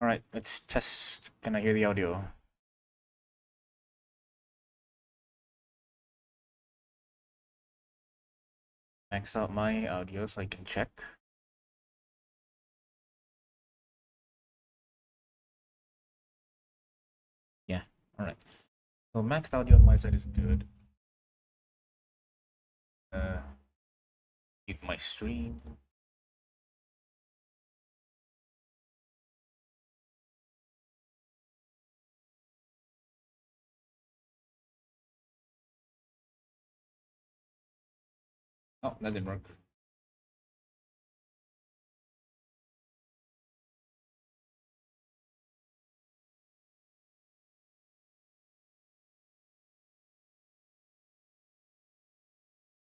Alright, let's test. Can I hear the audio? Max out my audio so I can check. Yeah, alright. So maxed audio on my side is good. Keep my stream. Oh, that didn't work.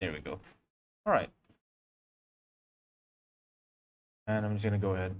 There we go. Alright. And I'm just gonna go ahead.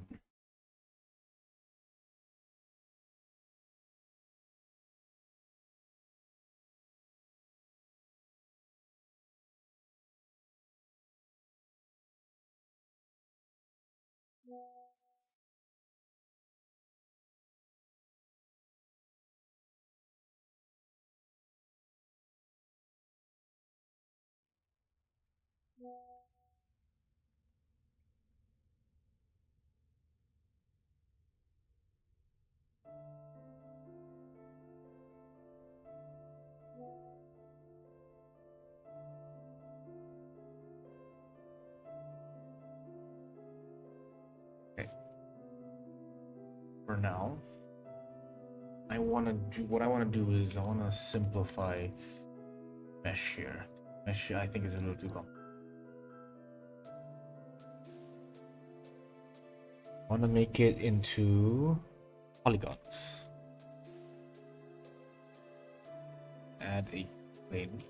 Okay. For now, I want to do what I want to do is I want to simplify mesh here. Mesh I think is a little too complex. I want to make it into polygons. Add a plane.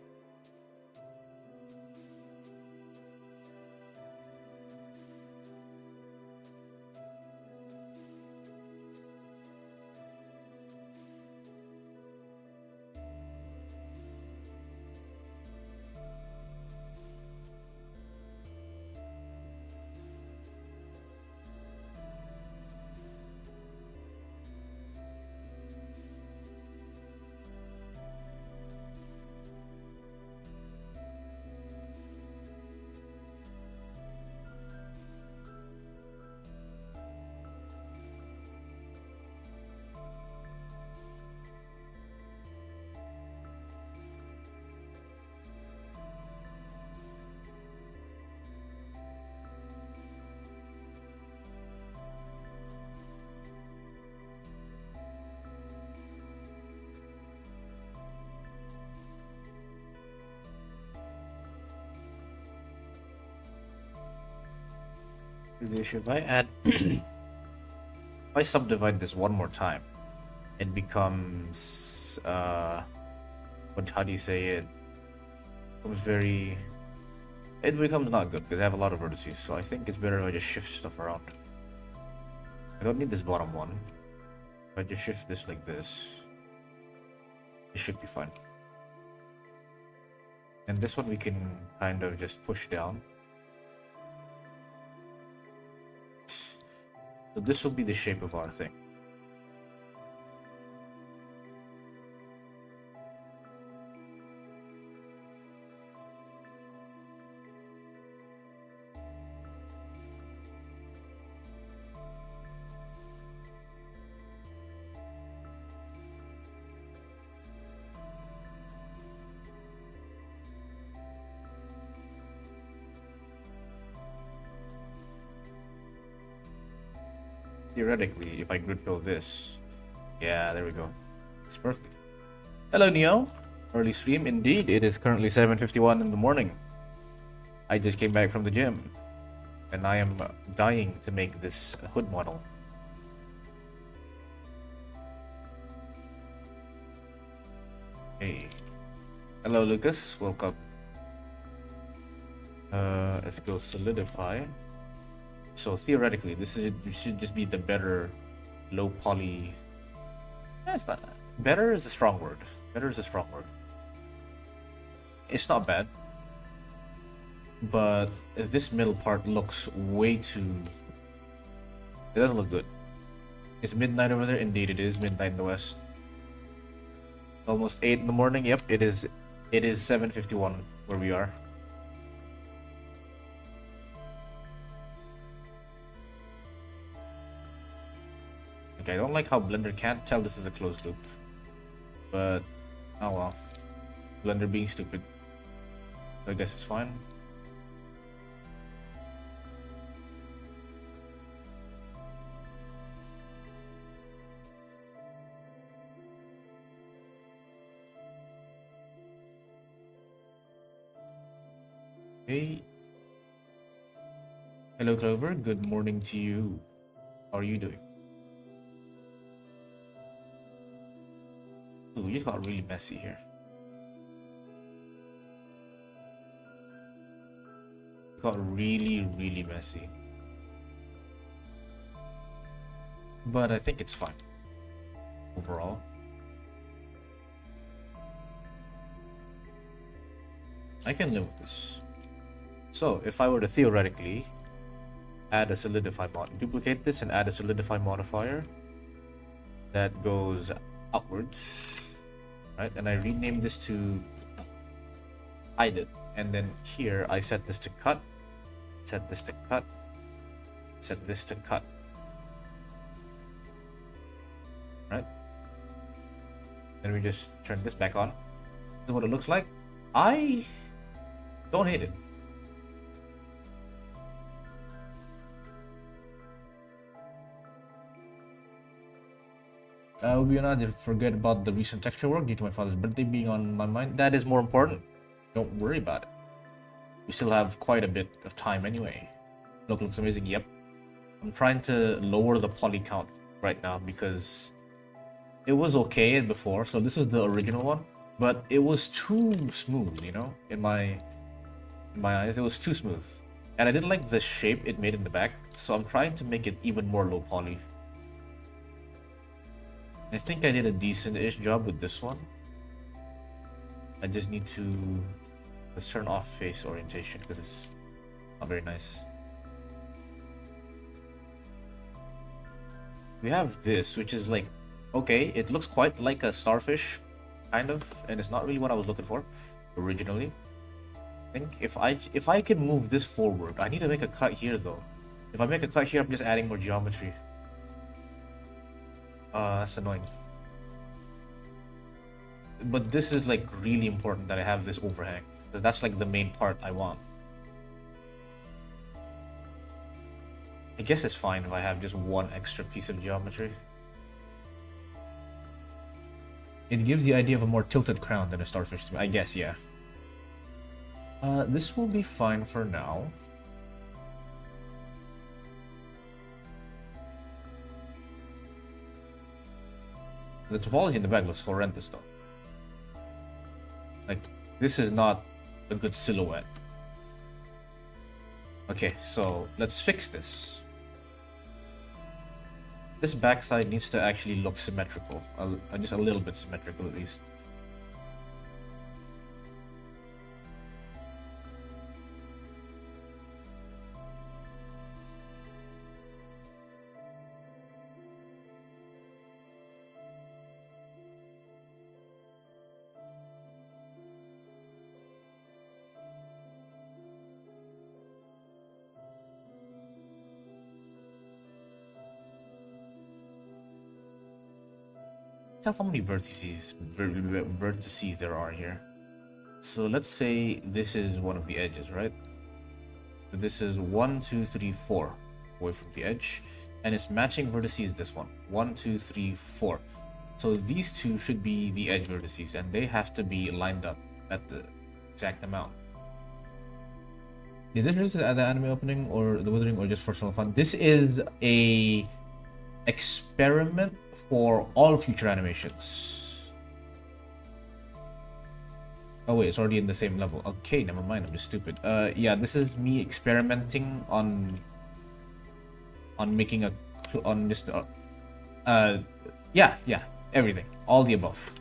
The issue if I add if I subdivide this one more time, it becomes how do you say it? It becomes not good because I have a lot of vertices, so I think it's better if I just shift stuff around. I don't need this bottom one. If I just shift this like this, it should be fine. And this one we can kind of just push down. So this will be the shape of our thing. Theoretically, if I grid fill this, yeah, there we go. It's perfect. Hello, Neo. Early stream. Indeed, it is currently 7:51 in the morning. I just came back from the gym, and I am dying to make this hood model. Hey. Hello, Lucas. Welcome. Let's go solidify. So theoretically, should just be the better low poly. It's not better is a strong word. Better is a strong word. It's not bad, but this middle part looks way too. It doesn't look good. Is midnight over there? Indeed, it is midnight in the west. Almost 8 in the morning. Yep, it is. It is 7:51 where we are. Okay, I don't like how Blender can't tell this is a closed loop. But, oh well. Blender being stupid. So I guess it's fine. Hey. Hello, Clover. Good morning to you. How are you doing? Ooh, it got really messy here. It got really, really messy. But I think it's fine. Overall. I can live with this. So, if I were to theoretically add a solidify mod, duplicate this and add a solidify modifier that goes outwards, right? And I rename this to hide it, and then here I set this to cut, set this to cut, set this to cut, right? Then we just turn this back on. This is what it looks like. I don't hate it. We not forget about the recent texture work due to my father's birthday being on my mind. That is more important. Don't worry about it. We still have quite a bit of time anyway. Looks amazing. Yep. I'm trying to lower the poly count right now because it was okay before. So this is the original one, but it was too smooth, you know, in my eyes. It was too smooth, and I didn't like the shape it made in the back. So I'm trying to make it even more low poly. I think I did a decent-ish job with this one. I just need to... Let's turn off face orientation because it's not very nice. We have this, which is like... Okay, it looks quite like a starfish, kind of, and it's not really what I was looking for originally. I think if I can move this forward, I need to make a cut here though. If I make a cut here, I'm just adding more geometry. That's annoying. But this is like really important that I have this overhang, because that's like the main part I want. I guess it's fine if I have just one extra piece of geometry. It gives the idea of a more tilted crown than a starfish to me. I guess, yeah. This will be fine for now. The topology in the back looks horrendous though. Like, this is not a good silhouette. Okay, so let's fix this. This backside needs to actually look symmetrical. Just a little bit symmetrical at least. Tell how many vertices there are here. So let's say this is one of the edges, right? This is 1, 2, 3, 4 away from the edge, and its matching vertices this one 1, 2, 3, 4. So these two should be the edge vertices, and they have to be lined up at the exact amount. Is this related to the anime opening or the withering or just personal fun? This is a experiment for all future animations. Oh wait, it's already in the same level. Okay, never mind, I'm just stupid. Yeah, this is me experimenting on making yeah, everything, all the above.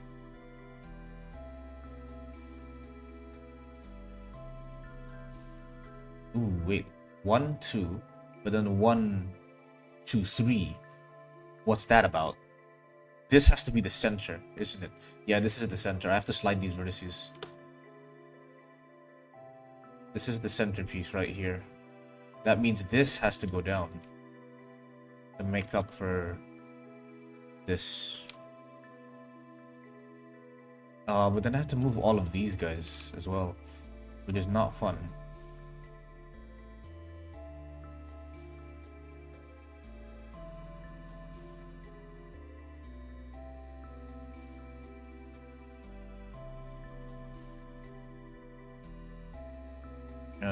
Ooh, wait, 1, 2, but then 1, 2, 3. What's that about? This has to be the center, isn't it? Yeah, this is the center. I have to slide these vertices. This is the centerpiece right here. That means this has to go down to make up for this. But then I have to move all of these guys as well, which is not fun.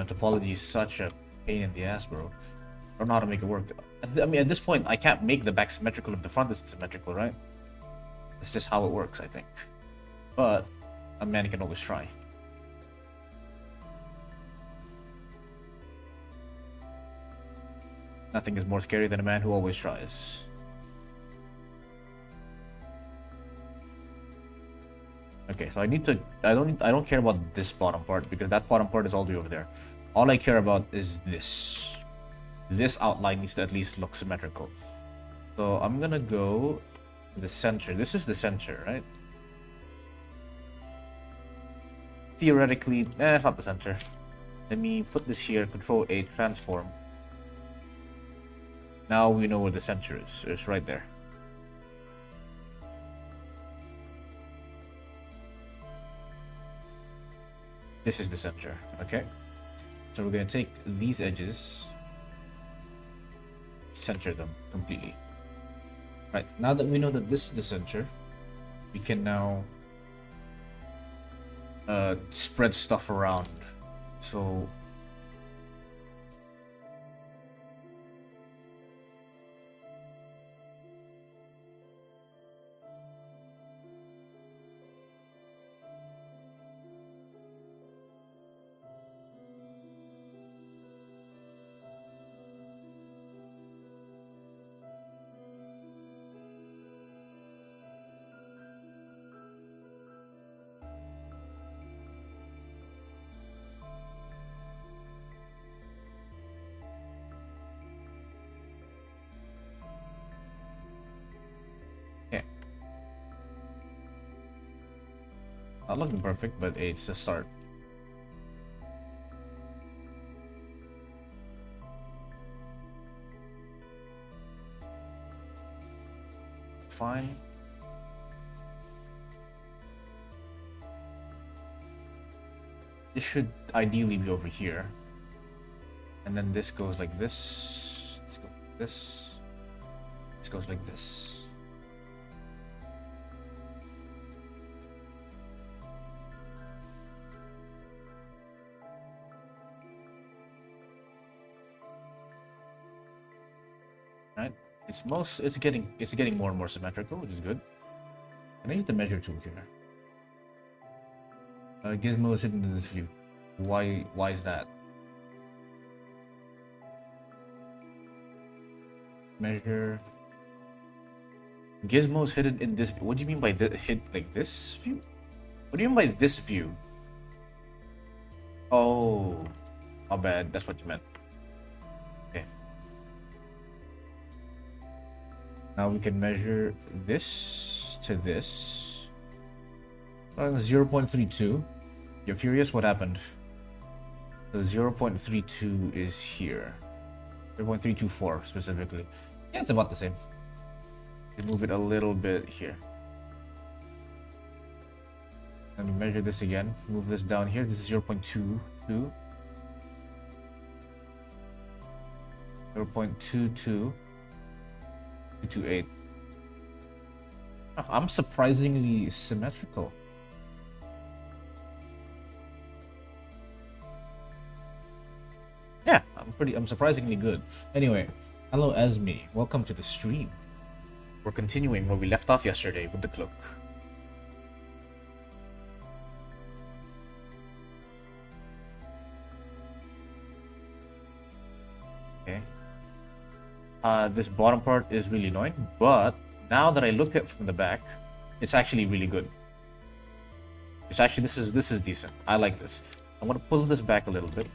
Topology is such a pain in the ass, bro. I don't know how to make it work. I mean, at this point, I can't make the back symmetrical if the front isn't symmetrical, right? That's just how it works, I think. But a man can always try. Nothing is more scary than a man who always tries. Okay, so I need to. I don't care about this bottom part because that bottom part is all the way over there. All I care about is this. This outline needs to at least look symmetrical. So I'm gonna go to the center. This is the center, right? Theoretically, it's not the center. Let me put this here. Control A, transform. Now we know where the center is. It's right there. This is the center, okay? So we're gonna take these edges, center them completely. Right, now that we know that this is the center, we can now spread stuff around. So not looking perfect, but it's a start. Fine. This should ideally be over here. And then this goes like this. This goes like this. This goes like this. Right? It's getting more and more symmetrical, which is good. And I use the measure tool here. Gizmo is hidden in this view. Why is that? Measure. Gizmo's hidden in this view. What do you mean by like this view? What do you mean by this view? Oh, my bad. That's what you meant. Okay. Now we can measure this to this. 0.32. You're furious? What happened? The 0.32 is here. 0.324 specifically. Yeah, it's about the same. You move it a little bit here. And we measure this again. Move this down here. This is 0.22. 0.22. 228. I'm surprisingly symmetrical. Yeah, I'm surprisingly good. Anyway, hello Esme. Welcome to the stream. We're continuing where we left off yesterday with the cloak. Okay. This bottom part is really annoying, but now that I look at it from the back, it's actually really good. It's actually this is decent. I like this. I'm gonna pull this back a little bit.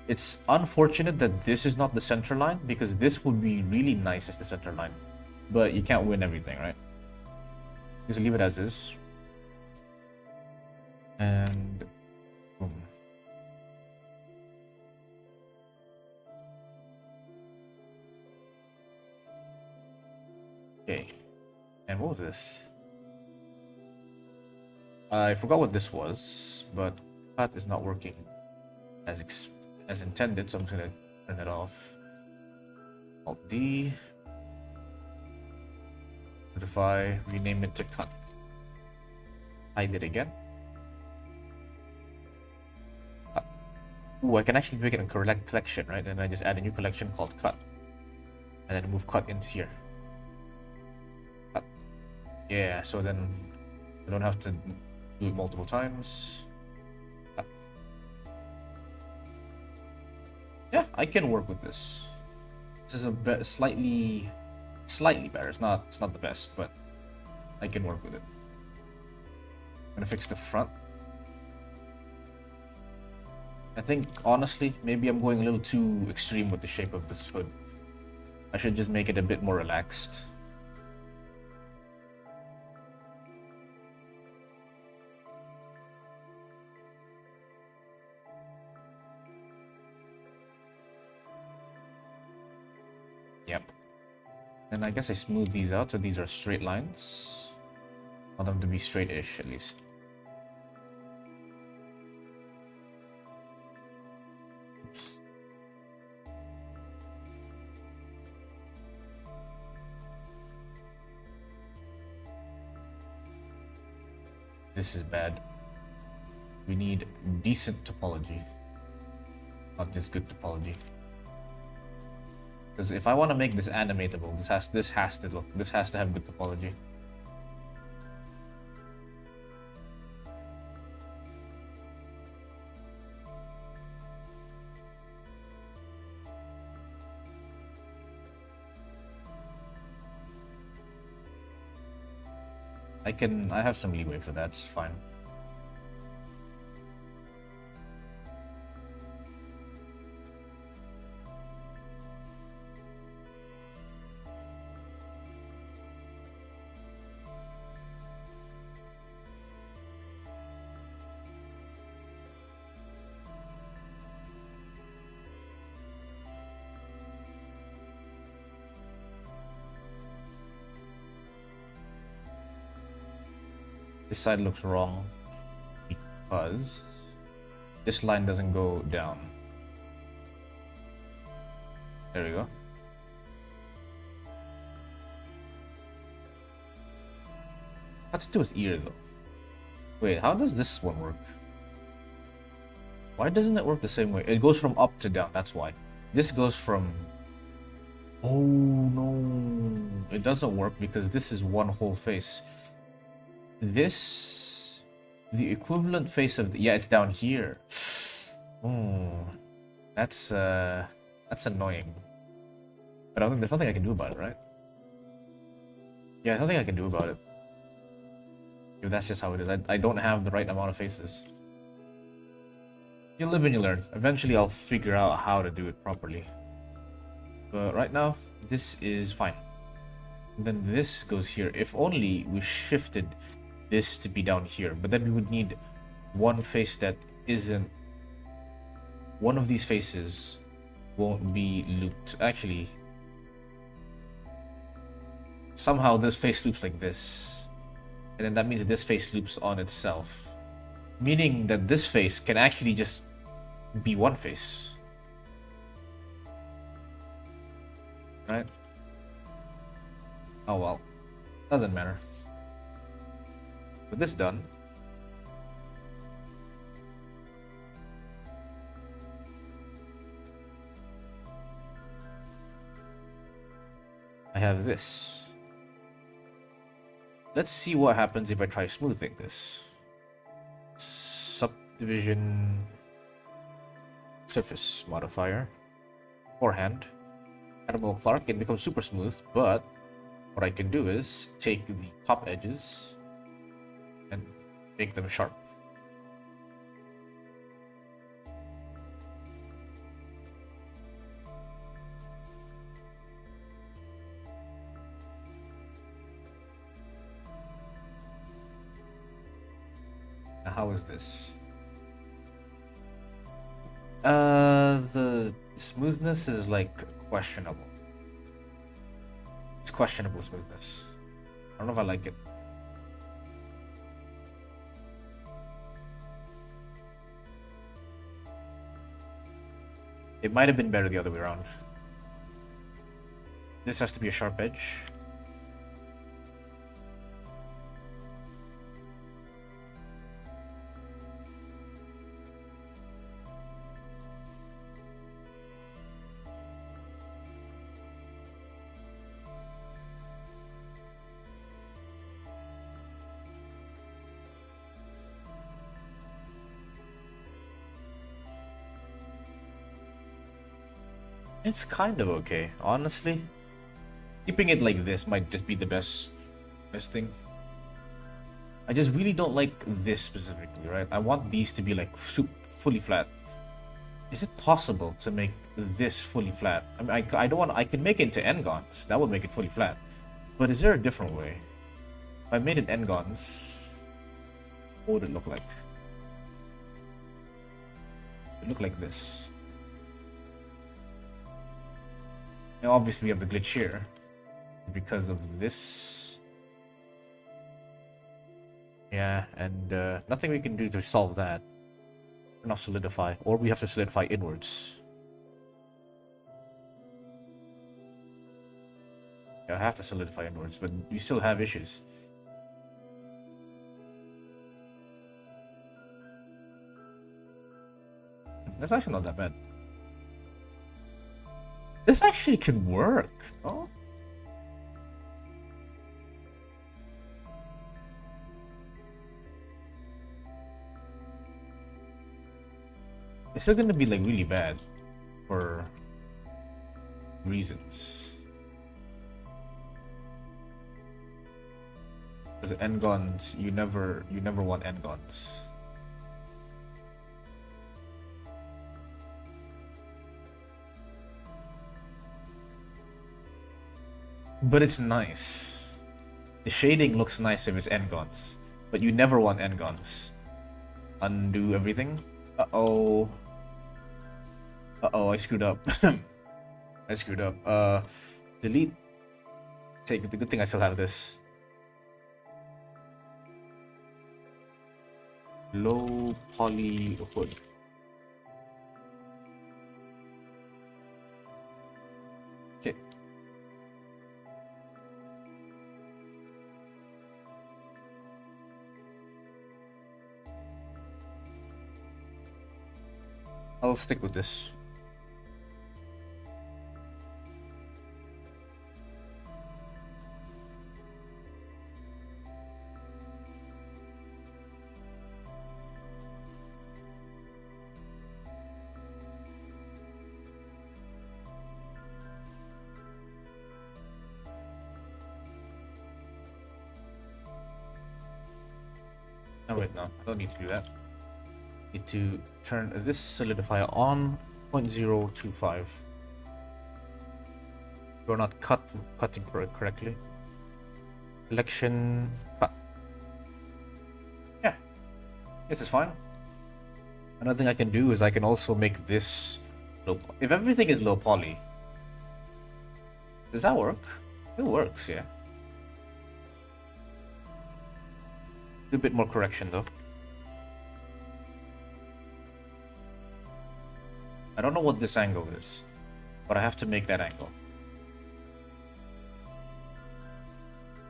It's unfortunate that this is not the center line, because this would be really nice as the center line. But you can't win everything, right? Just leave it as is. And boom. Okay. And what was this? I forgot what this was, but cut is not working as intended, so I'm just gonna turn it off. Alt D. Modify, rename it to cut. Hide it again. Ooh, I can actually make it a collection, right? And I just add a new collection called cut. And then move cut into here. Cut. Yeah, so then I don't have to do it multiple times. Cut. Yeah, I can work with this. This is a slightly better. It's not the best, but I can work with it. I'm gonna fix the front. I think, honestly, maybe I'm going a little too extreme with the shape of this hood. I should just make it a bit more relaxed. Yep. And I guess I smooth these out so these are straight lines. I want them to be straight-ish, at least. This is bad. We need decent topology, not just good topology. Because if I want to make this animatable, this has to have good topology. I have some leeway for that, it's fine. This side looks wrong because this line doesn't go down. There we go. What's to do his ear though? Wait, how does this one work? Why doesn't it work the same way? It goes from up to down, that's why. This goes from... Oh no, it doesn't work because this is one whole face. This, the equivalent face of the, yeah, it's down here. Oh, that's annoying. But I think there's nothing I can do about it, right? Yeah, there's nothing I can do about it. If that's just how it is, I don't have the right amount of faces. You live and you learn. Eventually, I'll figure out how to do it properly. But right now, this is fine. And then this goes here. If only we shifted this to be down here, but then we would need one face that isn't... One of these faces won't be looped. Actually, somehow this face loops like this. And then that means this face loops on itself. Meaning that this face can actually just be one face. Right? Oh well. Doesn't matter. With this done, I have this. Let's see what happens if I try smoothing this. Subdivision surface modifier. Forehand. Animal Clark, it becomes super smooth, but what I can do is take the top edges and make them sharp. is this? The smoothness is like questionable. It's questionable smoothness. I don't know if I like it. It might have been better the other way around. This has to be a sharp edge. It's kind of okay, honestly. Keeping it like this might just be the best thing. I just really don't like this specifically, right? I want these to be like fully flat. Is it possible to make this fully flat? I mean, I don't want. I can make it into n-gons. That would make it fully flat. But is there a different way? If I made it n-gons, what would it look like? It would look like this. Now, obviously, we have the glitch here because of this. Yeah, and nothing we can do to solve that. Not solidify, or we have to solidify inwards. Yeah, I have to solidify inwards, but we still have issues. That's actually not that bad. This actually can work, oh? It's still gonna be like really bad for reasons. Because n-gons, you never want n-gons. But it's nice. The shading looks nice if it's n-gons, but you never want n-gons. Undo everything. Uh-oh. Uh-oh, I screwed up. I screwed up. Delete. Take the good thing I still have this. Low poly hood. Okay. I'll stick with this. Oh wait, no, I don't need to do that. Need to turn this solidifier on 0.025. You're not cutting correctly. Selection cut. Yeah, this is fine. Another thing I can do is I can also make this low. If everything is low poly, does that work? It works, yeah. A bit more correction though. I don't know what this angle is, but I have to make that angle.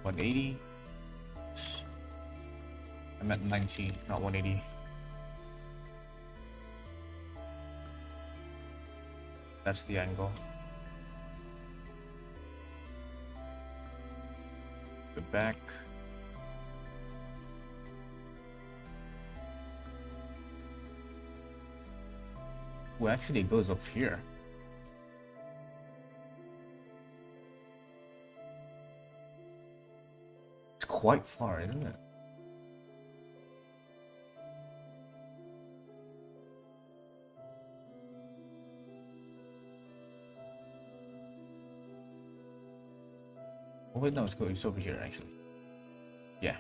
180. I'm at 90, not 180. That's the angle. Go back. Well, actually, it goes up here. It's quite far, isn't it? Oh wait, no, it's over here actually. Yeah.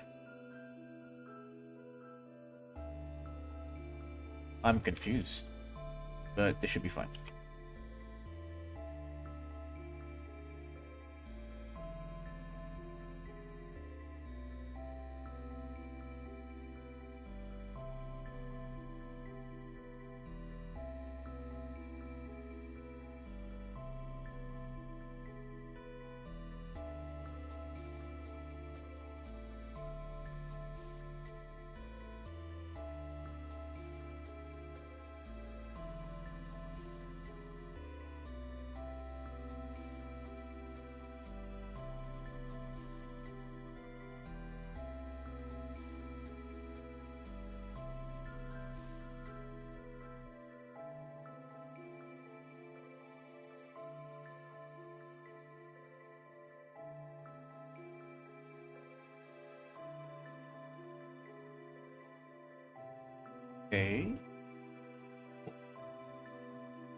I'm confused, but it should be fine. Okay.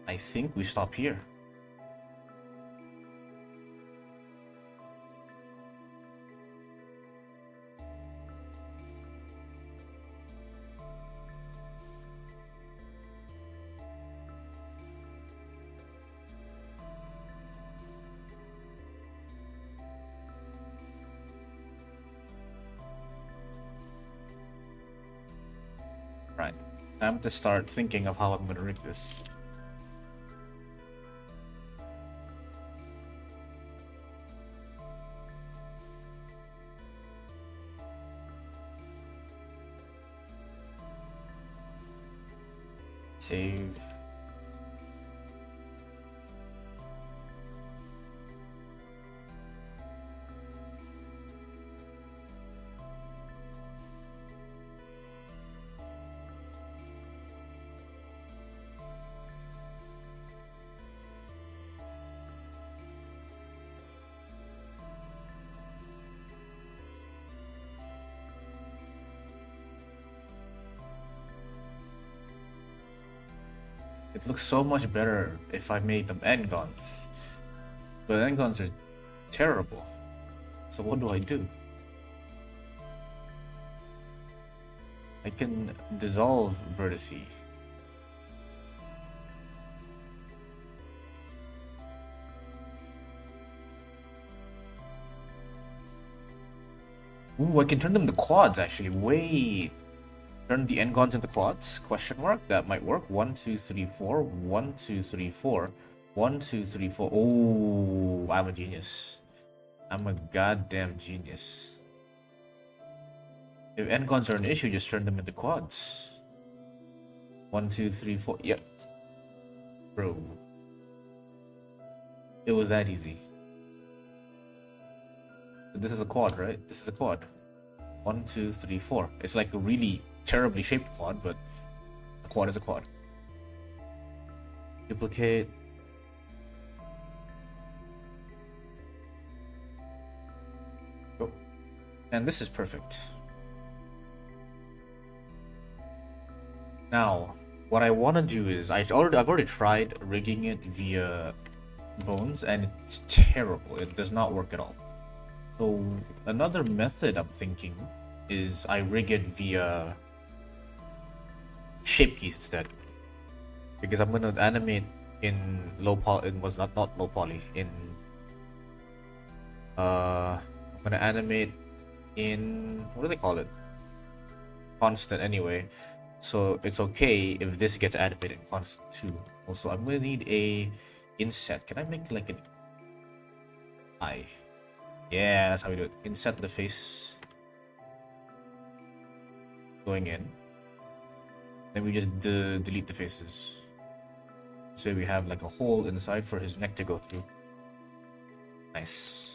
I think we stop here. Right. Time to start thinking of how I'm gonna rig this. Save. It looks so much better if I made them endgons. But endgons are terrible. So what do I do? I can dissolve vertice. Ooh, I can turn them to quads actually. Wait. Turn the endgons into quads? Question mark? That might work. 1, 2, 3, 4. 1, 2, 3, 4. 1, 2, 3, 4. Oh, I'm a genius. I'm a goddamn genius. If endgons are an issue, just turn them into quads. 1, 2, 3, 4. Yep. Bro. It was that easy. This is a quad, right? This is a quad. 1, 2, 3, 4. It's like a really terribly shaped quad, but a quad is a quad. Duplicate. Oh. And this is perfect. Now, what I want to do is I've already tried rigging it via bones, and it's terrible. It does not work at all. So another method I'm thinking is I rig it via shape keys instead, because I'm gonna animate in low poly. It was not low poly. I'm gonna animate in, what do they call it? Constant anyway. So it's okay if this gets animated in constant too. Also, I'm gonna need a inset. Can I make like an eye? Yeah, that's how we do it. Inset the face going in. Then we just delete the faces. So we have like a hole inside for his neck to go through. Nice.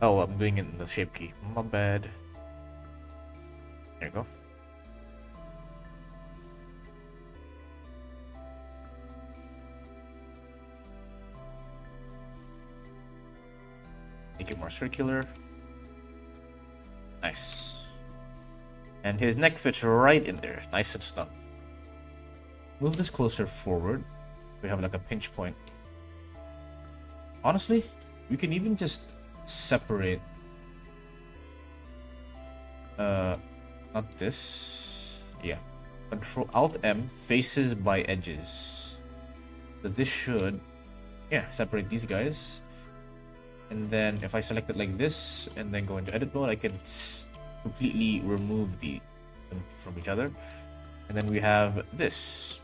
Oh, I'm doing it in the shape key. My bad. There you go. Make it more circular. Nice. And his neck fits right in there, nice and snug. Move this closer forward. We have like a pinch point. Honestly, you can even just separate. Not this. Yeah. Control Alt M, faces by edges. So this should, yeah, separate these guys. And then if I select it like this and then go into edit mode, I can completely remove them from each other. And then we have this.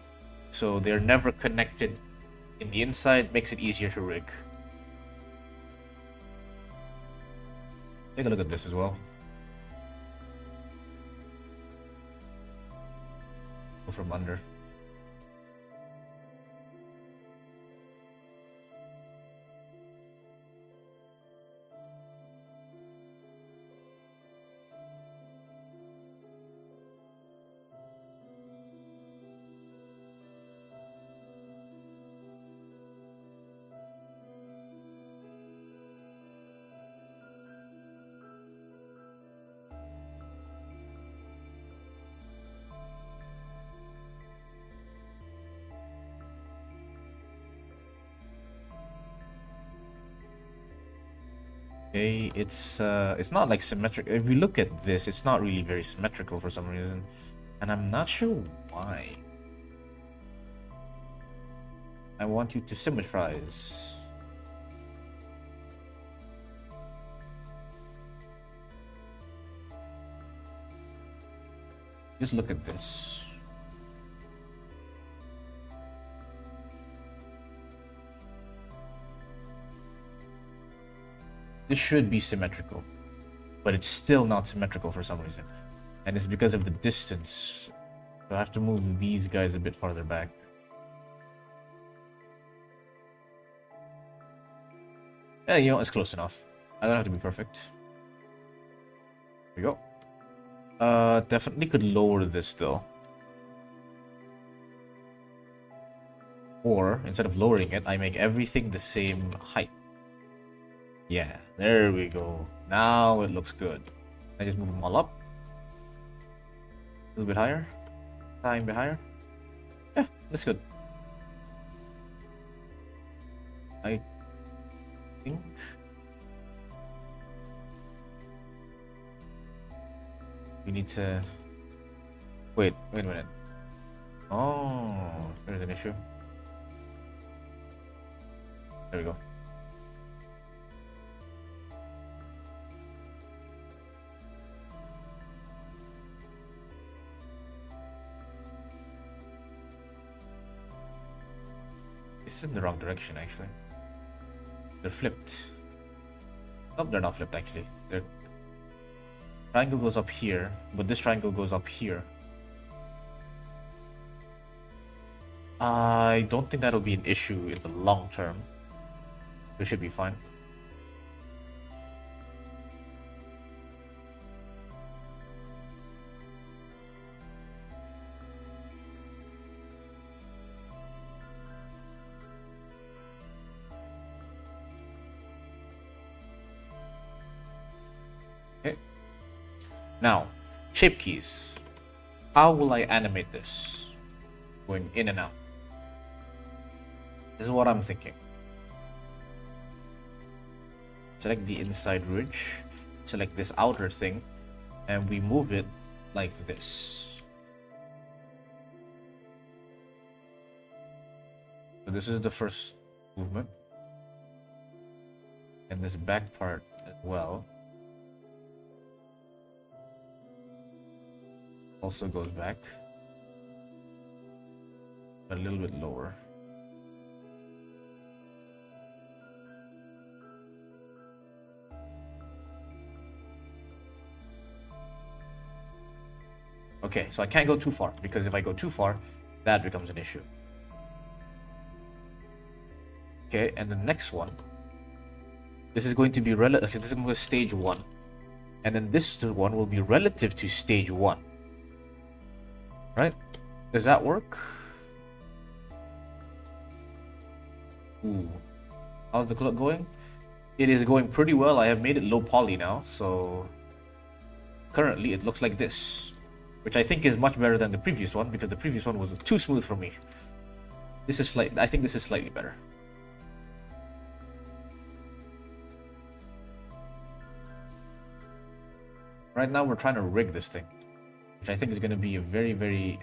So they're never connected in the inside, makes it easier to rig. Take a look at this as well. Go from under. Okay, it's not like symmetric. If we look at this, it's not really very symmetrical for some reason, and I'm not sure why. I want you to symmetrize. Just look at this. This should be symmetrical, but it's still not symmetrical for some reason. And it's because of the distance. So I have to move these guys a bit farther back. Yeah, you know, it's close enough. I don't have to be perfect. Here we go. Definitely could lower this though. Or, instead of lowering it, I make everything the same height. Yeah, there we go. Now it looks good. I just move them all up. A little bit higher. Tiny bit higher. Yeah, that's good. I think we need to wait a minute. Oh, there's an issue. There we go. This is in the wrong direction, actually. They're flipped. Nope, they're not flipped, actually. Their triangle goes up here, but this triangle goes up here. I don't think that'll be an issue in the long term. We should be fine. Now, shape keys. How will I animate this? Going in and out. This is what I'm thinking. Select the inside ridge. Select this outer thing. And we move it like this. So this is the first movement. And this back part as well. Also goes back, but a little bit lower. Okay, so I can't go too far, because if I go too far, that becomes an issue. Okay, and the next one, this is going to be this is going to be stage 1, and then this one will be relative to stage 1. Right? Does that work? Ooh. How's the clock going? It is going pretty well. I have made it low poly now, so currently it looks like this, which I think is much better than the previous one because the previous one was too smooth for me. I think this is slightly better. Right now we're trying to rig this thing, which I think is going to be a very, very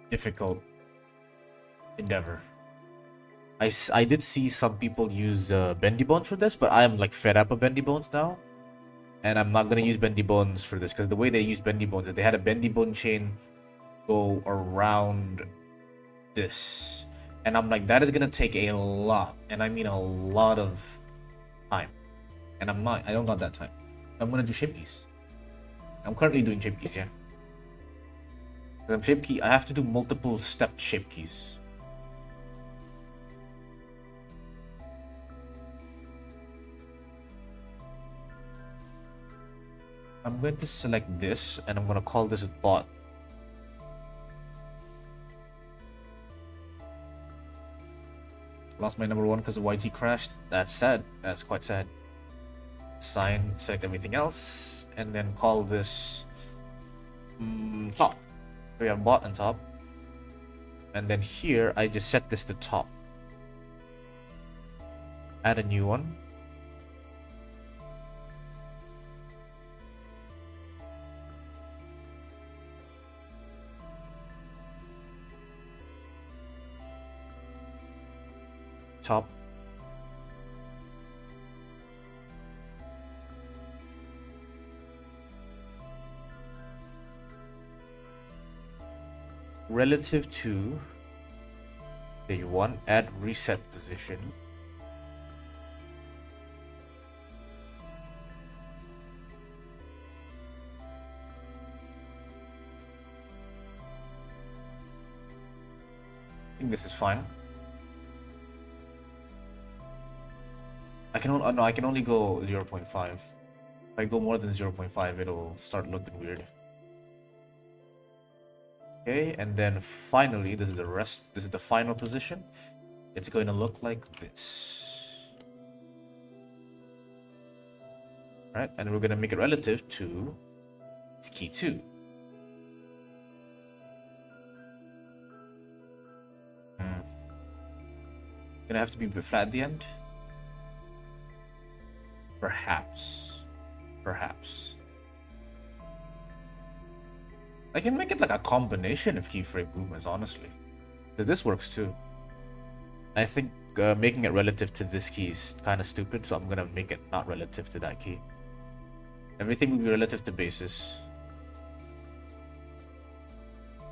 difficult endeavor. I did see some people use bendy bones for this, but I am like fed up of bendy bones now, and I'm not gonna use bendy bones for this because the way they use bendy bones is they had a bendy bone chain go around this, and I'm like, that is gonna take a lot, and I mean a lot of time, and I don't got that time. I'm gonna do shape keys. I'm currently doing shape keys, yeah. Because I'm shape key, I have to do multiple stepped shape keys. I'm going to select this and I'm going to call this bot. Lost my number one because the YT crashed. That's sad. That's quite sad. Sign, select everything else, and then call this top. We have bot and top. And then here I just set this to top. Add a new one. Top. Relative to page 1, add reset position. I think this is fine. I can only go 0.5. If I go more than 0.5, it'll start looking weird. Okay, and then finally, this is the final position. It's going to look like this. Right, and we're going to make it relative to its key 2. Gonna have to be a bit flat at the end. Perhaps. I can make it like a combination of keyframe movements, honestly. Because this works too. I think making it relative to this key is kind of stupid, so I'm gonna make it not relative to that key. Everything will be relative to basis.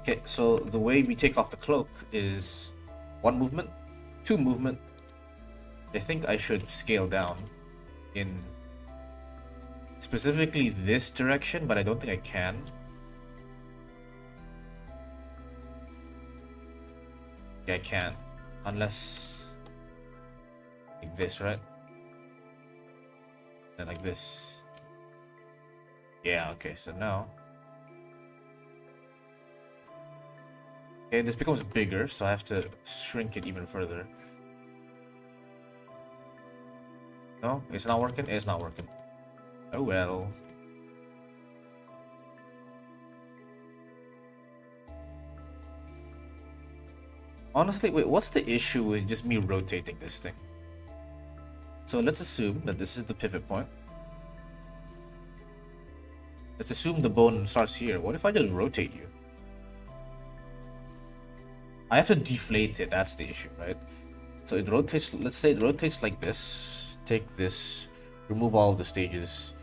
Okay, so the way we take off the cloak is 1 movement, 2 movement. I think I should scale down in specifically this direction, but I don't think I can. Yeah, I can. Unless like this, right? And like this. Yeah, okay, so now. Okay, this becomes bigger, so I have to shrink it even further. No, it's not working? It's not working. Oh well. Honestly, wait, what's the issue with just me rotating this thing? So let's assume that this is the pivot point. Let's assume the bone starts here. What if I just rotate you? I have to deflate it, that's the issue, right? So it rotates, let's say it rotates like this. Take this, remove all of the stages.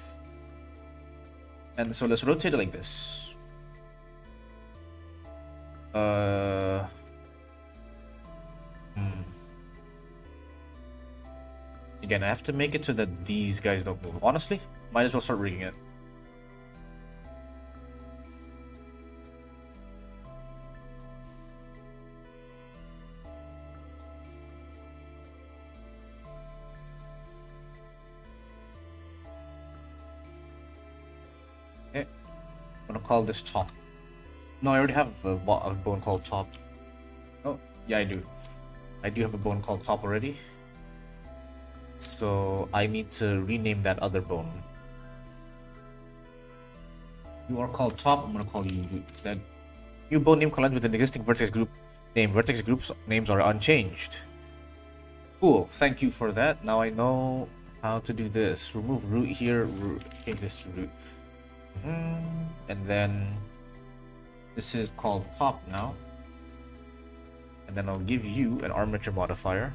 And so let's rotate it like this. Again, I have to make it so that these guys don't move. Honestly, might as well start rigging it. Okay, I'm gonna call this top. No, I already have a bone called top. Oh, yeah, I do. I do have a bone called top already. So I need to rename that other bone. You are called top, I'm gonna call you root instead. New bone name collides with an existing vertex group name. Vertex groups names are unchanged. Cool, thank you for that. Now I know how to do this. Remove root here, change this to root. And then this is called top now. And then I'll give you an armature modifier.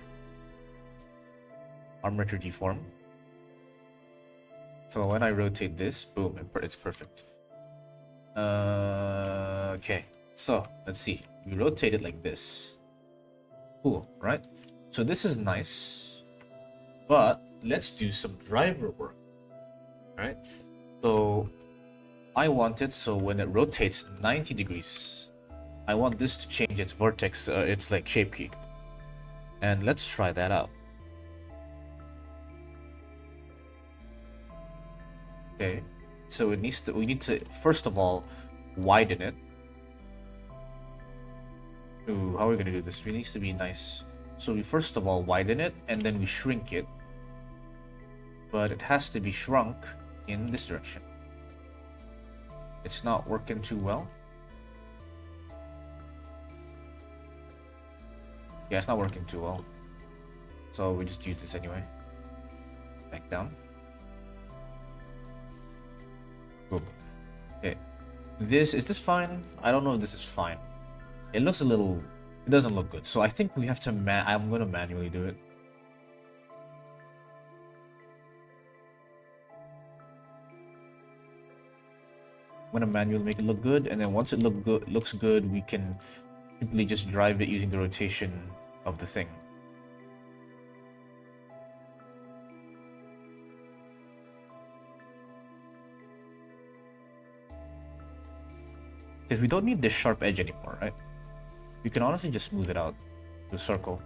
Armature deform. So when I rotate this, boom, it's perfect. Okay, so let's see. We rotate it like this. Cool, right? So this is nice, but let's do some driver work, right? So I want it so when it rotates 90 degrees, I want this to change its vertex, its like shape key. And let's try that out. Okay, so it needs to, we need to first of all widen it. Ooh, how are we gonna do this? It needs to be nice. So we first of all widen it and then we shrink it. But it has to be shrunk in this direction. It's not working too well. Yeah, it's not working too well. So we just use this anyway. Back down. Boom. Okay. Is this fine? I don't know if this is fine. It looks a little, it doesn't look good. So I think we have to I'm gonna manually do it. I'm gonna manually make it look good, and then once it looks good, we can simply just drive it using the rotation of the thing. Because we don't need this sharp edge anymore, right? We can honestly just smooth it out to a circle.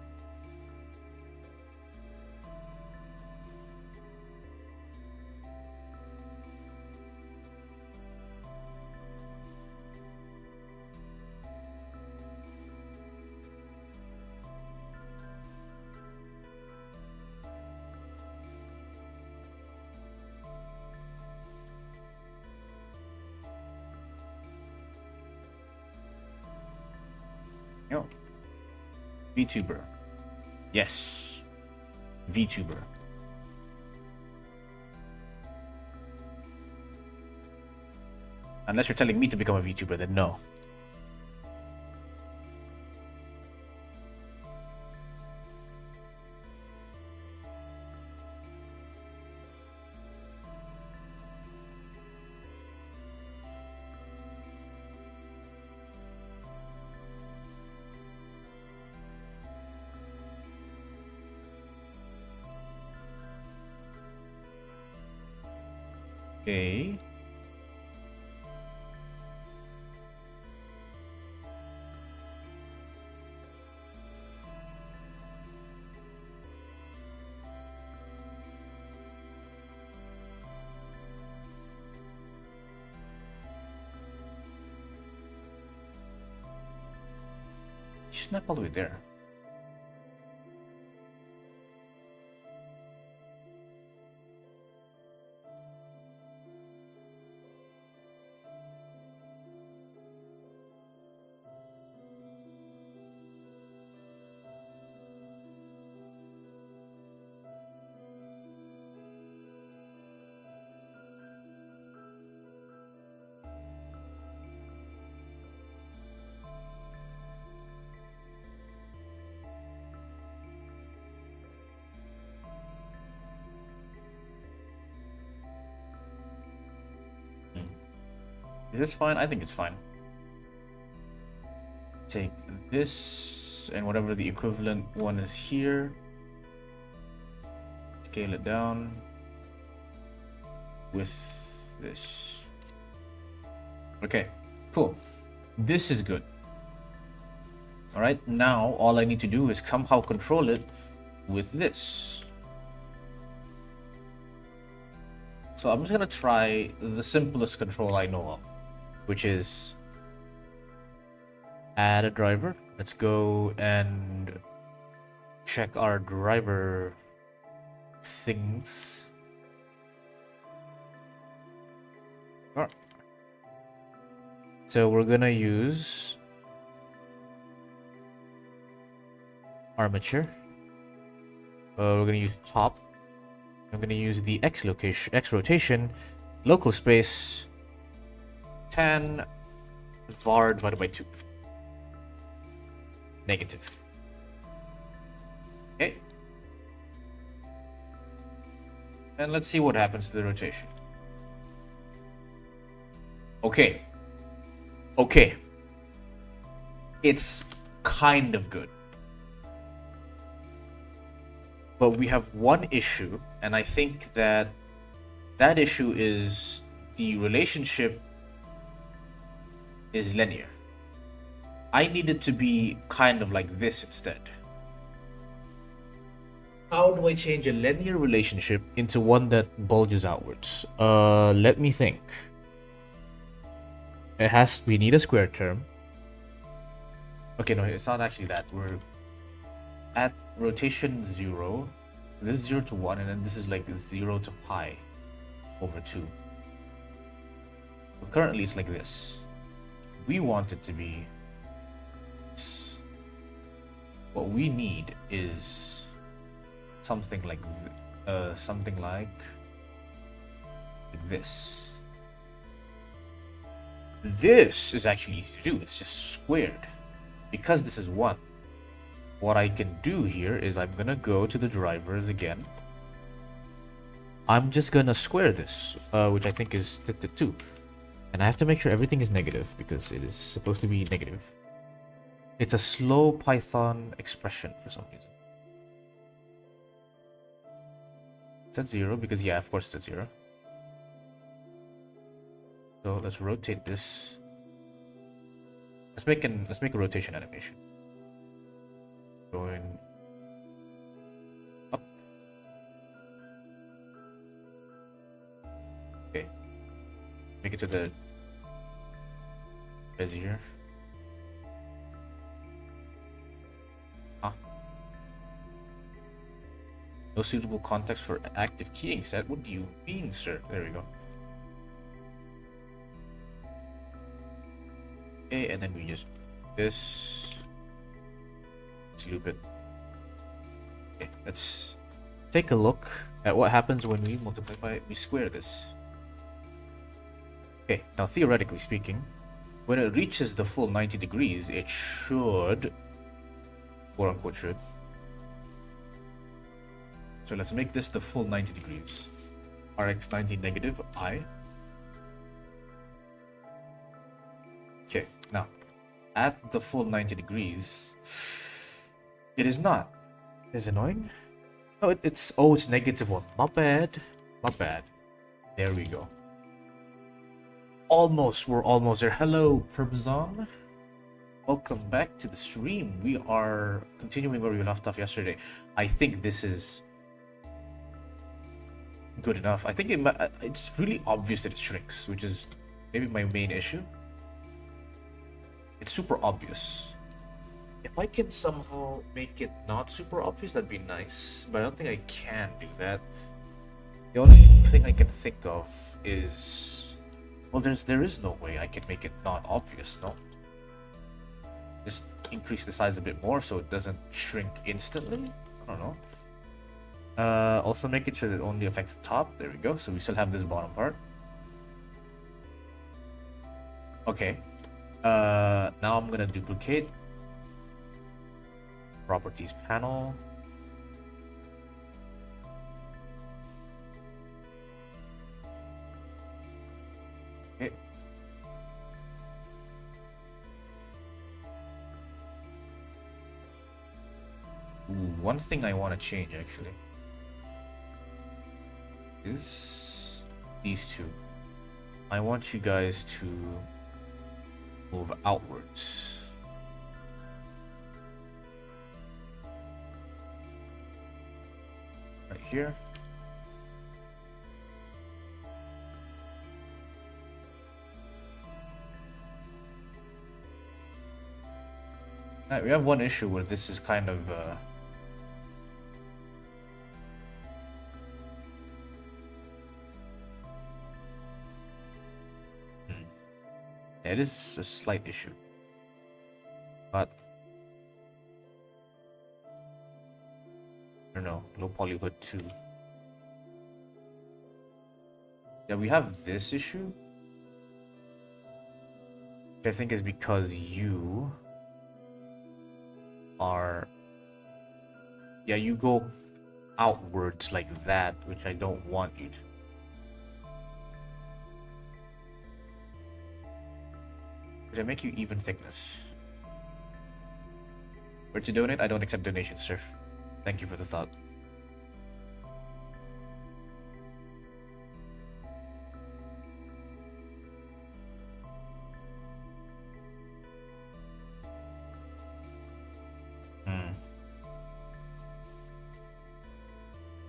Yo. VTuber. Yes. VTuber. Unless you're telling me to become a VTuber, then no. Okay. You snap all the way there. Is this fine? I think it's fine. Take this and whatever the equivalent one is here. Scale it down with this. Okay, cool. This is good. All right, now all I need to do is somehow control it with this. So I'm just gonna try the simplest control I know of, which is add a driver. Let's go and check our driver things. Alright. So we're gonna use armature. We're gonna use top. I'm gonna use the X rotation, local space, tan var divided by 2. Negative. Okay. And let's see what happens to the rotation. Okay. Okay. It's kind of good. But we have one issue, and I think that issue is the relationship is linear. I need it to be kind of like this instead. How do I change a linear relationship into one that bulges outwards? Let me think. We need a square term. Okay, no, it's not actually that. We're at rotation 0. This is 0 to 1, and then this is like 0 to pi over 2. But currently it's like this. We want it to be this. What we need is something like this. This is actually easy to do. It's just squared. Because this is 1. What I can do here is I'm gonna go to the drivers again. I'm just gonna square this, which I think is 2. And I have to make sure everything is negative because it is supposed to be negative. It's a slow Python expression for some reason. It's at 0 because, yeah, of course it's at 0. So let's rotate this. Let's make a rotation animation. Going up. Okay. Make it to the Bezier. No suitable context for active keying set. What do you mean, sir? There we go. Okay, and then we just this. Let's loop it. Okay, let's take a look at what happens when we we square this. Okay, now theoretically speaking, when it reaches the full 90 degrees, it should, quote unquote should. So let's make this the full 90 degrees. Rx90 negative I. Okay, now at the full 90 degrees, it is not. Is annoying? No, it's -1. My bad. My bad. There we go. We're almost there. Hello, Parmesan. Welcome back to the stream. We are continuing where we left off yesterday. I think this is good enough. I think it's really obvious that it shrinks, which is maybe my main issue. It's super obvious. If I can somehow make it not super obvious, that'd be nice, but I don't think I can do that. The only thing I can think of is, well, there is no way I can make it not obvious, no? Just increase the size a bit more so it doesn't shrink instantly? I don't know. Also make it sure that it only affects the top. There we go. So we still have this bottom part. Okay. Now I'm gonna duplicate properties panel. Okay. Ooh, one thing I want to change actually is these two. I want you guys to move outwards. Right here. Alright, we have one issue where this is kind of it is a slight issue. But I don't know, low polyhood 2. Yeah, we have this issue. Which I think is because you are... Yeah, you go outwards like that, which I don't want you to. Did I make you even thickness? Where to donate? I don't accept donations, sir. Thank you for the thought.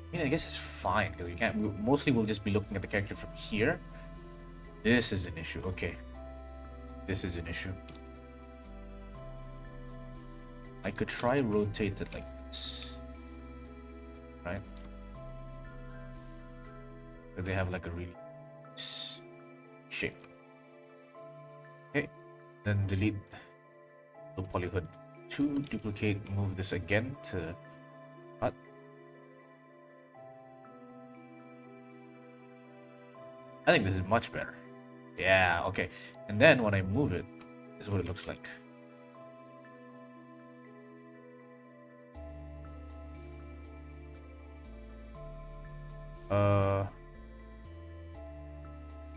I mean, I guess it's fine because we can't. Mostly, we'll just be looking at the character from here. This is an issue. Okay, this is an issue. I could try rotate it like this, right? So they have like a really nice shape. Okay, then delete the polyhood 2, duplicate, move this again to cut. I think this is much better. Yeah, okay. And then when I move it, this is what it looks like.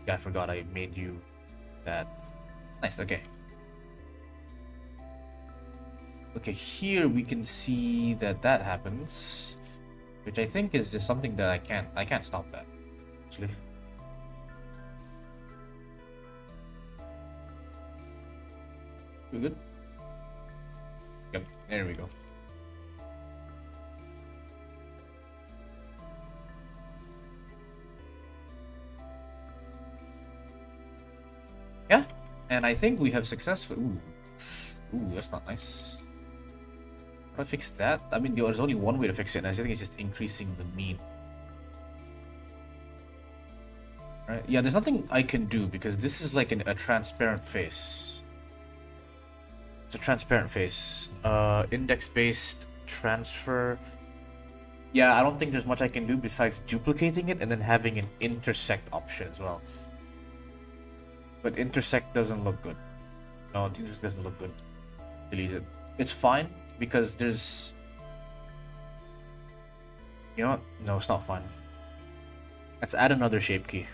Yeah, I forgot I made you that. Nice, okay. Okay, here we can see that happens, which I think is just something that I can't stop that, actually. We good? Yep, there we go. Yeah, and I think we have successfully. Ooh, that's not nice. How do I fix that? I mean, there's only one way to fix it, and I think it's just increasing the mean. Right? Yeah, there's nothing I can do because this is like a transparent face. It's a transparent face. Index-based transfer. Yeah, I don't think there's much I can do besides duplicating it and then having an intersect option as well. But intersect doesn't look good. No, it just doesn't look good. Delete it. It's fine because there's... You know what? No, it's not fine. Let's add another shape key.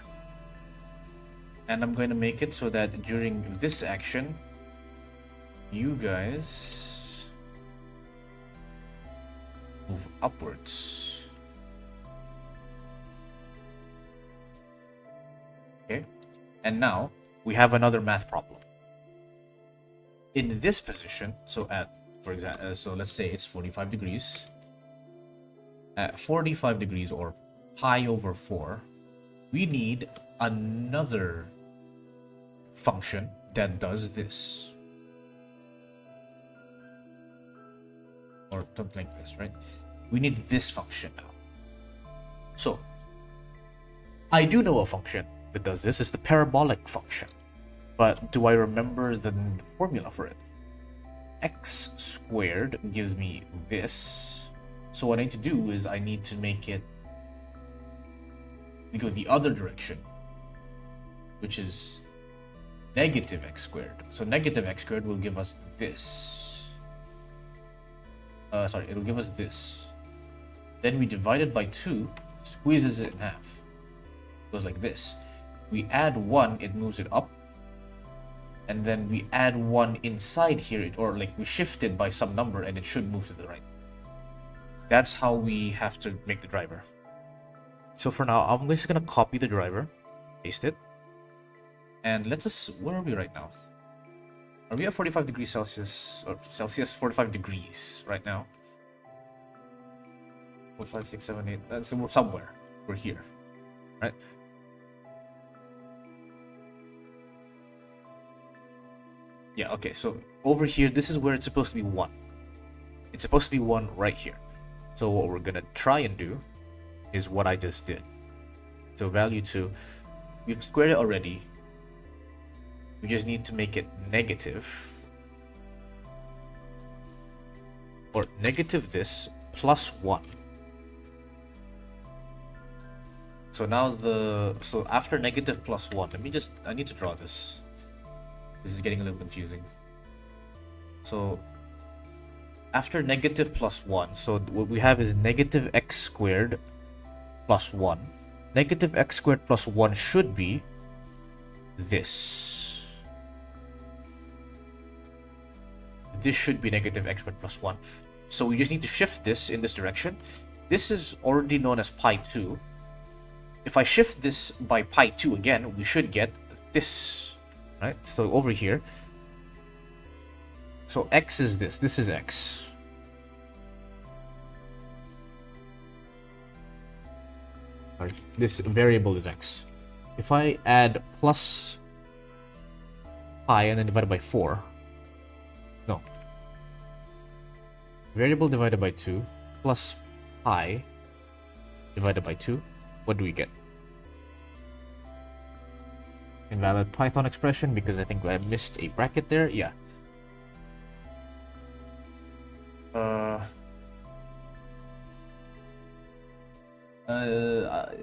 And I'm going to make it so that during this action, you guys move upwards. Okay. And now we have another math problem. In this position, so at, for example, so let's say it's 45 degrees. At 45 degrees or pi over 4, we need another function that does this. Or something like this, right? We need this function now. So, I do know a function that does this. It's the parabolic function. But do I remember the formula for it? X squared gives me this. So what I need to do is I need to make it go the other direction, which is negative x squared. So negative x squared will give us this. Sorry, it'll give us this. Then we divide it by 2, squeezes it in half. It goes like this. We add 1, it moves it up. And then we add 1 inside here, or like we shift it by some number and it should move to the right. That's how we have to make the driver. So for now, I'm just gonna copy the driver, paste it. And let's just, where are we right now? Are we at 45 degrees Celsius, or Celsius 45 degrees right now? 4, 5, 6, 7, 8, that's somewhere. We're here, right? Yeah, okay, so over here, this is where it's supposed to be 1. It's supposed to be 1 right here. So what we're gonna try and do is what I just did. So value 2, we've squared it already. We just need to make it negative. Or negative this plus 1. So now so after negative plus 1, I need to draw this. This is getting a little confusing. So after negative plus 1, so what we have is negative x squared plus 1. Negative x squared plus 1 should be this. This should be negative x squared plus 1. So we just need to shift this in this direction. This is already known as pi 2. If I shift this by pi 2 again, we should get this, right? So over here, so x is this is x. This variable is x. If I add plus pi and then divide it by 4, no. Variable divided by 2 plus pi divided by 2, what do we get? Invalid Python expression because I think I missed a bracket there. Yeah.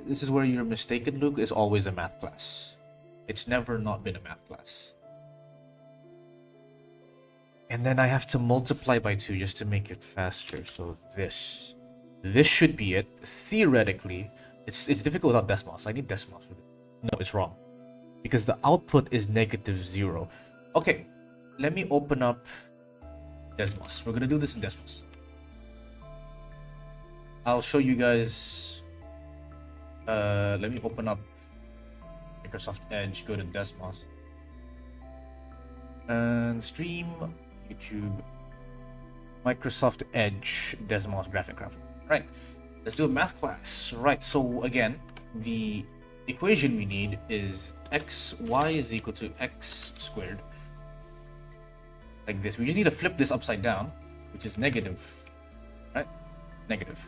This is where you're mistaken, Luke. Is always a math class. It's never not been a math class. And then I have to multiply by 2 just to make it faster. So this should be it. Theoretically, it's difficult without decimals. I need decimals for this. No, it's wrong. Because the output is negative 0. Okay, let me open up decimals. We're gonna do this in decimals. I'll show you guys. Let me open up Microsoft Edge, go to decimals. And stream, YouTube, Microsoft Edge, decimals, graphic craft. Right, let's do a math class. Right, so again, the equation we need is xy is equal to x squared. Like this. We just need to flip this upside down, which is negative. Right? Negative.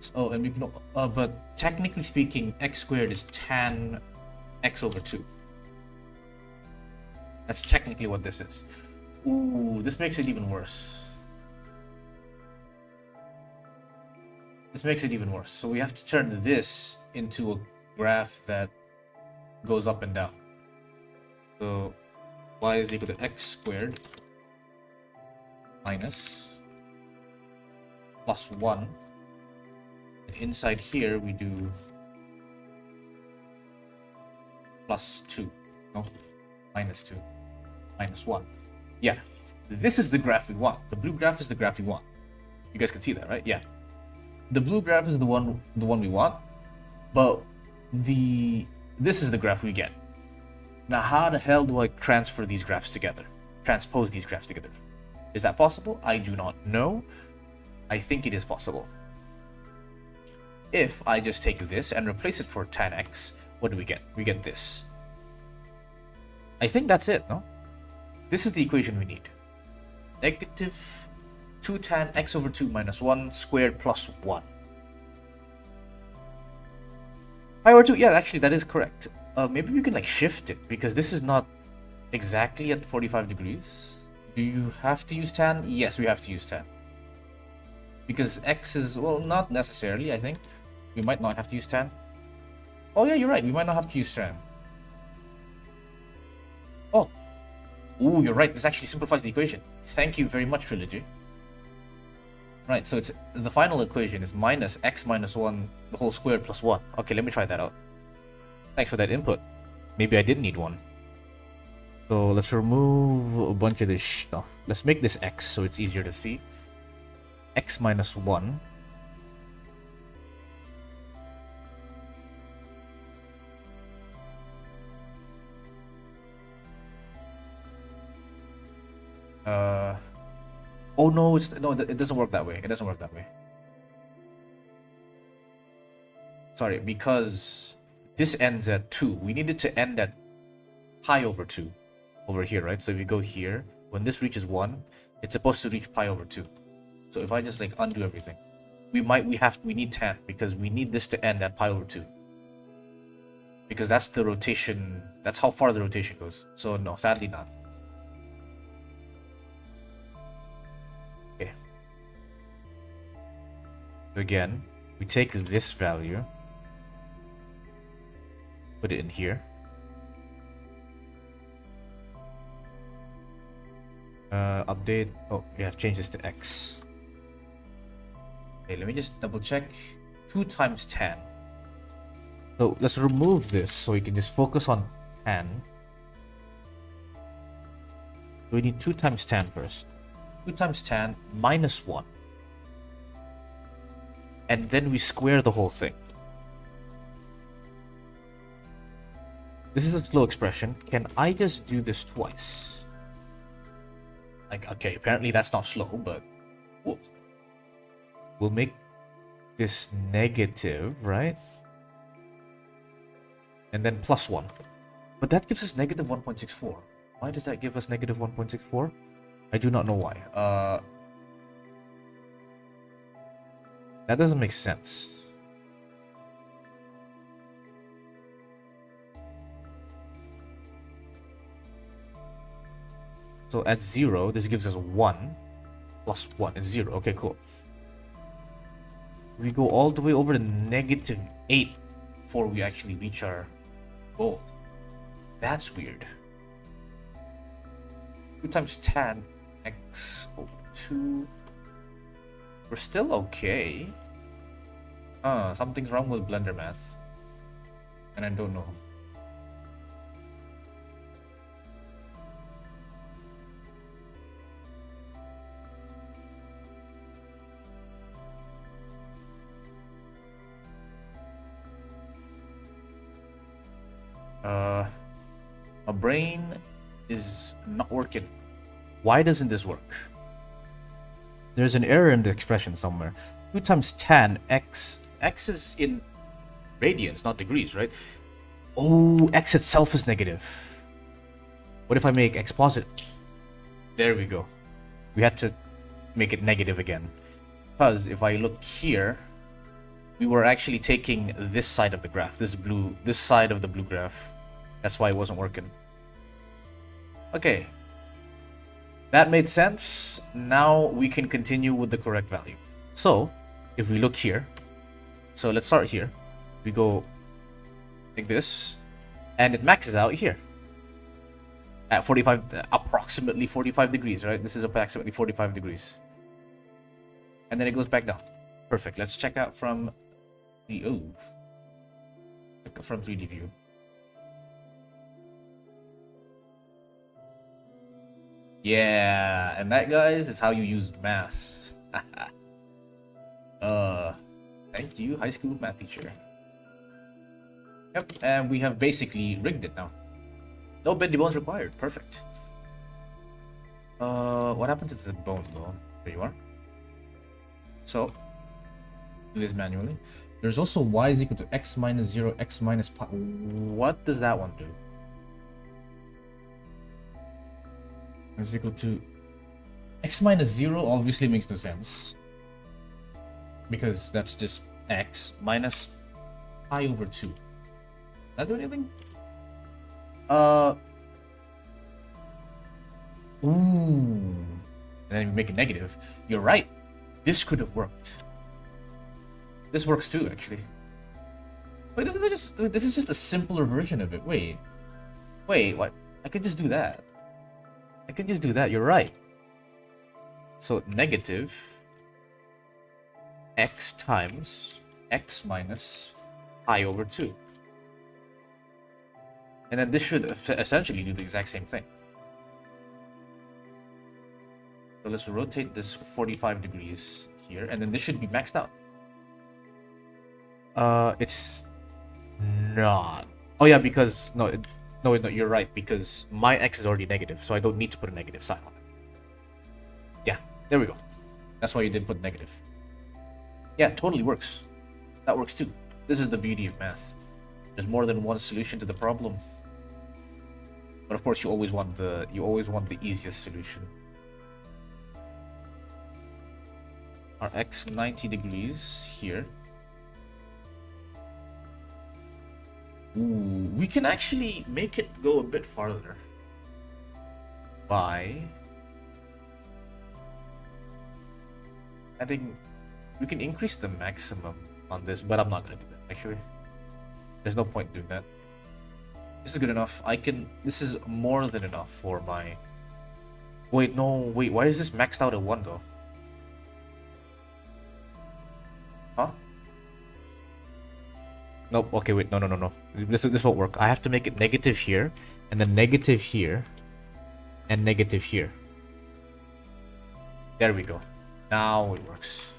So, and we can, but technically speaking, x squared is tan x over 2. That's technically what this is. Ooh, this makes it even worse. This makes it even worse. So we have to turn this into a graph that goes up and down. So y is equal to x squared minus plus 1. And inside here we do plus 2. No, minus 2. Minus 1. Yeah, this is the graph we want. The blue graph is the graph we want. You guys can see that, right? Yeah. The blue graph is the one we want, but this is the graph we get. Now, how the hell do I transfer these graphs together? Transpose these graphs together? Is that possible? I do not know. I think it is possible. If I just take this and replace it for tan x, what do we get? We get this. I think that's it, no? This is the equation we need. Negative 2 tan x over 2 minus 1 squared plus 1. Pi over 2, yeah, actually that is correct. Maybe we can like shift it because this is not exactly at 45 degrees. Do you have to use tan? Yes, we have to use tan. Because x is, well, not necessarily, I think. We might not have to use tan. Oh yeah, you're right, we might not have to use tan. Oh. Ooh, you're right, this actually simplifies the equation. Thank you very much, Trilogy. Right, so it's the final equation is minus x minus 1 the whole squared plus 1. Okay, let me try that out. Thanks for that input. Maybe I did need one. So let's remove a bunch of this stuff. Let's make this x so it's easier to see. X minus 1. Oh no, it doesn't work that way. It doesn't work that way. Sorry, because this ends at 2. We need it to end at pi over 2 over here, right? So if you go here, when this reaches 1, it's supposed to reach pi over 2. So if I just like undo everything, we need tan because we need this to end at pi over 2. because that's the rotation. That's how far the rotation goes. So no, sadly not. Okay. Again, we take this value, put it in here. Update. Oh, we have changed this to x. Okay, let me just double check. 2 times tan. So let's remove this so we can just focus on tan. We need 2 times tan first. 2 times tan minus 1. And then we square the whole thing. This is a slow expression. Can I just do this twice? Like, okay, apparently that's not slow, but we'll make this negative, right? And then plus 1. But that gives us negative 1.64. Why does that give us negative 1.64? I do not know why. That doesn't make sense. So at 0, this gives us 1 plus 1 is 0. Okay, cool. We go all the way over to negative 8 before we actually reach our goal. That's weird. 2 times tan x over 2. We're still okay. Something's wrong with Blender math. And I don't know. My brain is not working. Why doesn't this work? There's an error in the expression somewhere. 2 times tan x. X is in radians, not degrees, right? Oh, x itself is negative. What if I make x positive? There we go. We had to make it negative again. Because if I look here, we were actually taking this side of the graph, this side of the blue graph. That's why it wasn't working. Okay. That made sense. Now we can continue with the correct value. So, if we look here, so let's start here. We go like this, and it maxes out here at 45, approximately 45 degrees, right? This is approximately 45 degrees. And then it goes back down. Perfect. Let's check out from the from 3D view. Yeah, and that, guys, is how you use math. Thank you, high school math teacher. Yep, and we have basically rigged it now. No bendy bones required. Perfect. What happened to the bone though? There you are. So, do this manually. There's also y is equal to x minus 0, x minus pi. What does that one do? Is equal to x minus 0 obviously makes no sense. Because that's just x minus pi over 2. Does that do anything? Ooh. And then we make it negative. You're right. This could have worked. This works too, actually. Wait, this is just a simpler version of it. Wait, what? I could just do that. I could just do that. You're right. So negative x times x minus pi over 2. And then this should essentially do the exact same thing. So let's rotate this 45 degrees here, and then this should be maxed out. It's not. Oh yeah, because no, you're right, because my x is already negative, so I don't need to put a negative sign on it. Yeah, there we go. That's why you didn't put negative. Yeah, it totally works. That works too. This is the beauty of math. There's more than one solution to the problem. But of course, you always want the easiest solution. Our x 90 degrees here. Ooh, we can actually make it go a bit farther by adding. We can increase the maximum on this, but I'm not gonna do that actually. There's no point doing that. This is good enough. This is more than enough for my. Wait, no, wait. Why is this maxed out at 1 though? Huh? Nope. Okay, wait. No. This won't work. I have to make it negative here, and then negative here, and negative here. There we go. Now it works.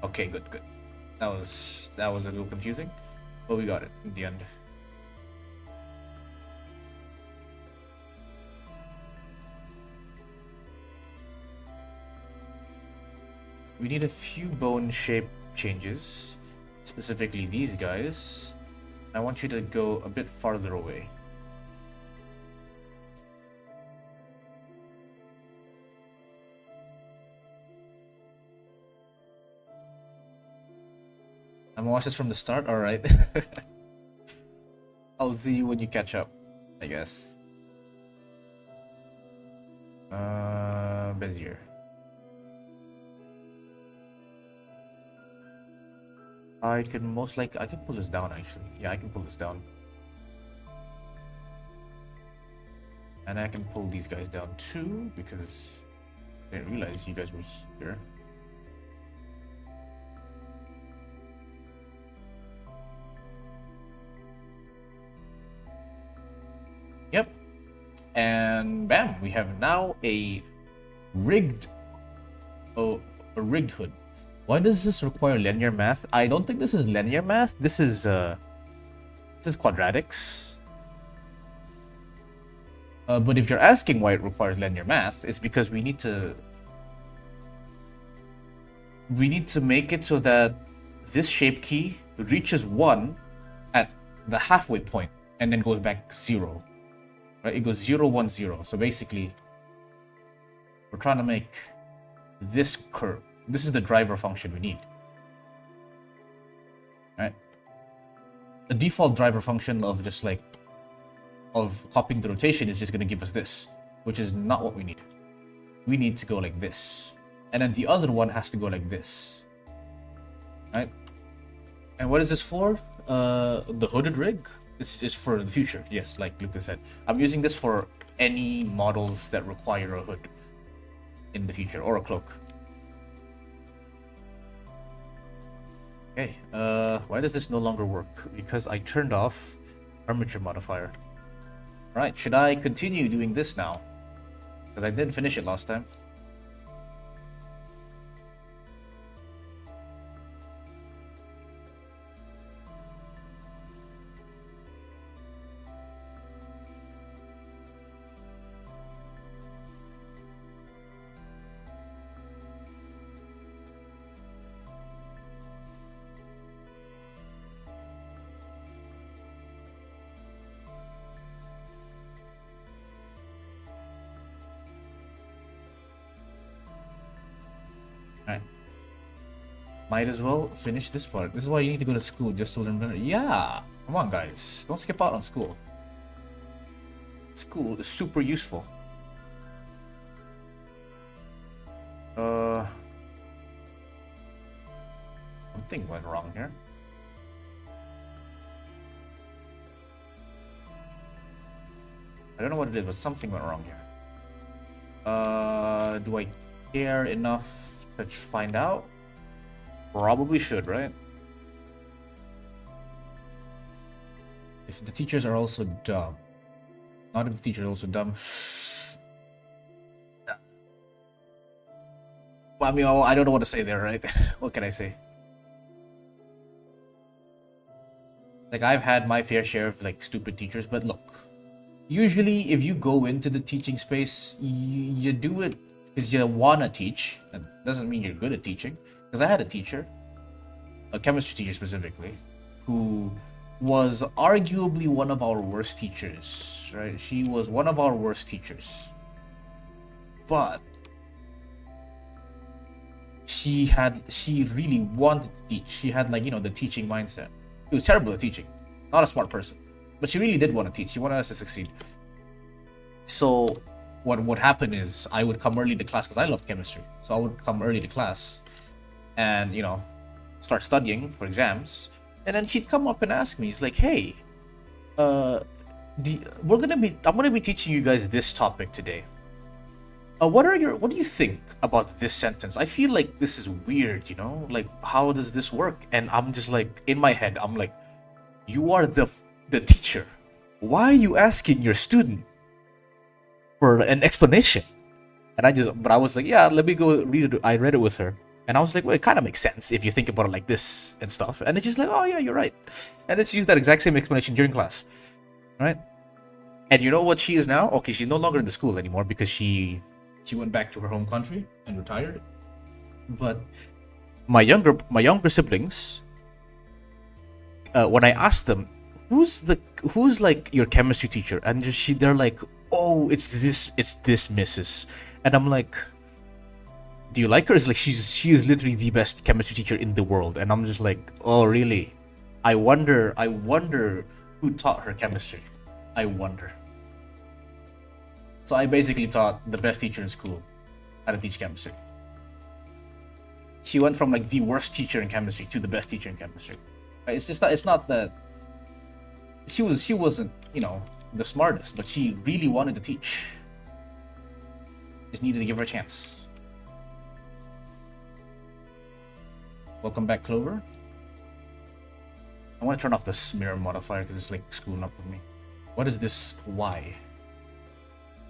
Okay, good. That was a little confusing, but we got it in the end. We need a few bone shape changes, specifically these guys. I want you to go a bit farther away. I'm gonna watch this from the start, alright. I'll see you when you catch up, I guess. Bezier. I can pull this down actually. Yeah, I can pull this down. And I can pull these guys down too, because I didn't realize you guys were here. Yep. And bam, we have now a rigged hood. Why does this require linear math? I don't think this is linear math. This is quadratics. But if you're asking why it requires linear math, it's because we need to make it so that this shape key reaches 1 at the halfway point and then goes back 0. Right? It goes 0, 1, 0. So basically, we're trying to make this curve. This is the driver function we need. Right? The default driver function of just like copying the rotation is just going to give us this, which is not what we need. We need to go like this, and then the other one has to go like this. Right? And what is this for? The hooded rig? It's for the future. Yes, like Lucas said. I'm using this for any models that require a hood in the future, or a cloak. Okay, why does this no longer work? Because I turned off armature modifier. Alright, should I continue doing this now? Because I didn't finish it last time. Alright. Might as well finish this part. This is why you need to go to school, just to learn better. Yeah! Come on, guys. Don't skip out on school. School is super useful. Something went wrong here. I don't know what it is, but something went wrong here. Do I care enough to find out? Probably should, right? If the teachers are also dumb. Not if the teachers are also dumb. Well, I mean, I don't know what to say there, right? What can I say? Like, I've had my fair share of, like, stupid teachers, but look. Usually, if you go into the teaching space, you do it because you wanna teach. That doesn't mean you're good at teaching. Because I had a teacher, a chemistry teacher specifically, who was arguably one of our worst teachers, right? She was one of our worst teachers. But she really wanted to teach. She had, like, you know, the teaching mindset. She was terrible at teaching. Not a smart person. But she really did want to teach. She wanted us to succeed. So what would happen is I would come early to class because I loved chemistry. So I would come early to class and, start studying for exams. And then she'd come up and ask me, it's like, hey, I'm gonna be teaching you guys this topic today. What do you think about this sentence? I feel like this is weird, like how does this work? And I'm just like, in my head, I'm like, you are the teacher. Why are you asking your student for an explanation? And I was like, yeah, let me go read it. I read it with her. And I was like, well, it kind of makes sense if you think about it like this and stuff. And it's just like, oh yeah, you're right. And it's used that exact same explanation during class. Right? And you know what she is now? Okay, she's no longer in the school anymore because she went back to her home country and retired. But my younger siblings, when I asked them, who's like your chemistry teacher, and they're like, oh, it's this Mrs. And I'm like, do you like her? It's like she is literally the best chemistry teacher in the world. And I'm just like, oh really? I wonder who taught her chemistry. I wonder. So I basically taught the best teacher in school how to teach chemistry. She went from like the worst teacher in chemistry to the best teacher in chemistry. Right? It's not that she wasn't, the smartest, but she really wanted to teach. Just needed to give her a chance. Welcome back, Clover. I want to turn off this mirror modifier because it's like screwing up with me. What is this Y?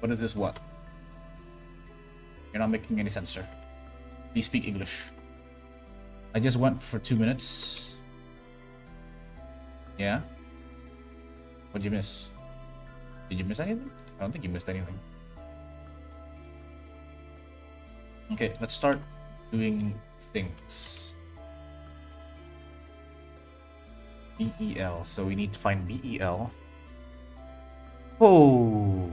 What is this what? You're not making any sense, sir. Please speak English. I just went for 2 minutes. Yeah? What'd you miss? Did you miss anything? I don't think you missed anything. Okay, let's start doing things. BEL. So we need to find BEL. Oh.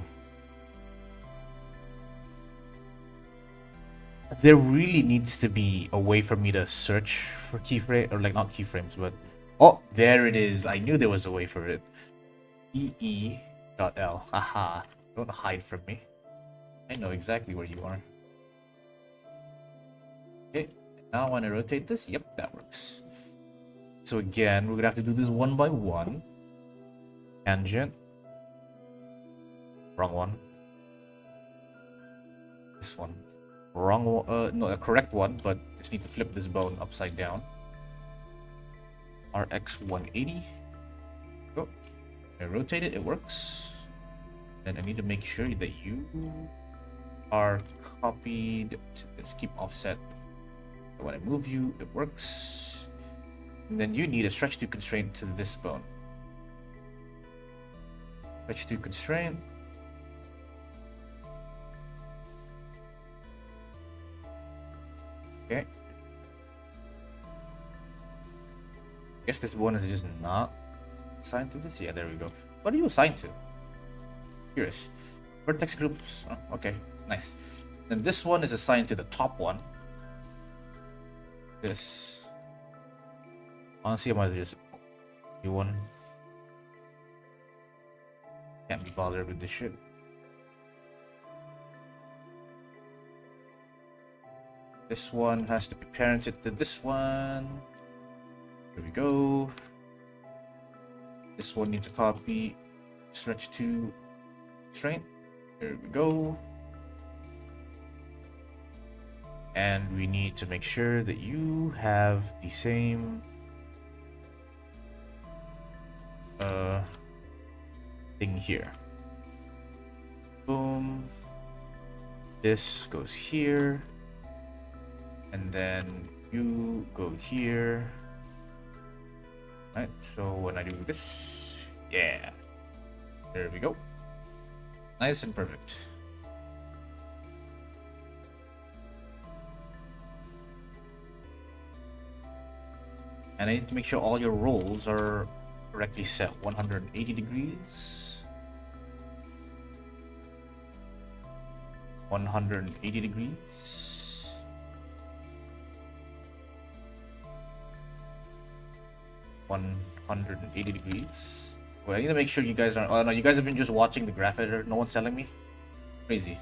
There really needs to be a way for me to search for keyframe, or like not keyframes, but oh, there it is. I knew there was a way for it. EE.L. Haha. Don't hide from me. I know exactly where you are. Okay, now I want to rotate this. Yep, that works. So again, we're gonna have to do this one by one. Tangent. Wrong one. This one. Wrong one. No, a correct one, but just need to flip this bone upside down. RX 180. Go. I rotate it. It works. And I need to make sure that you are copied. Let's keep offset. When I move you, it works. And then you need a stretch to constraint to this bone. Stretch to constraint. Okay. Guess this one is just not assigned to this. Yeah, there we go. What are you assigned to? Curious. Vertex groups. Oh, okay, nice. And this one is assigned to the top one. This. Honestly, I might just do one. Can't be bothered with this shit. This one has to be parented to this one. There we go. This one needs a copy. Stretch to constraint. There we go. And we need to make sure that you have the same thing here. Boom. This goes here. And then you go here. Right, so when I do this, yeah. There we go. Nice and perfect. And I need to make sure all your rolls are correctly set. 180 degrees. 180 degrees. 180 degrees. Well, I need to make sure you guys aren't. Oh no, you guys have been just watching the graph editor. No one's telling me. Crazy. You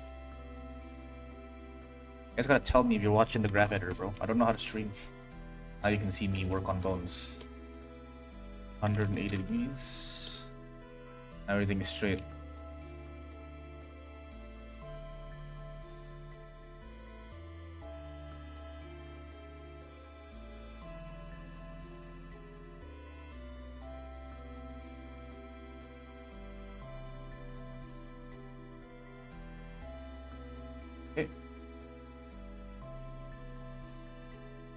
guys gotta tell me if you're watching the graph editor, bro. I don't know how to stream. Now you can see me work on bones. 180 degrees. Everything is straight. Okay.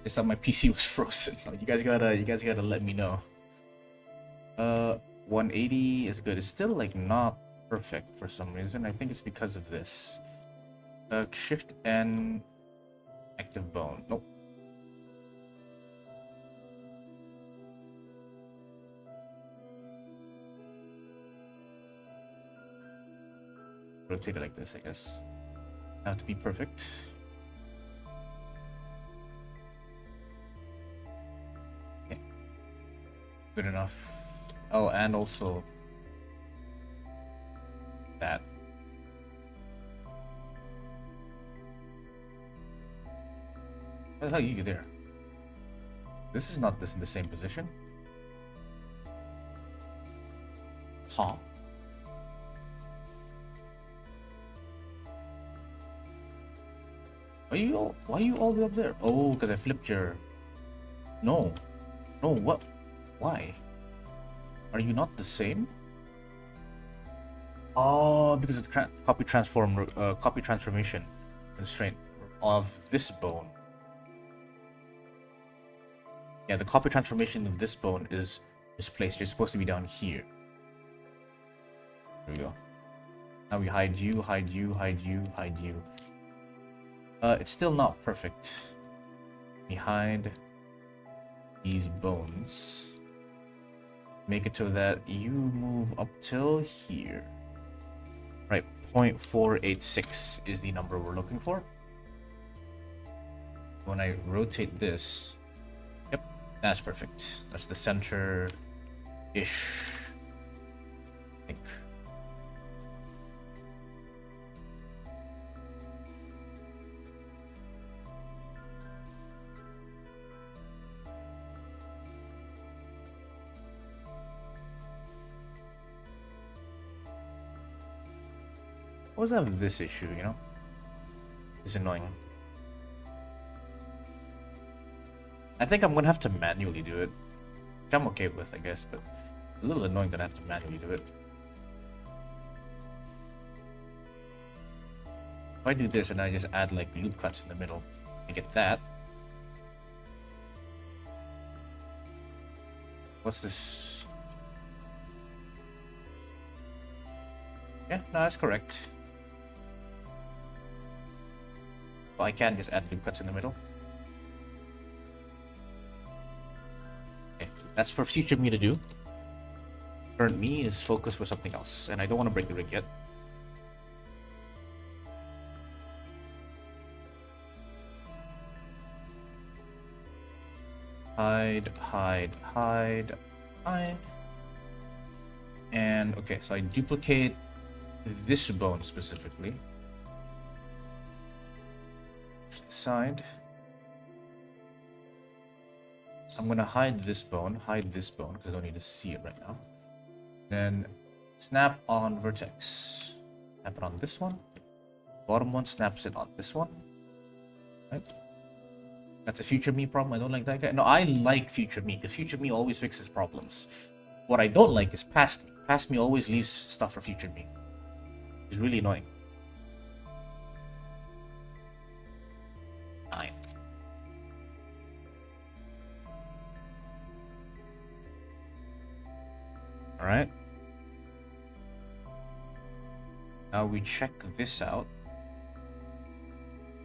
This time my PC was frozen. You guys gotta let me know. 180 is good. It's still like not perfect for some reason. I think it's because of this. Shift and active bone. Nope. Rotate it like this, I guess. Have to be perfect. Okay. Good enough. Oh, and also that. What the hell are you there? This is not in the same position. Huh? Why are you all the way up there? Oh, because I flipped your... No. No, what? Why? Are you not the same? Oh, because of the copy transformation constraint of this bone. Yeah, the copy transformation of this bone is misplaced. You're supposed to be down here. There we go. Now we hide you, hide you, hide you, hide you. It's still not perfect. We hide these bones. Make it so that you move up till here. Right, 0.486 is the number we're looking for. When I rotate this, yep, that's perfect. That's the center-ish, I think. I always have this issue, you know? It's annoying. I think I'm gonna have to manually do it. Which I'm okay with, I guess, but a little annoying that I have to manually do it. If I do this and I just add like loop cuts in the middle, I get that. What's this? Yeah, no, that's correct. But I can just add loop cuts in the middle. Okay, that's for future me to do. Current me is focused with something else, and I don't want to break the rig yet. Hide, hide, hide, hide. And okay, so I duplicate this bone specifically. Side. I'm gonna hide this bone because I don't need to see it right now. Then snap on vertex. Snap it on this one. Bottom one snaps it on this one. Right? That's a future me problem. I don't like that guy. No, I like future me because future me always fixes problems. What I don't like is past me. Past me always leaves stuff for future me. It's really annoying. 9. Alright. Now we check this out.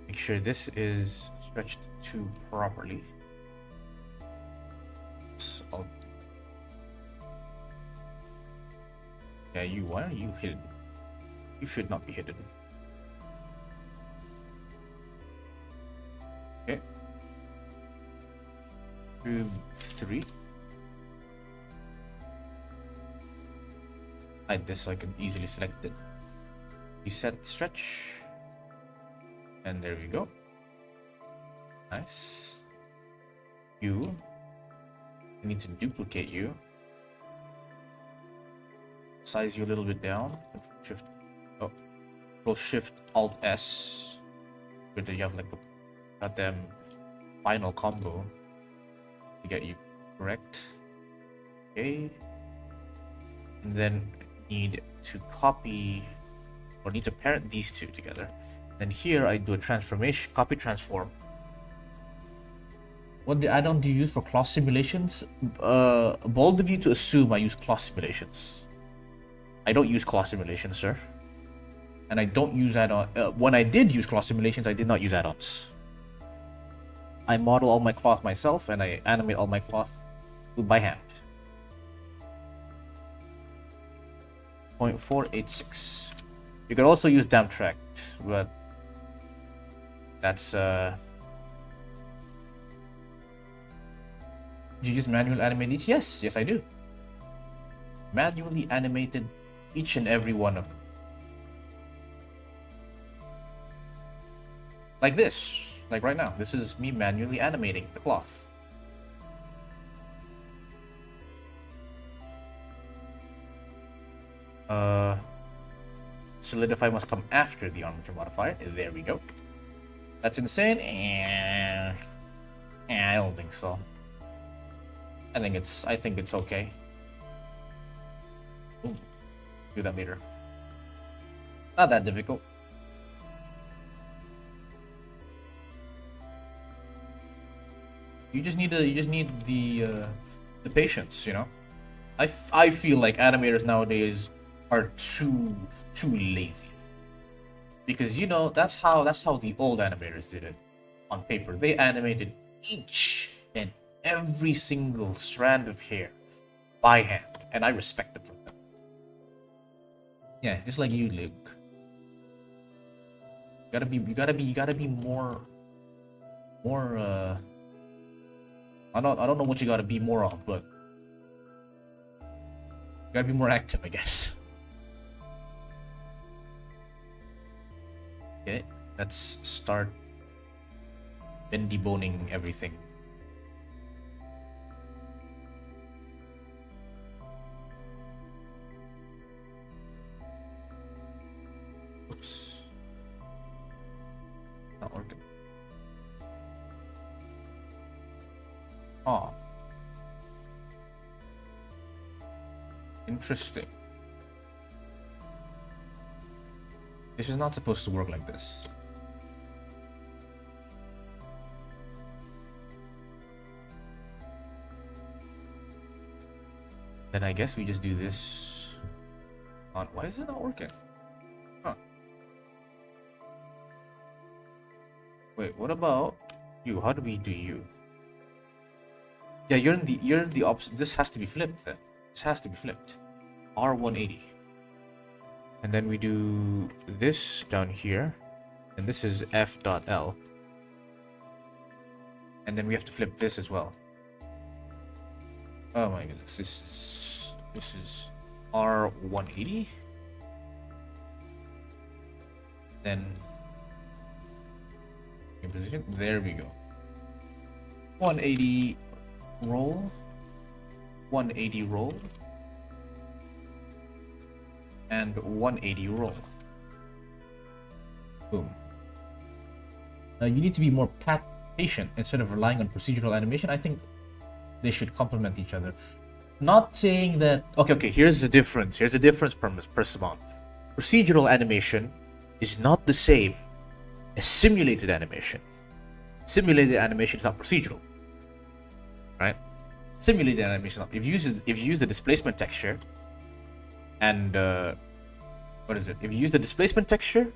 Make sure this is stretched to properly. So yeah, why are you hidden? You should not be hidden. Okay. 2, 3. hide this so I can easily select it. Reset the stretch. And there we go. Nice. You. I need to duplicate you. Size you a little bit down. Shift. Oh. Control Shift Alt S. But you have like a goddamn final combo to get you correct. Okay. And then need to copy, or need to parent these two together. Then here I do a transformation, copy transform. What the add-on do you use for class simulations? Bold of you to assume I use class simulations. I don't use class simulations, sir. And I don't use add-on. When I did use class simulations, I did not use add-ons. I model all my cloth myself, and I animate all my cloth by hand. 0.486. You could also use damp track, but that's you use manual animate each? Yes, I do. Manually animated each and every one of them. Like this, like right now. This is me manually animating the cloth. Solidify must come after the armature modifier. There we go. That's insane. I don't think so. I think it's okay. Ooh, do that later. Not that difficult. You just need the patience, you know. I feel like animators nowadays are too lazy, because you know that's how the old animators did it on paper. They animated each and every single strand of hair by hand, and I respect them for that. Yeah, just like you, Luke. You gotta be more. I don't know what you gotta be more of, but you gotta be more active, I guess. Okay, let's start bendy boning everything. Oops. Not working. Oh. Interesting. This is not supposed to work like this. Then I guess we just do this on. Why is it not working? Huh. Wait, what about you? How do we do you? Yeah, you're in the opposite. This has to be flipped then. This has to be flipped. R180. And then we do this down here. And this is F.L. And then we have to flip this as well. Oh my goodness, this is R180. Then in position. There we go. 180 roll. 180 roll. And 180 roll. Boom. Now you need to be more patient instead of relying on procedural animation. I think they should complement each other. Not saying that. Okay. Here's the difference. Persimmon. Procedural animation is not the same as simulated animation. Simulated animation is not procedural, right? Simulated animation. If you use the displacement texture, and what is it? If you use the displacement texture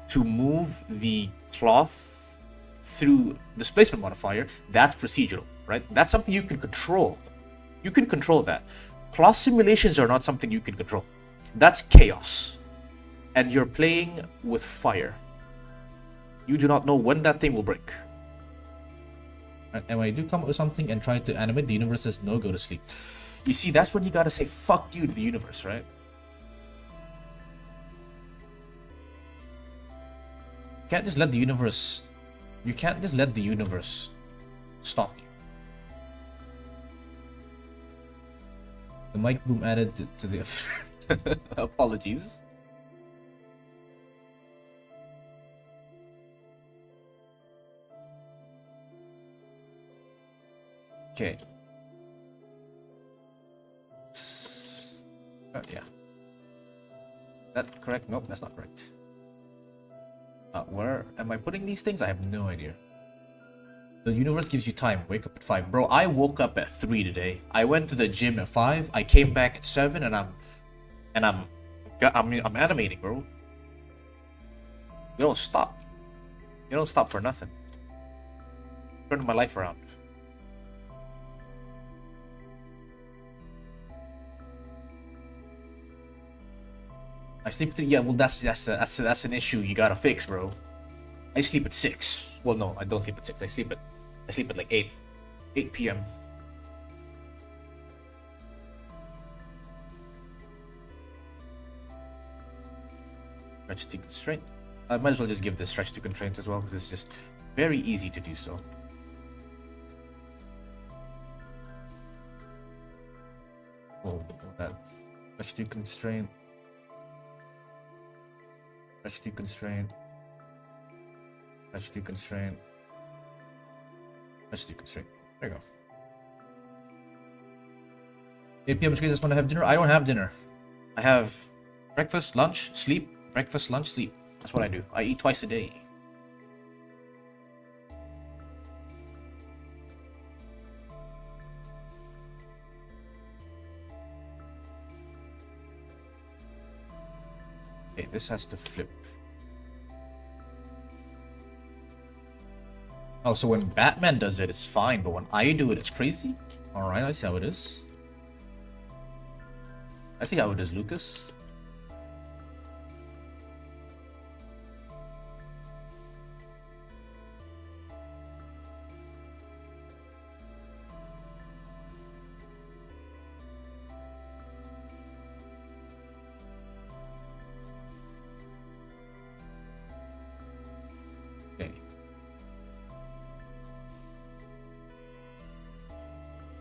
to move the cloth through displacement modifier, that's procedural, right? That's something you can control. You can control that. Cloth simulations are not something you can control. That's chaos. And you're playing with fire. You do not know when that thing will break. Right? And when you do come up with something and try to animate, the universe says, no, go to sleep. You see, that's when you gotta say fuck you to the universe, right? can't just let the universe. You can't just let the universe stop you. The mic boom added to the apologies. Okay. Yeah. That correct? Nope, that's not correct. Where am I putting these things? I have no idea. The universe gives you time. Wake up at 5. Bro, I woke up at 3 today. I went to the gym at 5. I came back at 7 and I'm animating, bro. You don't stop. You don't stop for nothing. Turning my life around. I sleep at 3. Yeah, well that's an issue you gotta fix, bro. I sleep at 6. Well, no, I don't sleep at 6. I sleep at like 8 p.m. Stretch to constraint. I might as well just give this stretch to constraint as well, because it's just very easy to do so. Oh, that stretch to constraint. Stretch to constraint. Stretch to constraint. Stretch to constraint. There you go. 8 p.m. screens. I just want to have dinner. I don't have dinner. I have breakfast, lunch, sleep. Breakfast, lunch, sleep. That's what I do. I eat twice a day. Okay, this has to flip. Oh, so when Batman does it, it's fine, but when I do it, it's crazy? Alright, I see how it is. I see how it is, Lucas.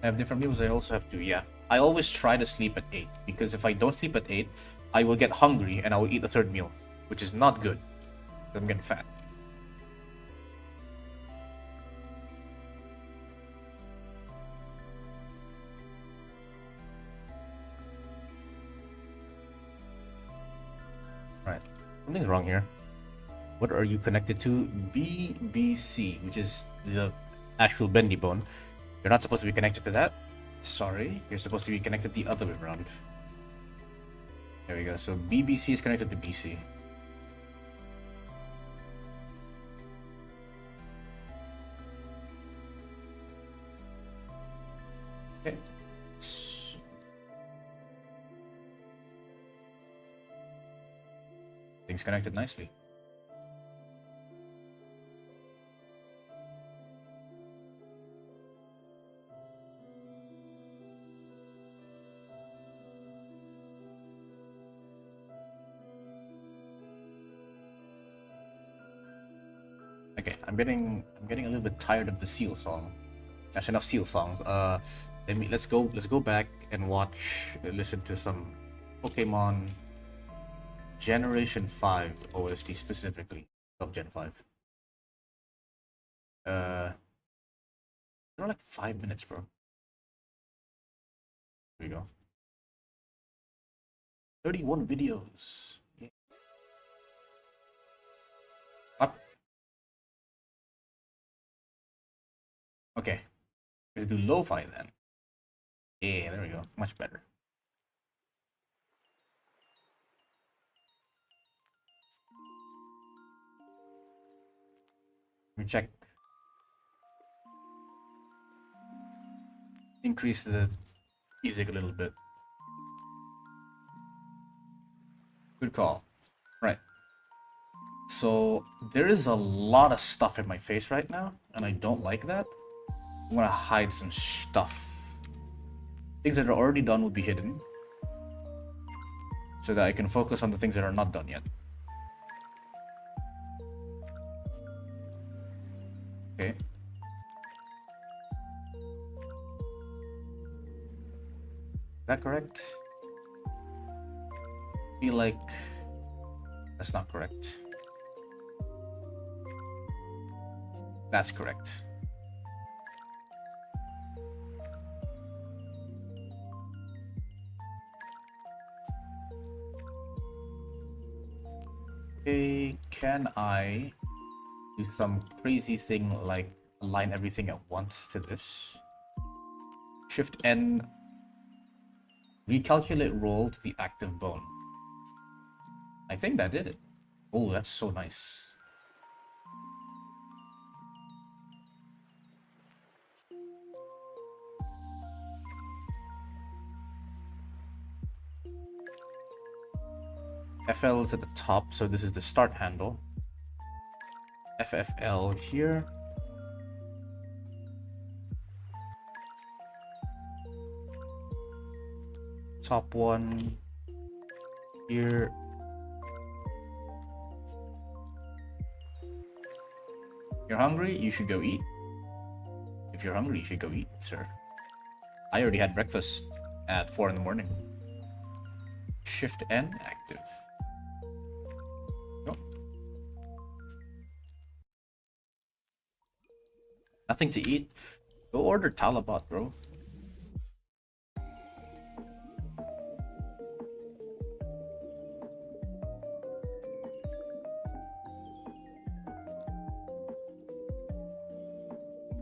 I have different meals. I also have to, yeah. I always try to sleep at 8, because if I don't sleep at 8, I will get hungry and I will eat the third meal, which is not good. I'm getting fat. Alright, something's wrong here. What are you connected to? BBC, which is the actual bendy bone. You're not supposed to be connected to that. Sorry, you're supposed to be connected the other way around. There we go. So BBC is connected to BC. Okay. Things connected nicely. Okay, I'm getting a little bit tired of the Seal song. That's enough Seal songs. Let's go back and listen to some Pokemon Generation 5 OST specifically of Gen 5. They're like 5 minutes, bro. Here we go. 31 videos. Yeah. Up. Okay, let's do lo-fi then. Yeah, there we go. Much better. Let me check. Increase the music a little bit. Good call. Right. So there is a lot of stuff in my face right now, and I don't like that. I'm gonna hide some stuff. Things that are already done will be hidden, so that I can focus on the things that are not done yet. Okay. Is that correct? Feel like that's not correct. That's correct. Okay, can I do some crazy thing like align everything at once to this? Shift N, recalculate roll to the active bone. I think that did it. Oh, that's so nice. FL is at the top, so this is the start handle. FFL here. Top one here. You're hungry? You should go eat. If you're hungry, you should go eat, sir. I already had breakfast at 4 in the morning. Shift N active. Go. Nothing to eat. Go order Talabat, bro.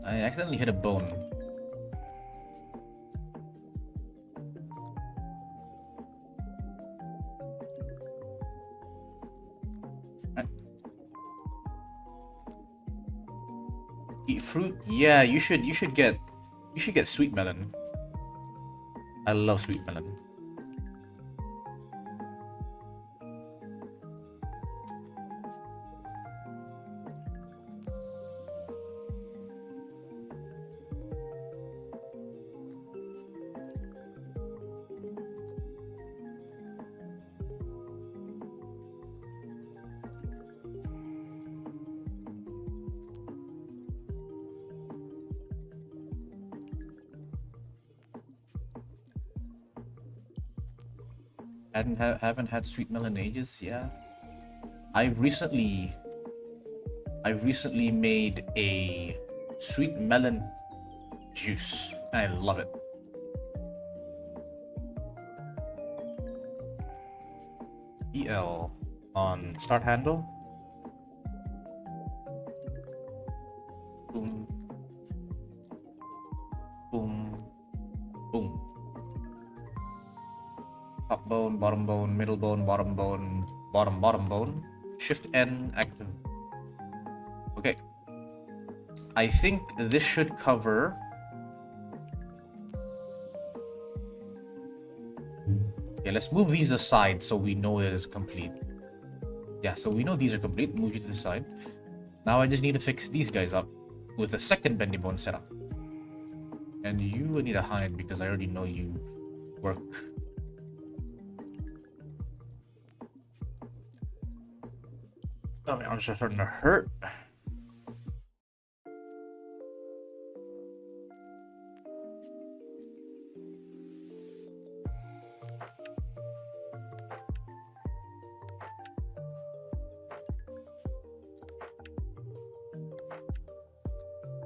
I accidentally hit a bone. Eat fruit? Yeah, you should get sweet melon. I love sweet melon. Haven't had sweet melon in ages. Yeah, I've recently made a sweet melon juice. I love it. EL on start handle. Boom, boom, boom. Top bone, bottom bone, middle bone, bottom bone, bottom bone. Shift N active. Okay. I think this should cover. Okay, let's move these aside so we know it is complete. Yeah, so we know these are complete. Move you to the side. Now I just need to fix these guys up with a second bendy bone setup. And you need to hide because I already know you work. Oh, my arms are starting to hurt.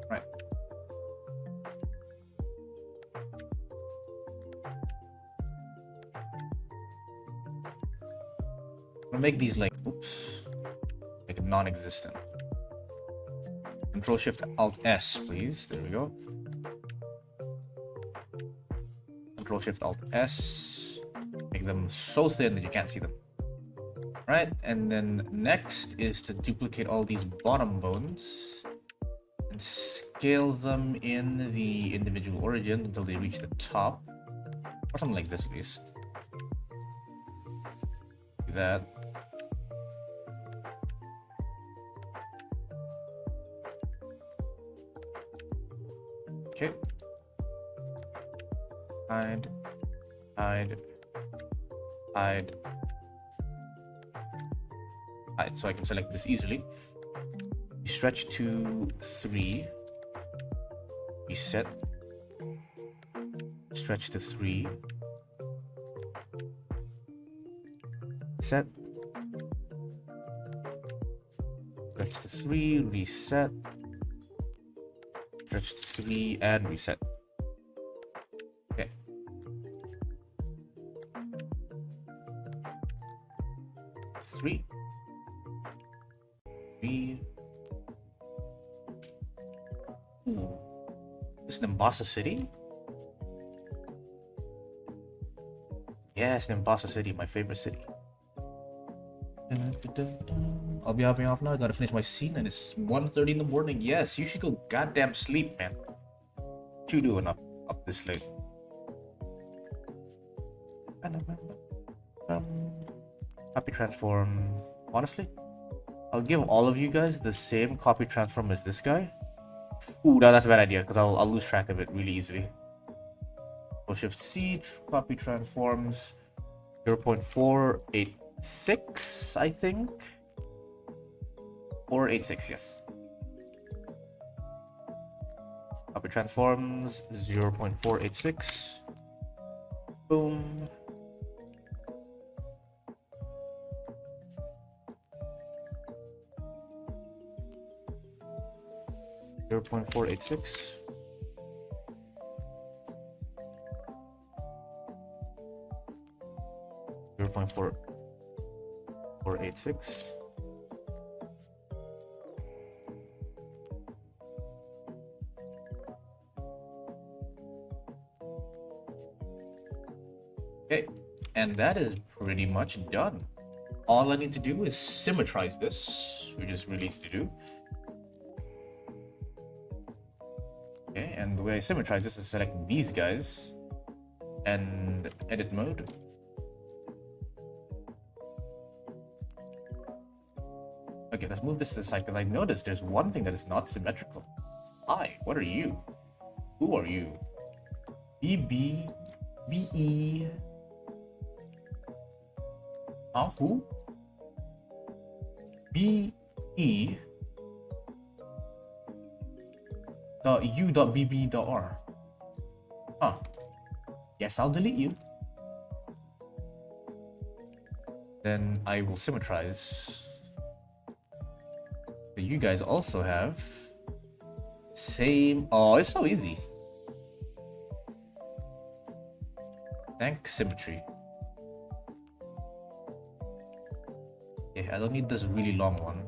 Right. I'm gonna make these like, oops. Make it non-existent. Control Shift Alt S, please. There we go. Control Shift Alt S. Make them so thin that you can't see them. Right, and then next is to duplicate all these bottom bones and scale them in the individual origin until they reach the top, or something like this at least. Do that. Okay. Hide. Hide. Hide. Hide, so I can select this easily. We stretch to 3. Reset. Stretch to 3. Set. Stretch to 3. Reset. Stretch to 3 and reset. Okay. 3. 3. Ooh. This is Nimbasa City? Yes, Nimbasa City, my favorite city. I'll be hopping off now. I gotta finish my scene and it's 1:30 in the morning. Yes, you should go goddamn sleep, man. What you doing up this late? Copy transform. Honestly, I'll give all of you guys the same copy transform as this guy. Ooh, that's a bad idea because I'll lose track of it really easily. So Shift C, copy transforms 0.486, I think. 486, yes. Copy transforms 0.486. Boom. .486. .486. Okay, and that is pretty much done. All I need to do is symmetrize this, which is really easy to do. Okay, and the way I symmetrize this is select these guys and edit mode. Okay, let's move this to the side because I noticed there's one thing that is not symmetrical. Hi, what are you? Who are you? BE. Who? BE. .u.bb.r. Huh. Yes, I'll delete you. Then I will symmetrize. But you guys also have same. Oh, it's so easy. Thanks, symmetry. Okay, I don't need this really long one.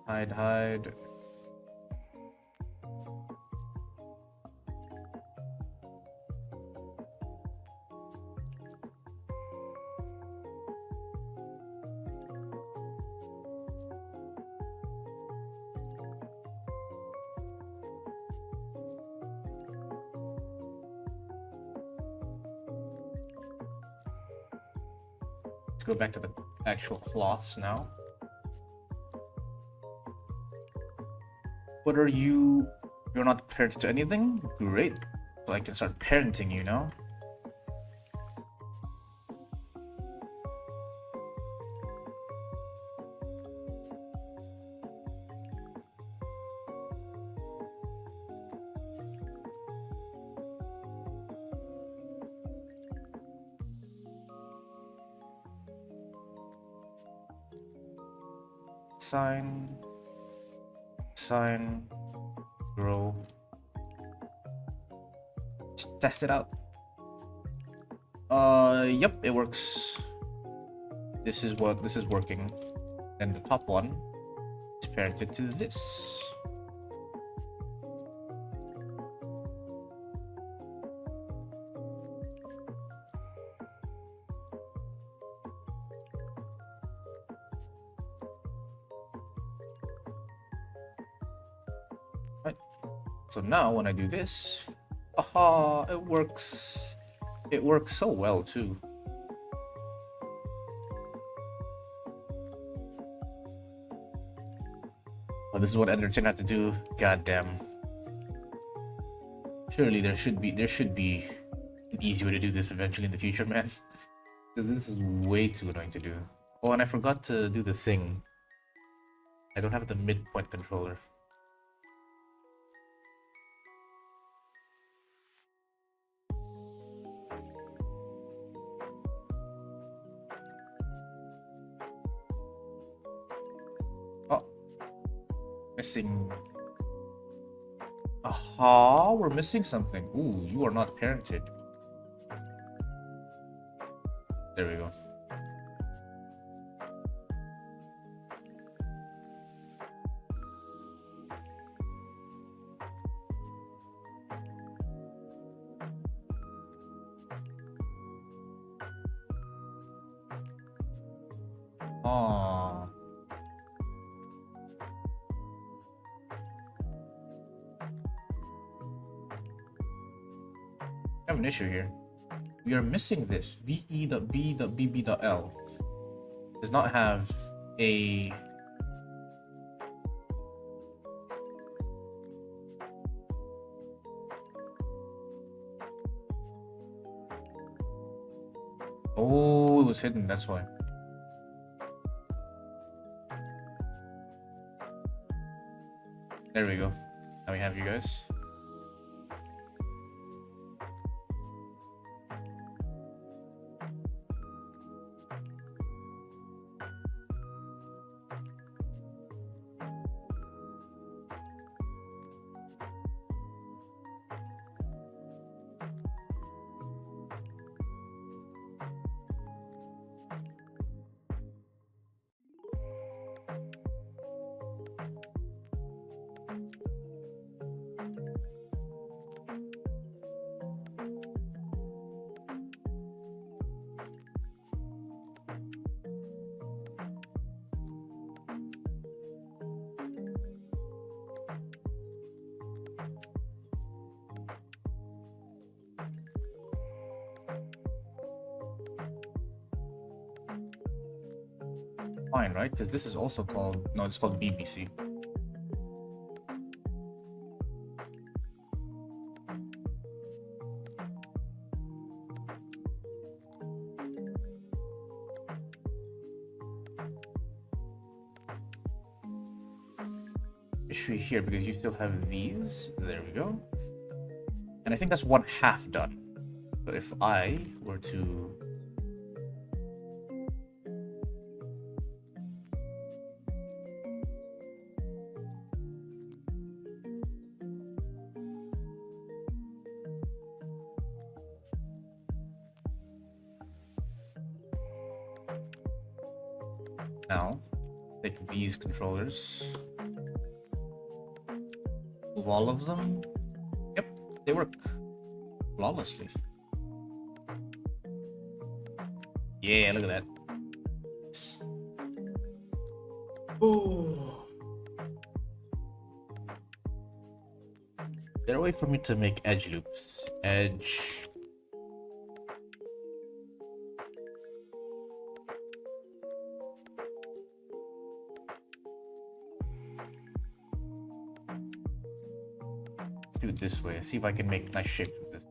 Hide. Let's go back to the actual cloths now. What are you? You're not paired to anything? Great. So I can start parenting you now. Sign, grow. Just test it out. Yep, it works. This is working. Then the top one is parented to this. So now when I do this, aha, it works. It works so well too. Oh, this is what Endertainer had to do. God damn. Surely there should be an easy way to do this eventually in the future, man. Because this is way too annoying to do. Oh, and I forgot to do the thing. I don't have the midpoint controller. Oh, missing. Aha, we're missing something. Ooh, you are not parented. There we go. Oh. I have an issue here. We are missing this. BE.B.BB.L does not have a Oh, it was hidden, that's why. There we go. Now we have you guys. Fine, right? Because this is also called, no, it's called BBC. Issue here because you still have these. There we go. And I think that's 1/2 done. So if I were to now take these controllers, move all of them. Yep, they work flawlessly. Yeah, look at that. Oh. Is there a way for me to make edge loops? Edge. Let's do it this way. See if I can make nice shapes with this.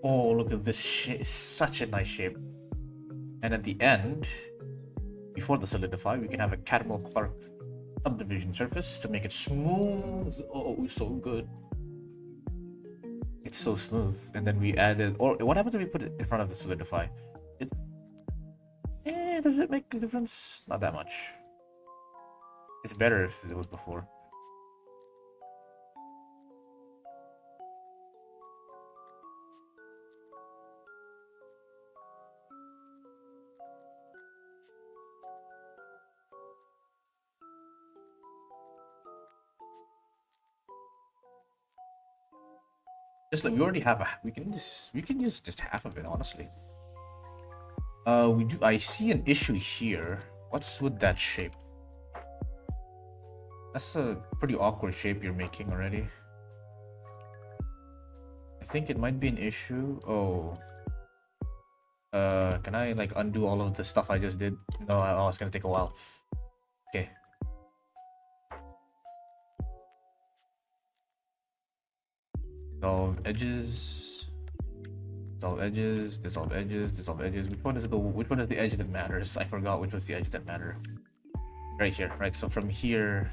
Oh, look at this shape. It's such a nice shape. And at the end, before the solidify, we can have a Catamel Clark subdivision surface to make it smooth. Oh, so good. It's so smooth. And then we added, or what happens if we put it in front of the solidify? Does it make a difference? Not that much. It's better if it was before. Just like we already have we can use just half of it, honestly. I see an issue here. What's with that shape? That's a pretty awkward shape you're making already. I think it might be an issue. Oh. Can I like undo all of the stuff I just did? No, oh, it's gonna take a while. Okay. Dissolve edges. Dissolve edges. Dissolve edges. Dissolve edges. Which one is the edge that matters? I forgot which was the edge that mattered. Right here. Right. So from here,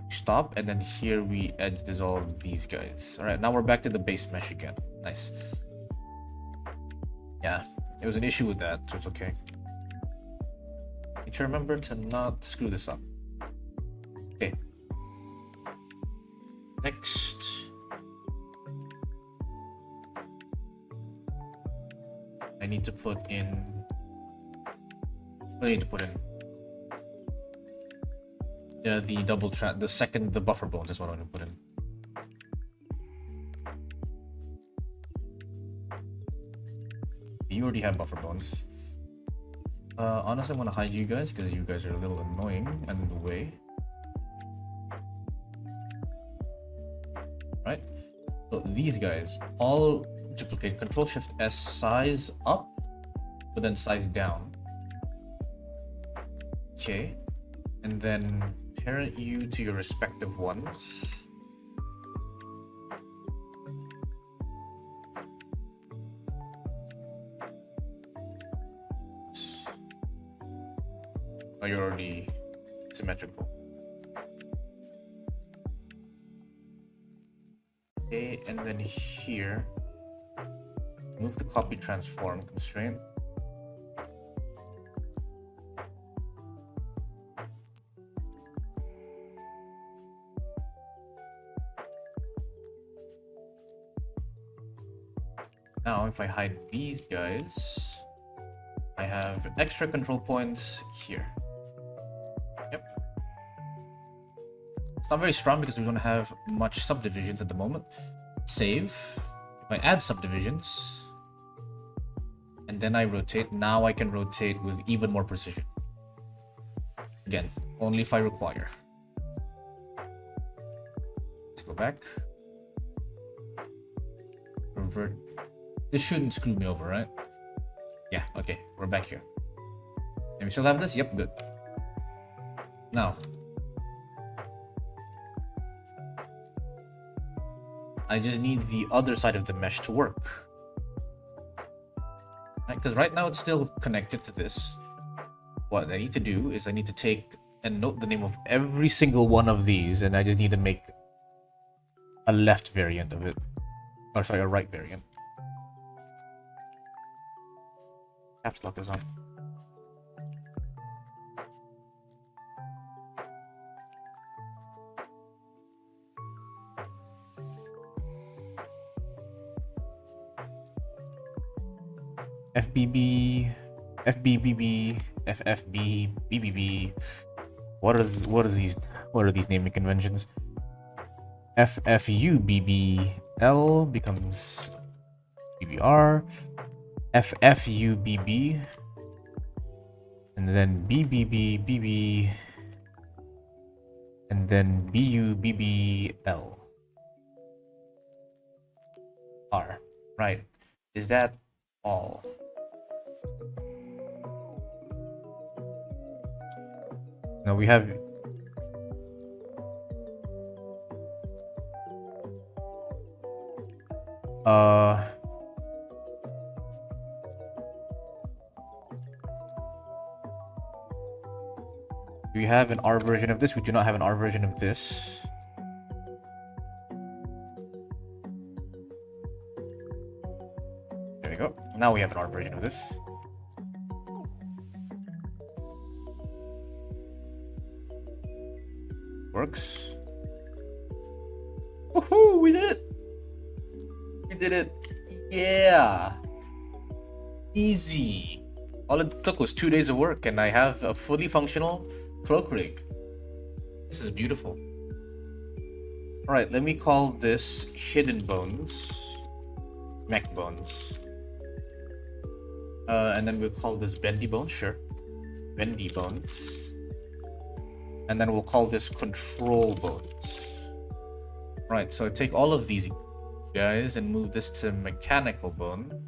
stop, and then here we edge dissolve these guys. All right. Now we're back to the base mesh again. Nice. Yeah, it was an issue with that, so it's okay. Need to remember to not screw this up. Okay. Next. I need to put in... What do I need to put in? Yeah, the double track, the buffer bones is what I'm gonna put in. You already have buffer bones. Honestly, I want to hide you guys because you guys are a little annoying and in the way. Right? So these guys all duplicate. Control Shift S, size up, but then size down. Okay. And then parent you to your respective ones. Oh, you're already symmetrical. Okay, and then here, move the copy transform constraint. Now, if I hide these guys, I have extra control points here. Yep. It's not very strong because we don't have much subdivisions at the moment. Save. If I add subdivisions, and then I rotate, now I can rotate with even more precision. Again, only if I require. Let's go back. Revert. This shouldn't screw me over, right? Yeah, okay, we're back here. And we still have this? Yep, good. Now, I just need the other side of the mesh to work. Because right now it's still connected to this. What I need to do is I need to take and note the name of every single one of these, and I just need to make a left variant of it. Or sorry, a right variant. Caps lock is on. FBB, FBBB, FFB, BBB. What are these naming conventions? FFUBBL becomes BBR. FFUBB, and then BBBBB, and then BUBBL. R. Right. Is that all? Now we have do we have an R version of this? We do not have an R version of this. There we go. Now we have an R version of this. Works. Woohoo! We did it! We did it! Yeah! Easy! All it took was 2 days of work, and I have a fully functional cloak rig. This is beautiful. Alright, let me call this Hidden Bones. Mech Bones. And then we'll call this Bendy Bones, sure. Bendy Bones. And then we'll call this Control Bones. Right, so take all of these guys and move this to Mechanical Bone.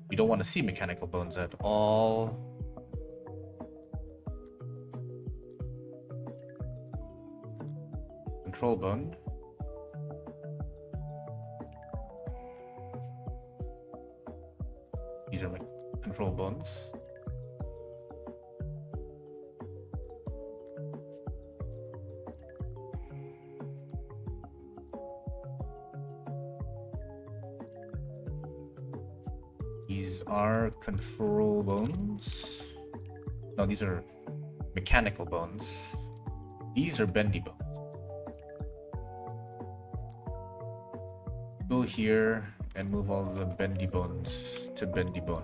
We don't want to see mechanical bones at all. Control bone. These are my control bones. These are control bones. No, these are mechanical bones. These are bendy bones. Go here and move all the bendy bones to bendy bone.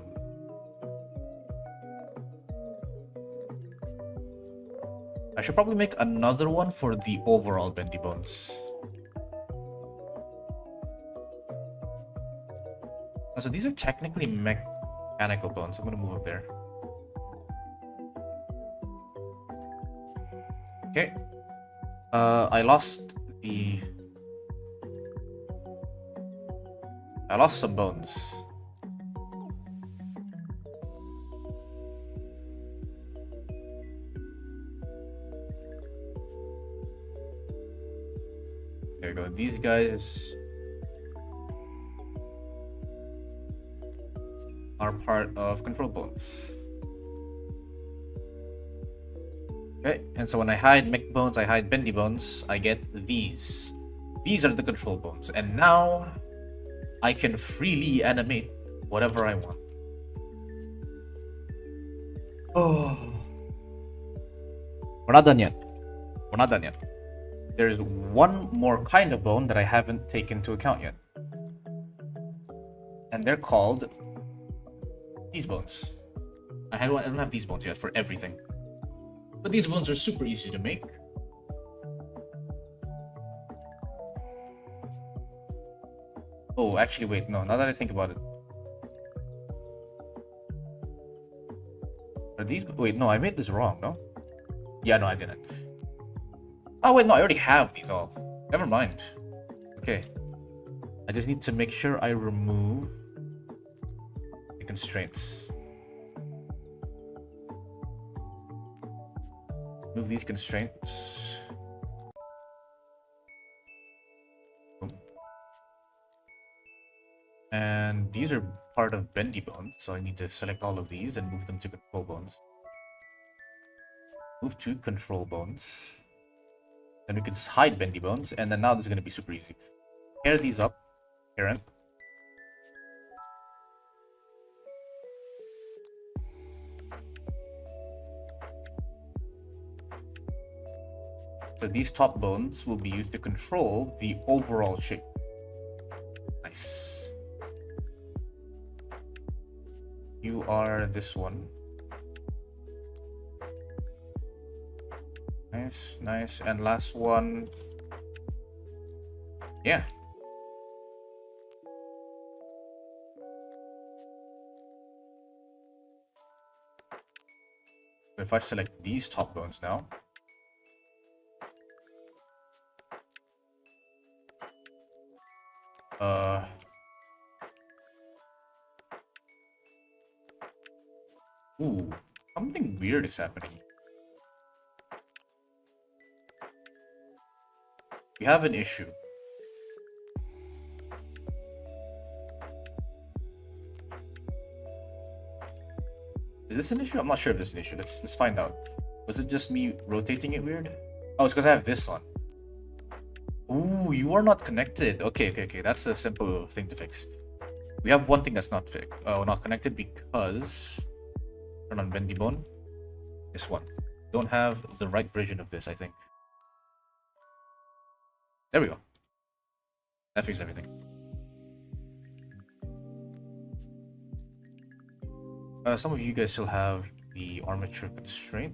I should probably make another one for the overall bendy bones. So these are technically mechanical bones. I'm gonna move up there. Okay. I lost some bones. There you go. These guys are part of control bones. Okay, and so when I hide mech bones, I hide bendy bones, I get these. These are the control bones, and now I can freely animate whatever I want. Oh. We're not done yet. We're not done yet. There's one more kind of bone that I haven't taken into account yet. And they're called these bones. I don't have these bones yet for everything. But these bones are super easy to make. Oh, actually, wait, no, now that I think about it. Are these... Wait, no, I made this wrong, no? Yeah, no, I didn't. Oh, wait, no, I already have these all. Never mind. Okay. I just need to make sure I remove the constraints. Move these constraints. Boom. And these are part of bendy bones, so I need to select all of these and move them to control bones. Move to control bones. Then we can hide bendy bones, and then now this is going to be super easy. Pair these up, parent. So these top bones will be used to control the overall shape. Nice. You are this one. Nice, nice. And last one. Yeah. If I select these top bones now. Ooh, something weird is happening. We have an issue. Is this an issue? I'm not sure if this is an issue. Let's find out. Was it just me rotating it weird? Oh, it's because I have this on. Ooh, you are not connected. Okay. That's a simple thing to fix. We have one thing that's not not connected because turn on bendy bone. This one. Don't have the right version of this, I think. There we go. That fixed everything. Some of you guys still have the armature constraint.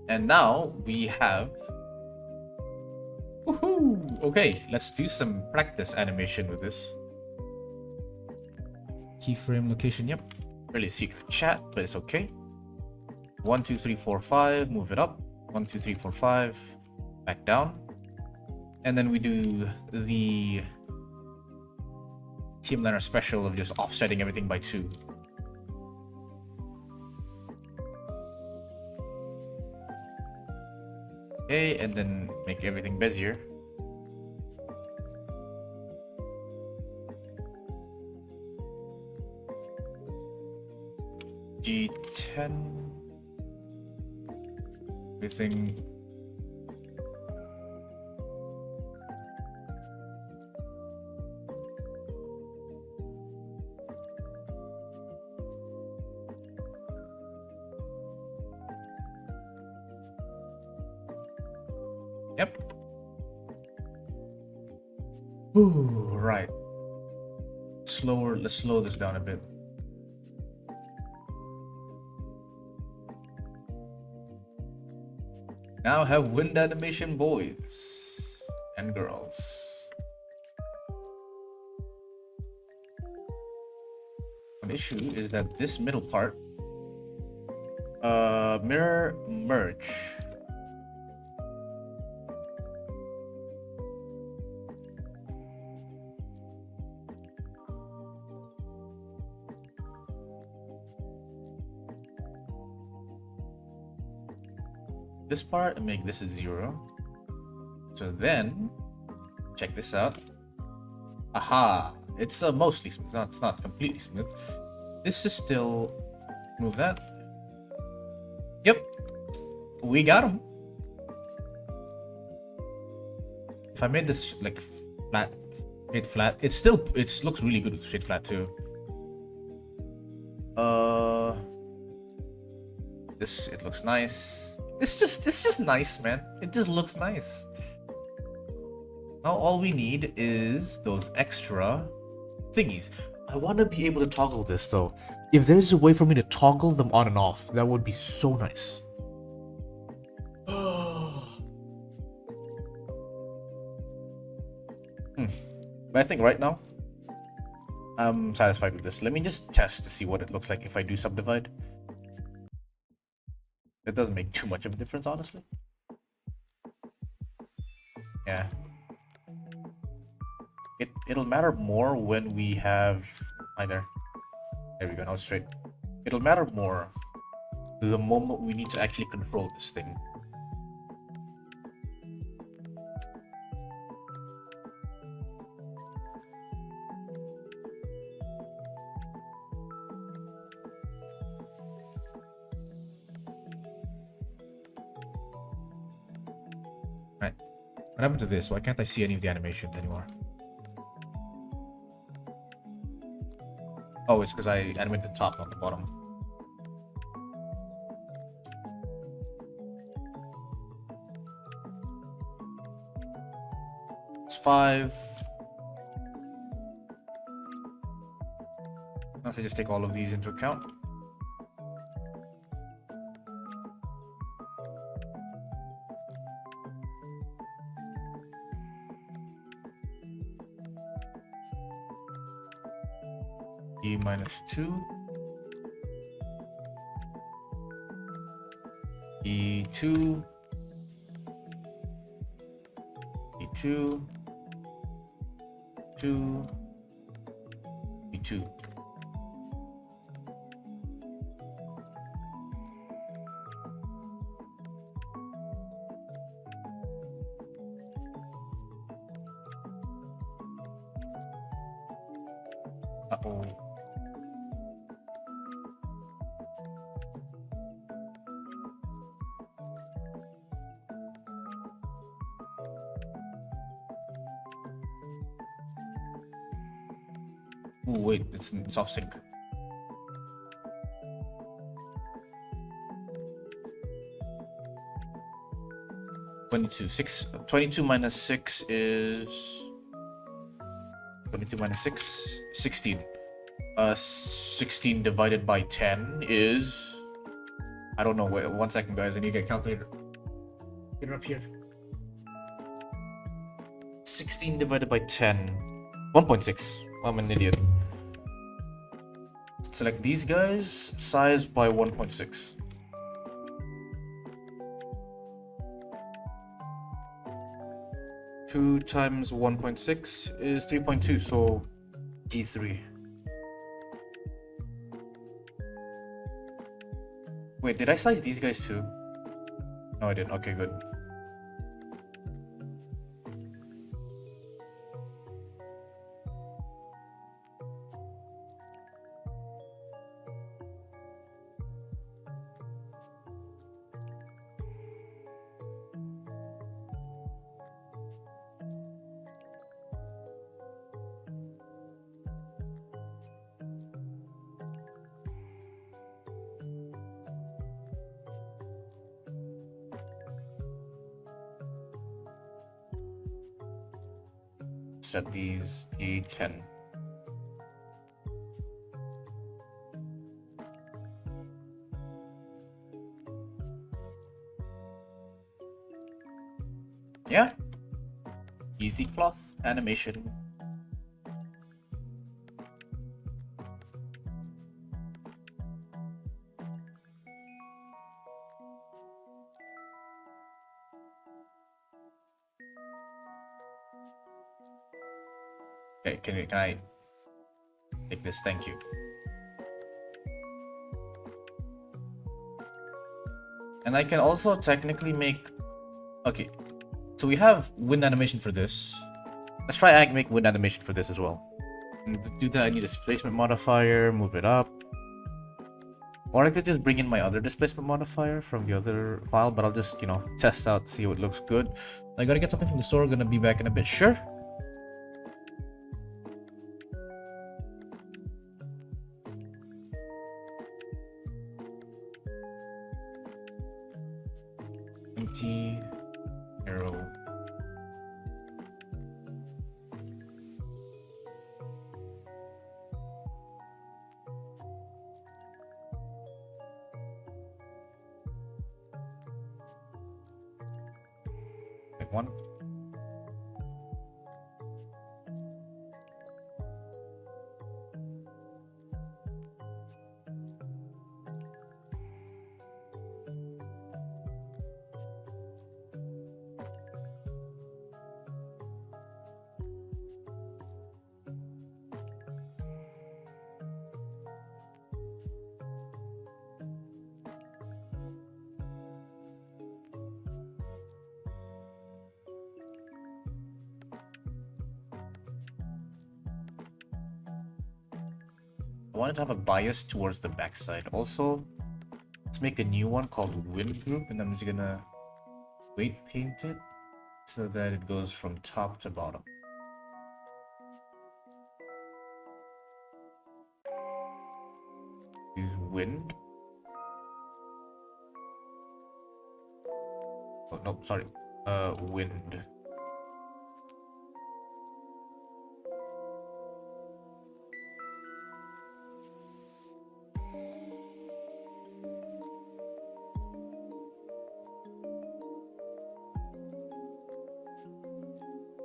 And now we have... Woohoo! Okay, let's do some practice animation with this. Keyframe location, yep. Really secret chat, but it's okay. 1, 2, 3, 4, 5. Move it up. 1, 2, 3, 4, 5. Back down. And then we do the Team Liner special of just offsetting everything by 2. Okay, and then make everything Bezier. G10. Everything. Yep. Ooh, right. Slower. Let's slow this down a bit. Now have wind animation, boys and girls. One issue is that this middle part, mirror merge. This part and make this a 0. So then check this out. Aha, it's mostly smooth. It's not completely smooth. This is still move that. Yep, we got him. If I made this like flat, shade flat, it looks really good with shade flat too. It looks nice. It's just nice, man. It just looks nice. Now all we need is those extra thingies. I want to be able to toggle this though. If there's a way for me to toggle them on and off, that would be so nice. But I think right now, I'm satisfied with this. Let me just test to see what it looks like if I do subdivide. It doesn't make too much of a difference, honestly. Yeah. It'll matter more when we have either. There we go, now it's straight. It'll matter more the moment we need to actually control this thing. Right. What happened to this? Why can't I see any of the animations anymore? Oh, it's because I animated the top, not the bottom. It's 5. Let's just take all of these into account. E minus 2. E2. E2. 2. E2. Uh-oh. Oh wait, it's off sync. Twenty-two minus 6 is 22 minus 6, 16. 16 divided by 10 is, I don't know. Wait, 1 second, guys. I need to get a calculator. Get it up here. 16 divided by 10, 1.6. I'm an idiot. Select these guys, size by 1.6. 2 times 1.6 is 3.2, so D3. Wait, did I size these guys too? No, I didn't. Okay, good. Set these E10. Yeah. Easy cloth animation. Okay, can I take this? Thank you. And I can also technically make... Okay, so we have wind animation for this. Let's try make wind animation for this as well. And to do that, I need a displacement modifier, move it up. Or I could just bring in my other displacement modifier from the other file, but I'll just, you know, test out, see what looks good. I gotta get something from the store, gonna be back in a bit, sure. Empty arrow. One. I wanted to have a bias towards the backside. Also, let's make a new one called Wind Group, and I'm just gonna weight paint it so that it goes from top to bottom. Use wind. Oh no, sorry. Wind.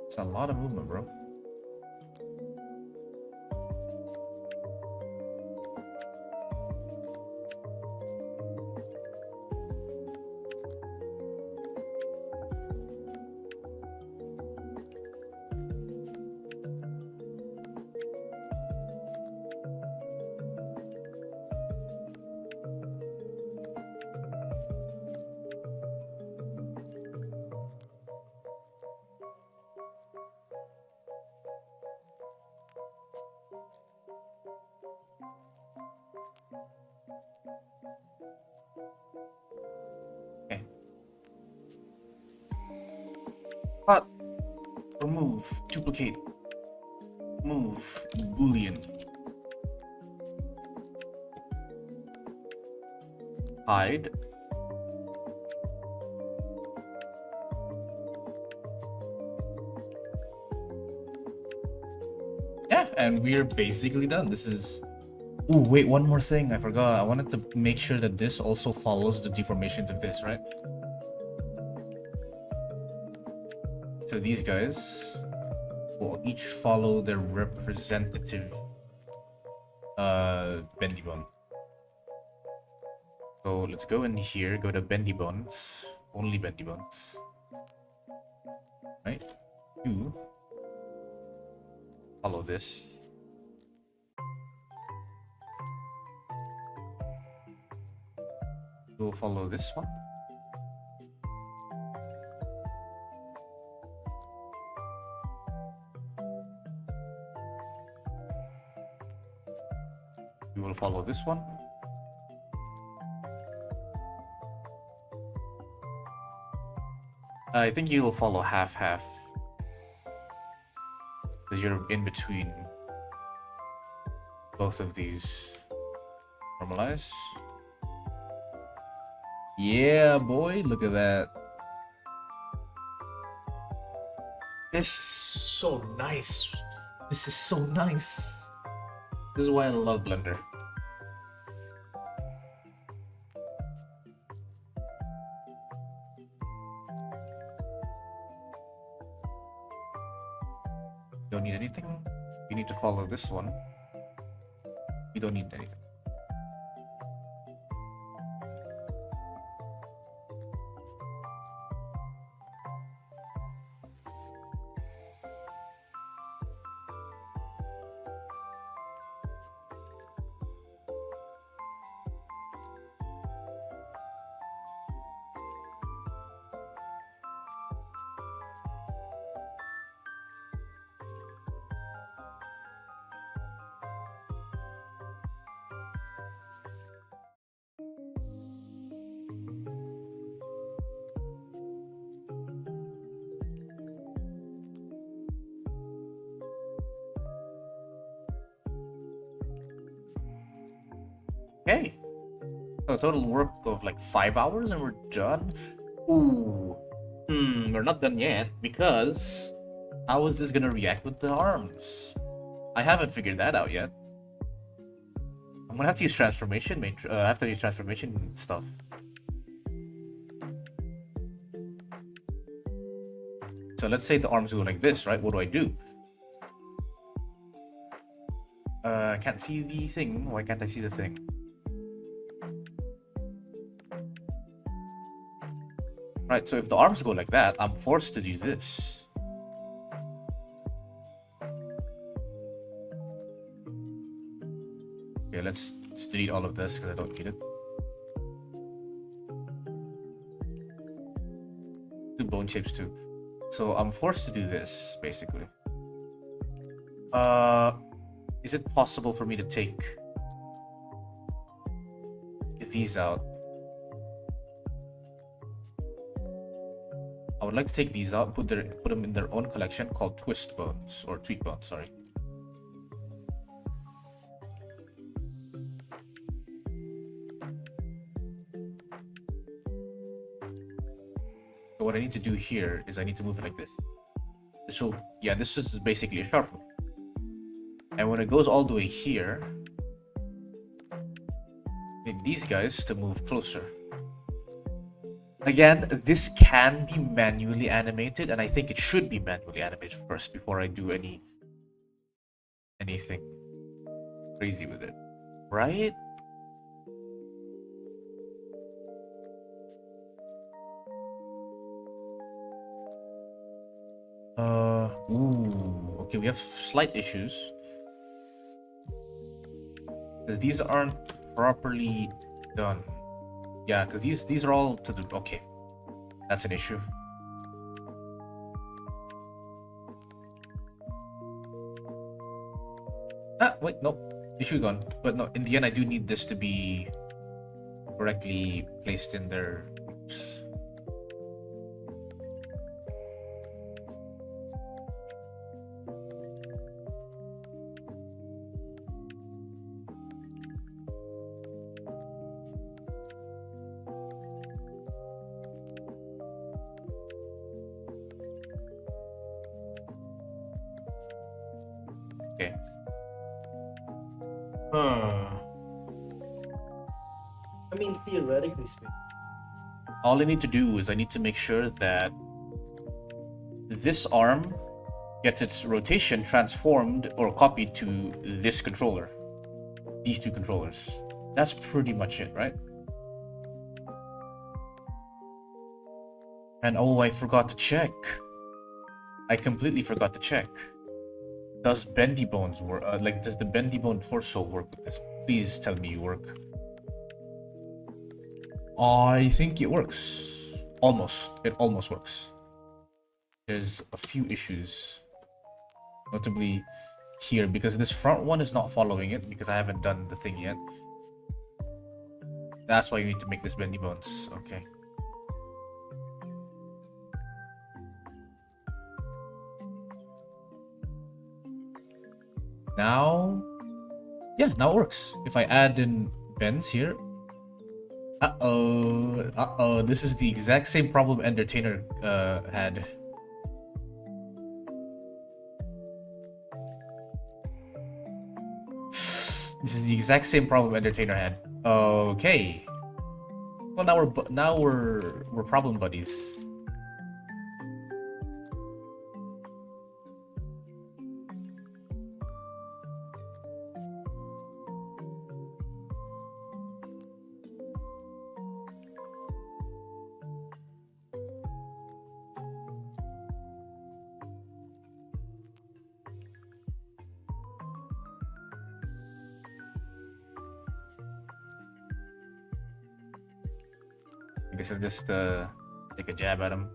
It's a lot of movement, bro. Okay. Cut. Remove. Duplicate. Move. Boolean. Hide. Yeah, and we're basically done. This is... Oh, wait, one more thing. I forgot. I wanted to make sure that this also follows the deformations of this, right? So these guys will each follow their representative bendy bone. So let's go in here, go to bendy bones, only bendy bones. Right? You follow this. We'll follow this one. We will follow this one. I think you'll follow half-half. Because you're in between both of these. Normalize. Yeah, boy, look at that. This is so nice. This is so nice. This is why I love Blender. Don't need anything. You need to follow this one. You don't need anything. Okay. So a total work of like 5 hours and we're done? Ooh. We're not done yet because how is this gonna react with the arms? I haven't figured that out yet. I'm gonna have to use transformation, I have to use transformation stuff. So let's say the arms go like this, right? What do I do? I can't see the thing. Why can't I see the thing? Right, so if the arms go like that, I'm forced to do this. Okay, let's delete all of this because I don't need it. Do bone shapes too. So I'm forced to do this, basically. Is it possible for me to take these out? I would like to take these out, put them in their own collection called twist bones or tweak bones. Sorry. So what I need to do here is I need to move it like this. So yeah, this is basically a sharp move. And when it goes all the way here, I need these guys to move closer. Again, this can be manually animated, and I think it should be manually animated first before I do anything crazy with it, right? Okay, we have slight issues. Because these aren't properly done. Yeah, because these are all to the... Okay. That's an issue. Ah, wait, no. Issue gone. But no, in the end, I do need this to be correctly placed in their groups. Okay. I mean, theoretically speaking. All I need to do is I need to make sure that this arm gets its rotation transformed or copied to this controller. These two controllers. That's pretty much it, right? And oh, I forgot to check. I completely forgot to check. Does bendy bones work? Does the bendy bone torso work with this? Please tell me you work. I think it works. Almost. It almost works. There's a few issues. Notably here, because this front one is not following it because I haven't done the thing yet. That's why you need to make this bendy bones. Okay. Now, yeah, now it works. If I add in bends here. Uh-oh. This is the exact same problem Endertainer had. This is the exact same problem Entertainer had. Okay. Well, now we're problem buddies. This is just take a jab at him.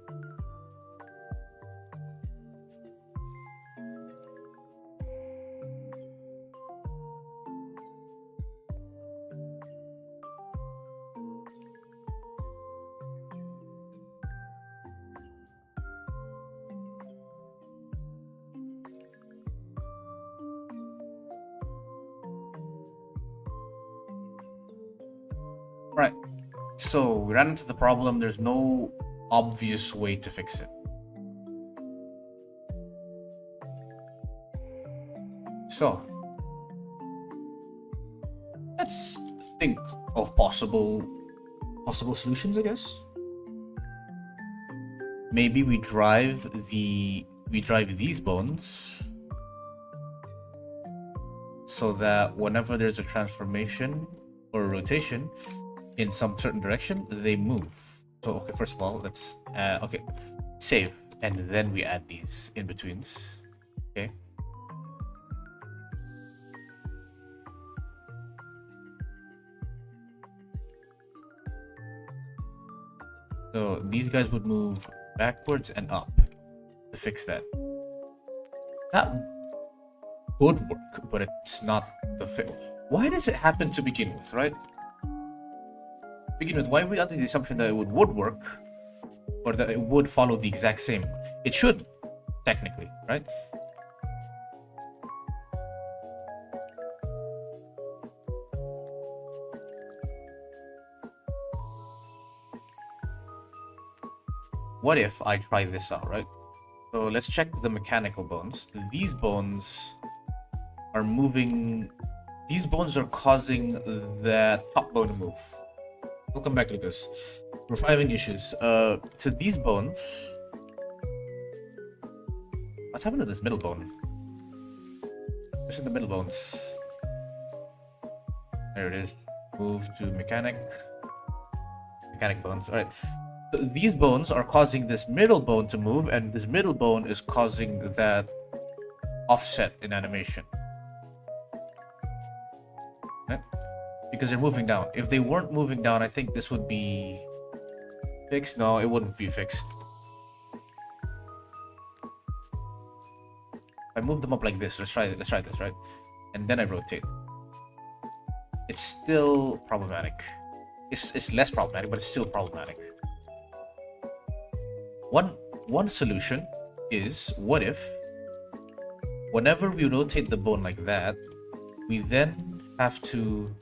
Right. So we ran into the problem. There's no obvious way to fix it. So let's think of possible solutions, I guess. Maybe we drive these bones so that whenever there's a transformation or a rotation in some certain direction, they move. So okay, first of all, let's save, and then we add these in betweens. Okay. So these guys would move backwards and up to fix that. That would work, but it's not the fit. Why does it happen to begin with, right? Begin with, why are we under the assumption that it would work, or that it would follow the exact same? It should, technically, right? What if I try this out, right? So let's check the mechanical bones. These bones are moving. These bones are causing that top bone to move. Welcome back, Lucas. We're having issues. So these bones. What's happened to this middle bone? Where's the middle bones? There it is. Move to mechanic. Mechanic bones. All right. So these bones are causing this middle bone to move, and this middle bone is causing that offset in animation. Okay? Because they're moving down. If they weren't moving down, I think this would be fixed. No, it wouldn't be fixed. I move them up like this. Let's try this, right? And then I rotate. It's still problematic. It's less problematic, but it's still problematic. One solution is, what if whenever we rotate the bone like that, we then have to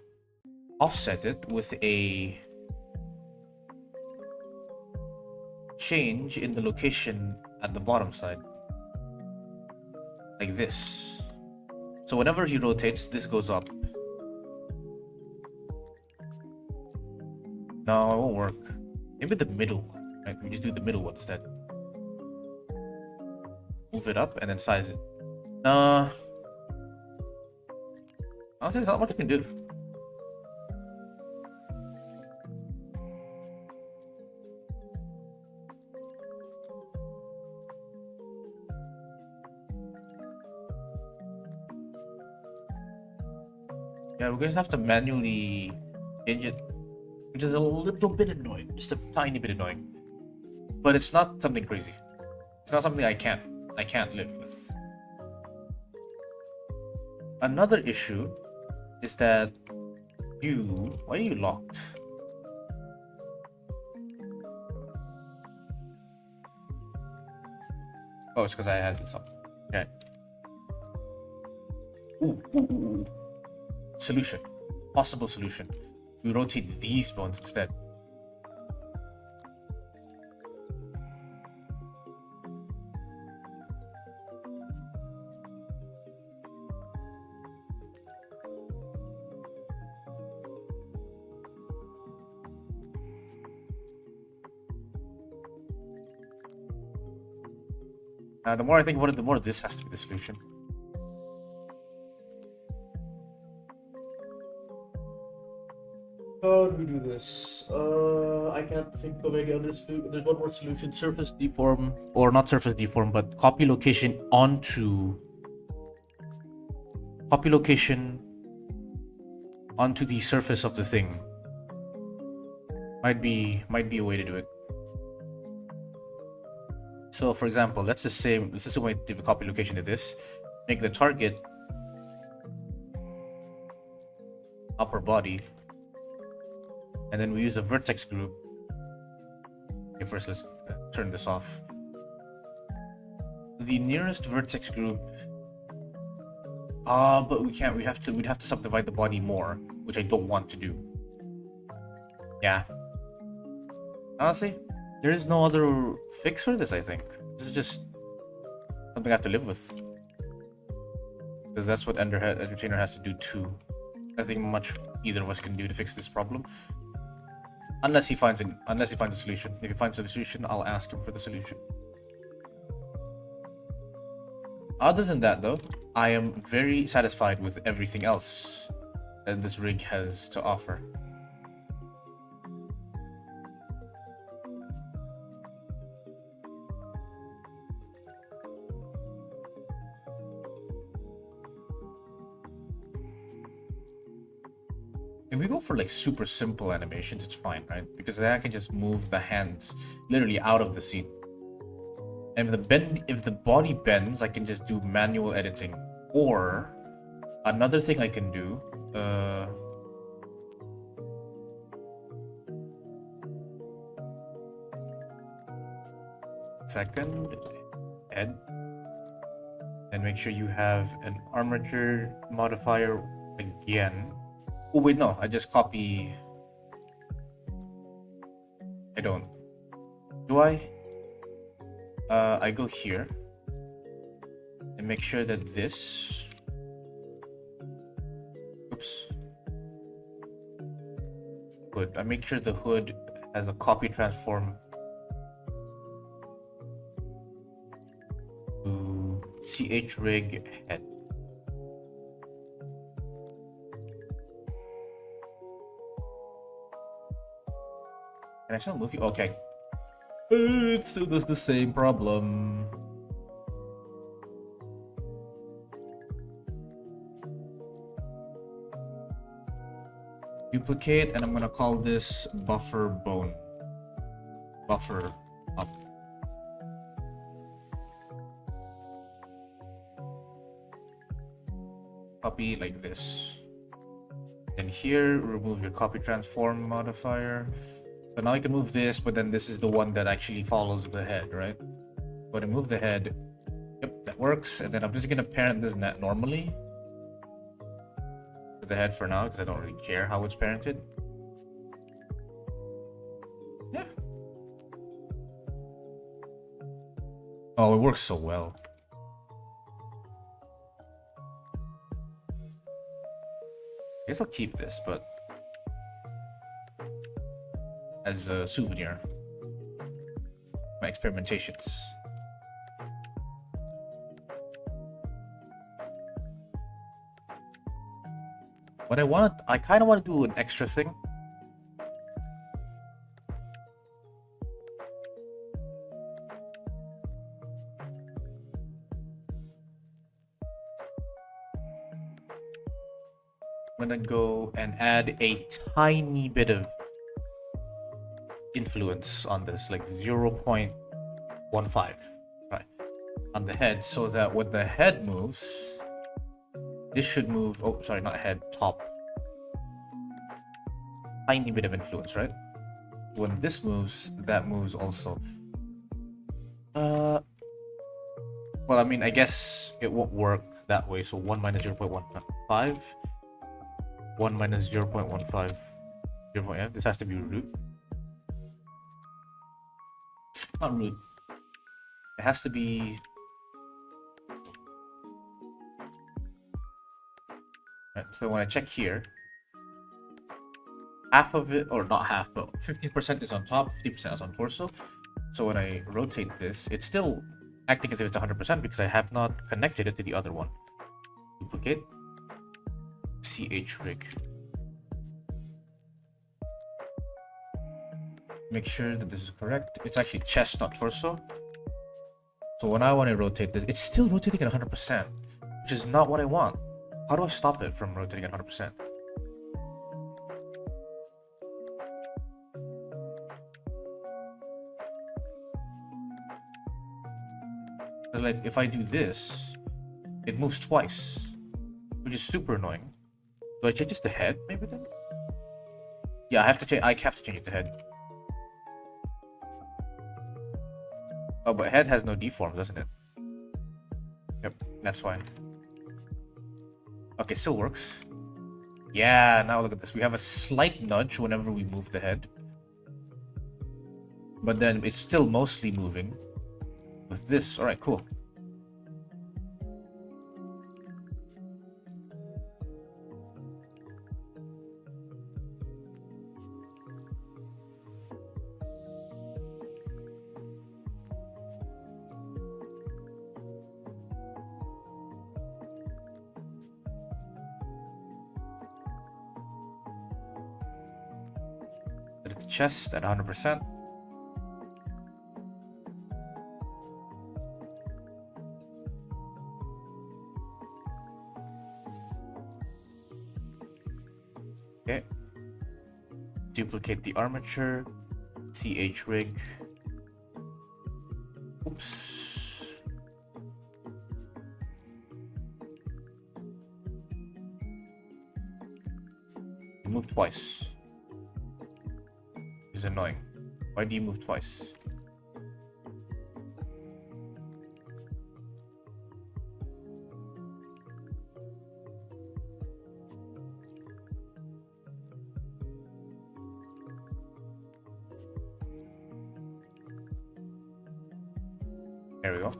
offset it with a change in the location at the bottom side, like this. So whenever he rotates, this goes up. No, it won't work. Maybe the middle one. Right? We just do the middle one instead. Move it up and then size it. Honestly, there's not much I can do. going to have to manually change it, which is a little bit annoying, just a tiny bit annoying. But it's not something crazy. It's not something I can't live with. Another issue is that why are you locked? Oh, it's because I had this up. Okay. Ooh. Solution. Possible solution. We rotate these bones instead. The more I think about it, the more this has to be the solution. How do we do this? I can't think of any other solution. There's one more solution: surface Deform, or not surface deform, but copy location onto the surface of the thing. Might be a way to do it. So, for example, let's just say we give a copy location to this, make the target upper body, and then we use a vertex group. Okay, first let's turn this off. The nearest vertex group. But we can't. We'd have to subdivide the body more, which I don't want to do. Yeah. Honestly, there is no other fix for this, I think. This is just something I have to live with. Because that's what Endertainer has to do too. Nothing much either of us can do to fix this problem. Unless he finds a solution. If he finds a solution, I'll ask him for the solution. Other than that though, I am very satisfied with everything else that this rig has to offer. If we go for like super simple animations, it's fine, right? Because then I can just move the hands literally out of the scene. And if the body bends, I can just do manual editing. Or another thing I can do, second head, and make sure you have an armature modifier again. Oh wait, no, I just copy. I don't. Do I? I go here and make sure that this. Oops. Hood. I make sure the hood has a copy transform to chrig head. Can I still move you? Okay. It still does the same problem. Duplicate, and I'm gonna call this buffer bone. Buffer up. Copy like this. And here, remove your copy transform modifier. So now I can move this, but then this is the one that actually follows the head, right? Go to move the head. Yep, that works. And then I'm just gonna parent this net normally to the head for now, because I don't really care how it's parented. Yeah. Oh, it works so well. I guess I'll keep this, but as a souvenir. My experimentations. What I kind of want to do an extra thing. I'm gonna go and add a tiny bit of influence on this, like 0.15, right, on the head, so that when the head moves, this should move. Oh, sorry, not head, top. Tiny bit of influence, right? When this moves, that moves also. Well, I mean, I guess it won't work that way. So 1 minus 0.15, 1 minus 0.15, 0. Yeah, this has to be root. Not root. It has to be. Right, so when I check here, half of it, or not half, but 15% is on top, 50% is on torso. So when I rotate this, it's still acting as if it's 100% because I have not connected it to the other one. Duplicate. ch-rig. Make sure that this is correct. It's actually chest, not torso. So when I want to rotate this, it's still rotating at 100%, which is not what I want. How do I stop it from rotating at 100%? Like, if I do this, it moves twice, which is super annoying. Do I change this to head, maybe then? Yeah, I have to change it to head. Oh, but head has no deform, doesn't it? Yep, that's why. Okay, still works. Yeah, now look at this. We have a slight nudge whenever we move the head. But then it's still mostly moving with this. Alright, cool. Set the chest at 100%. Okay. Duplicate the armature. ch-rig. Oops. You moved twice. This is annoying. Why do you move twice? There we go.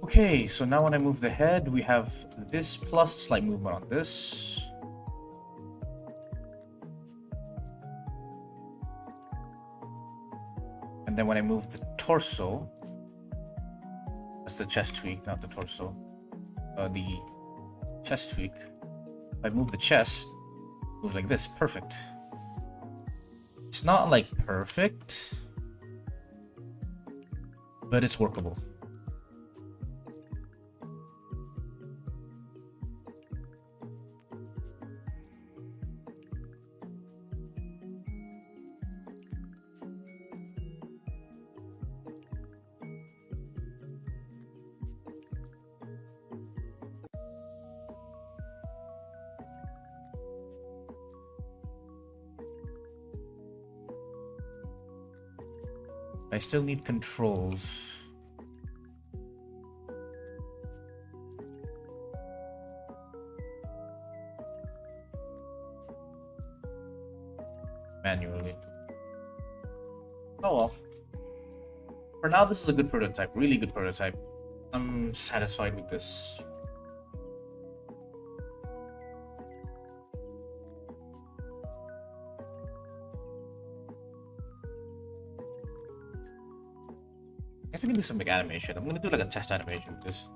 Okay, so now when I move the head, we have this plus slight movement on this. And then when I move the torso, that's the chest tweak, not the torso. The chest tweak. If I move the chest, it moves like this. Perfect. It's not like perfect, but it's workable. I still need controls. Manually. Oh well. For now, this is a good prototype. Really good prototype. I'm satisfied with this. I guess we can do some like animation. I'm gonna do like a test animation with this.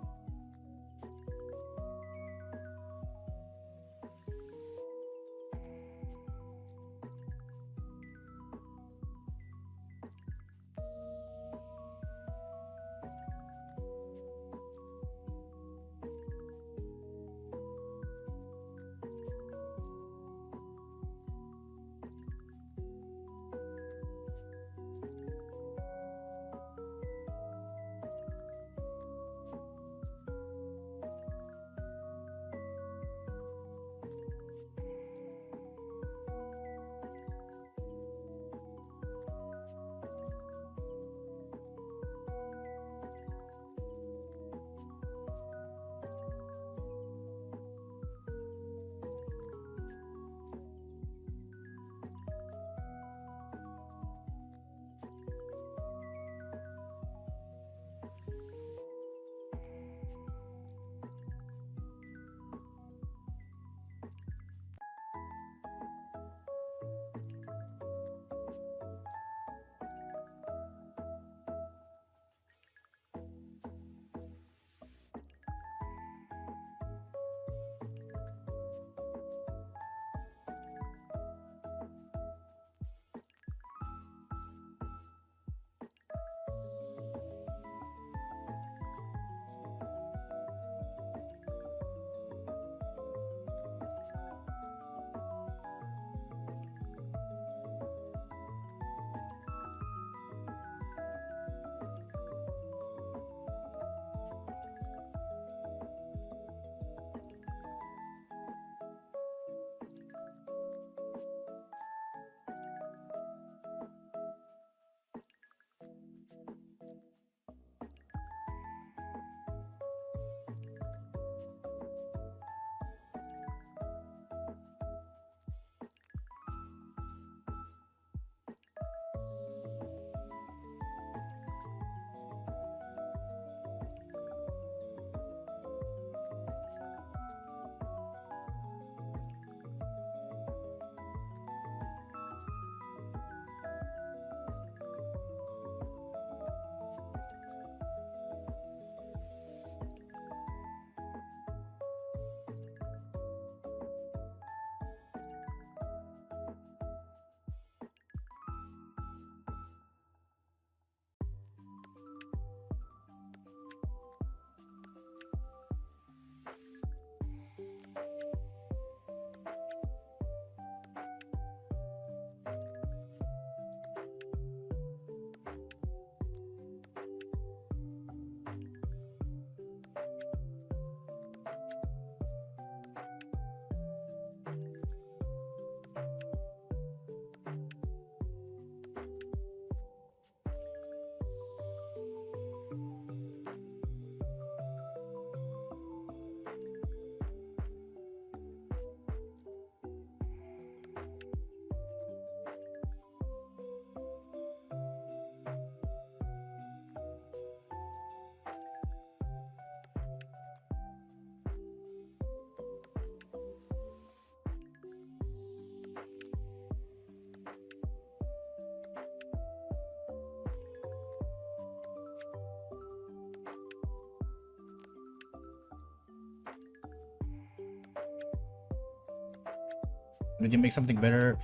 Did you make something better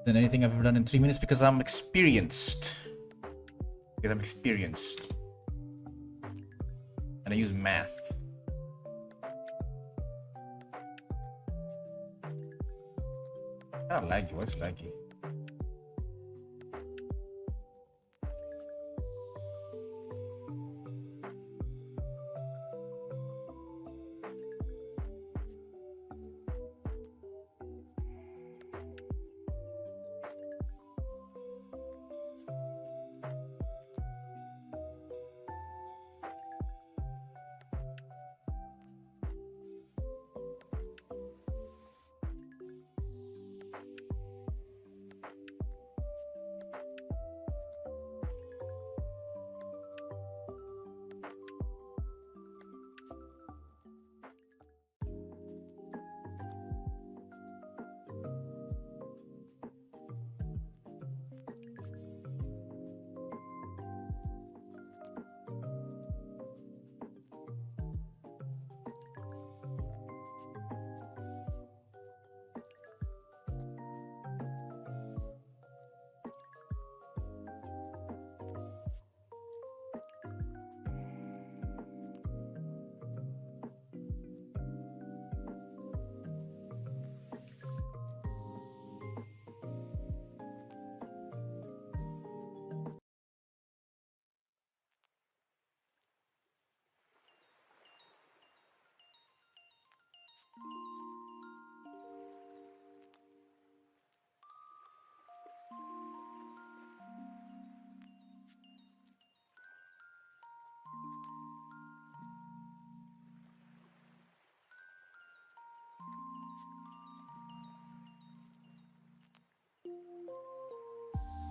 than anything I've ever done in 3 minutes? Because I'm experienced. Because I'm experienced. And I use math. Ah, laggy. What's laggy?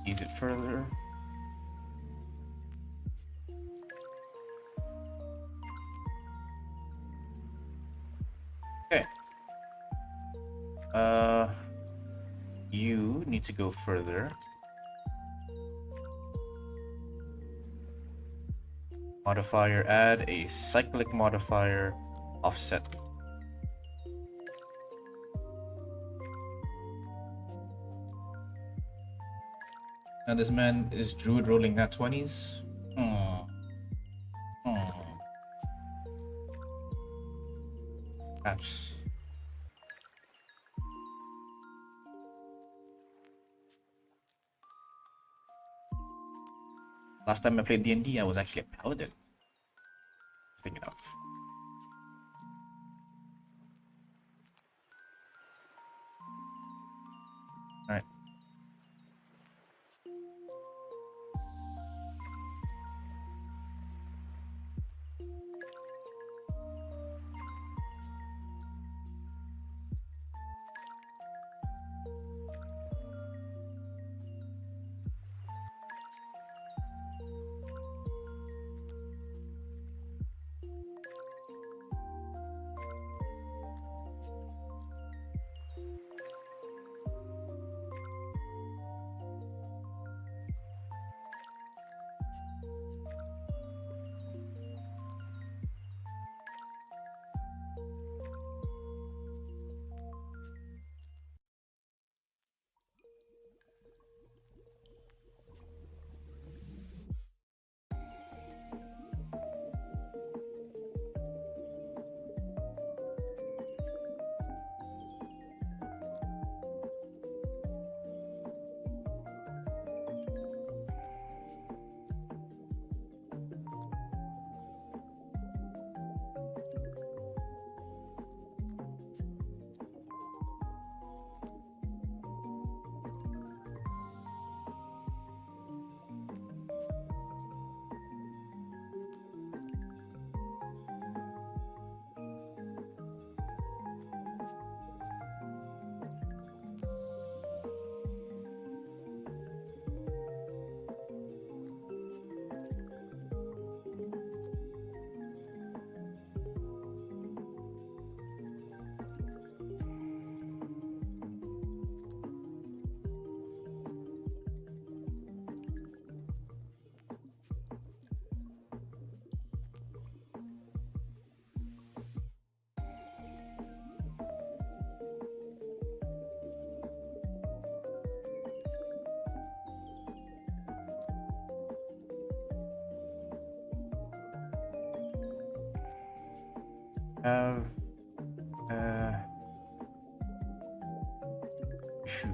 Ease it further. Okay. You need to go further. Modifier, add a cyclic modifier, offset. Now this man is druid rolling nat 20s. Perhaps. Last time I played D&D, I was actually a paladin. Thinking of. Alright. have issue.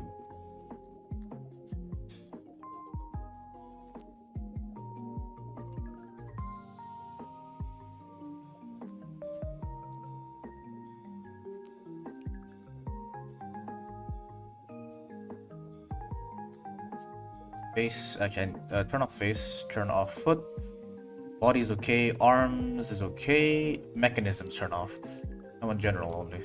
Face, actually, turn off face, turn off foot. Body is okay, arms is okay, mechanisms turn off. I want general only.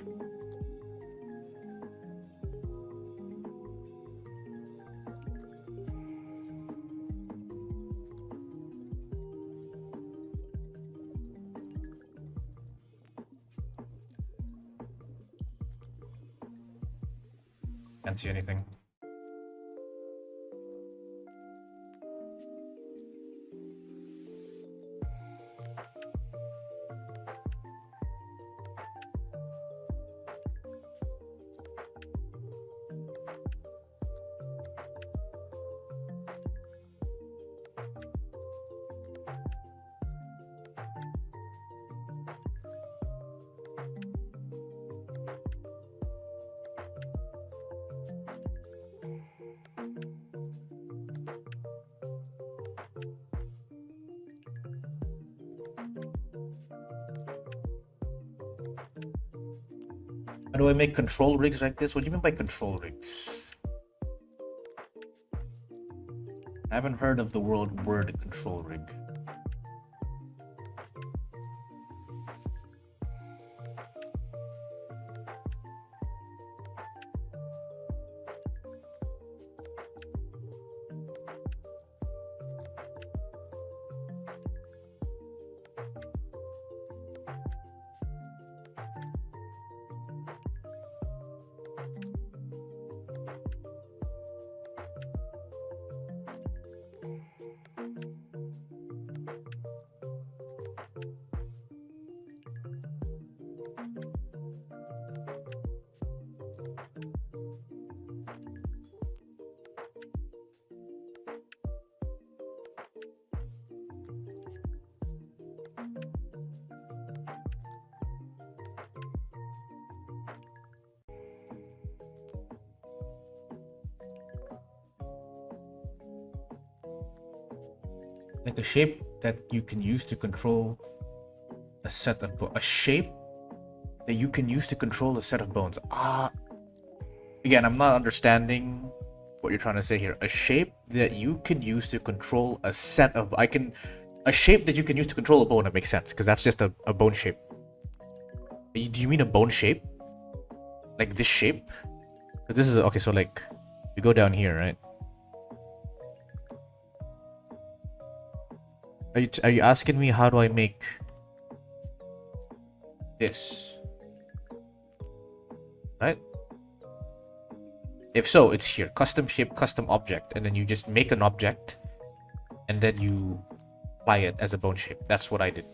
Can't see anything. How do I make control rigs like this? What do you mean by control rigs? I haven't heard of the word control rig. Like a shape that you can use to control a set of a shape that you can use to control a set of bones. Again, I'm not understanding what you're trying to say here. A shape that you can use to control a set of a shape that you can use to control a bone. That makes sense because that's just a bone shape. Do you mean a bone shape? Like this shape? Because this is okay. So like, we go down here, right? Are you asking me how do I make this? Right? If so, it's here. Custom shape, custom object. And then you just make an object. And then you apply it as a bone shape. That's what I did.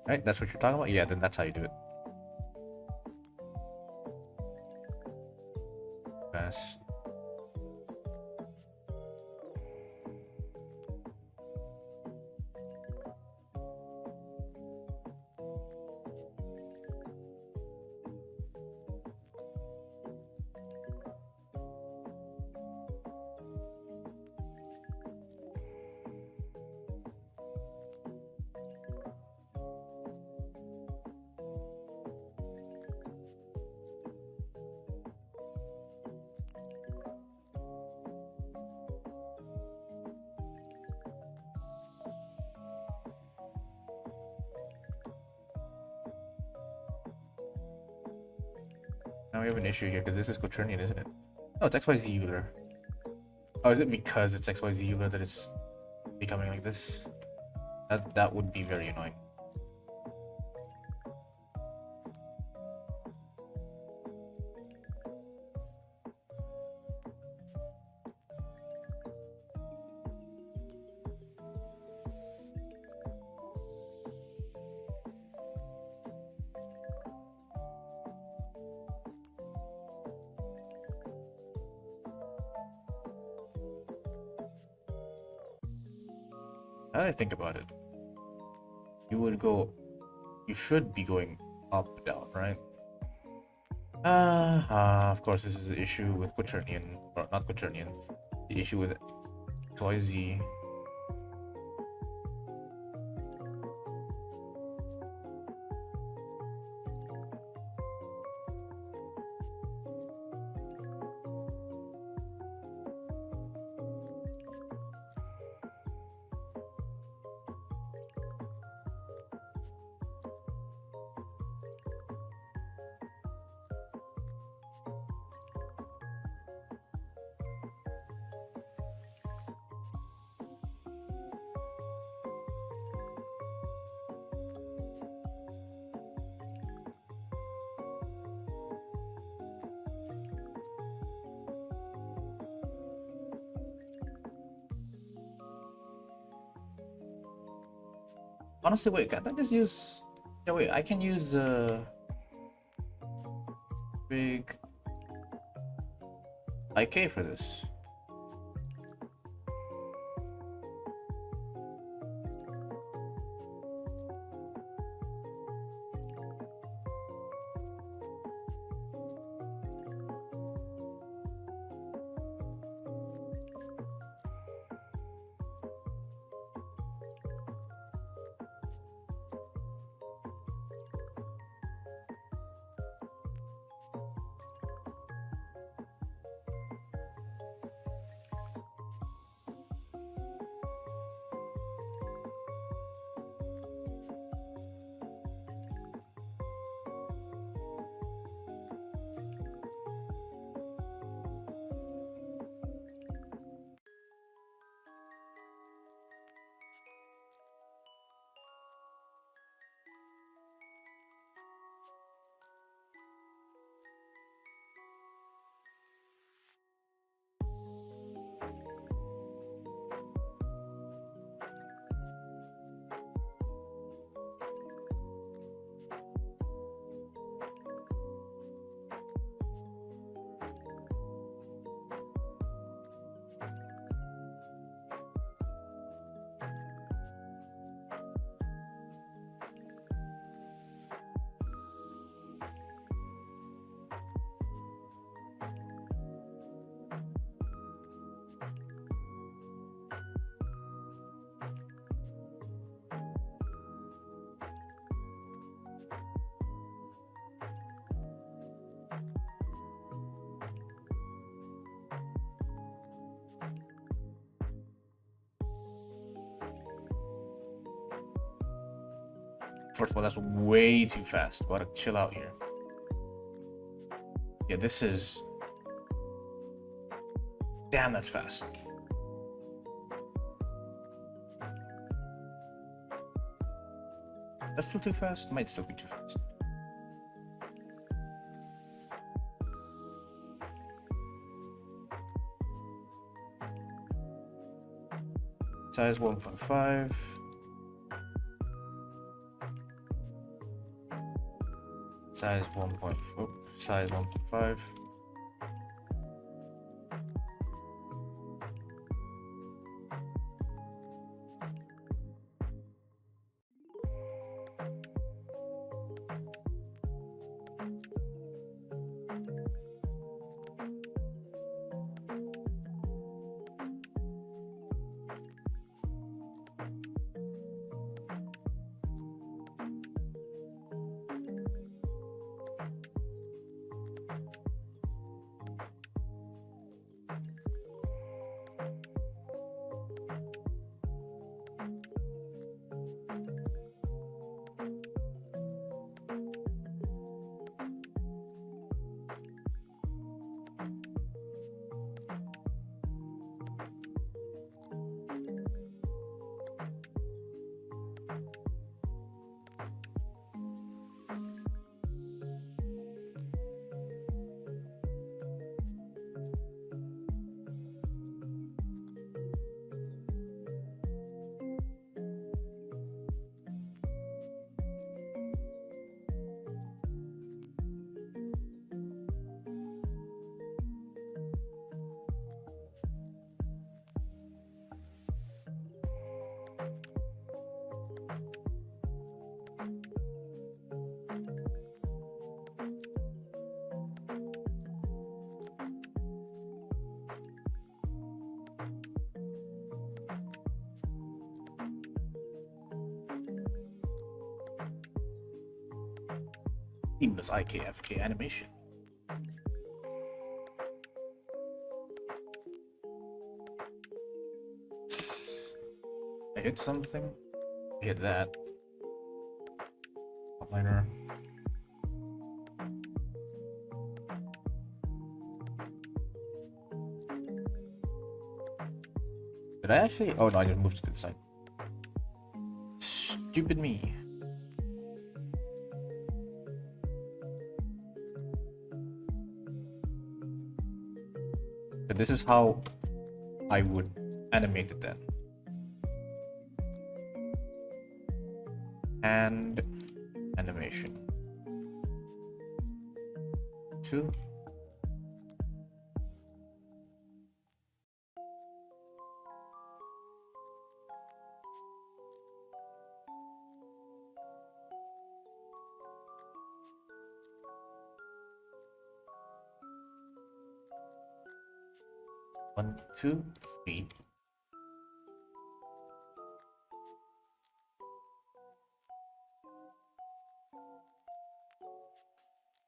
Right? That's what you're talking about? Yeah, then that's how you do it. Pass. Now we have an issue here because this is quaternion, isn't it? Oh, it's XYZ Euler. Oh, is it because it's XYZ Euler that it's becoming like this? That would be very annoying. Now that I think about it, you should be going up, down, right? Of course, this is the issue with Quaternion, or not Quaternion, the issue with Toysy. Honestly, wait, can't I just use... Yeah, wait, I can use big IK for this. First of all, that's way too fast. Gotta chill out here. Yeah, this is... Damn, that's fast. That's still too fast? Might still be too fast. Size 1.5. Size 1.4. Size 1.5. Seamless IKFK animation. I hit something. I hit that. Outliner. Did I actually? Oh no, I didn't move to the side. Stupid me. But this is how I would animate it then. And animation. 2. One, 2, 3.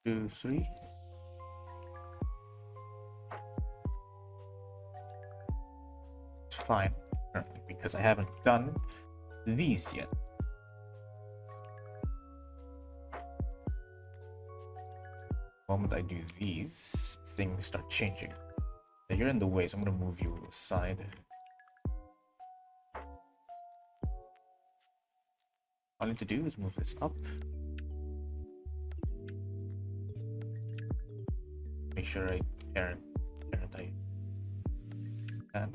Two, 3. It's fine currently because I haven't done these yet. The moment I do these, things start changing. Now you're in the way, so I'm gonna move you aside. All I need to do is move this up. Make sure I parent I and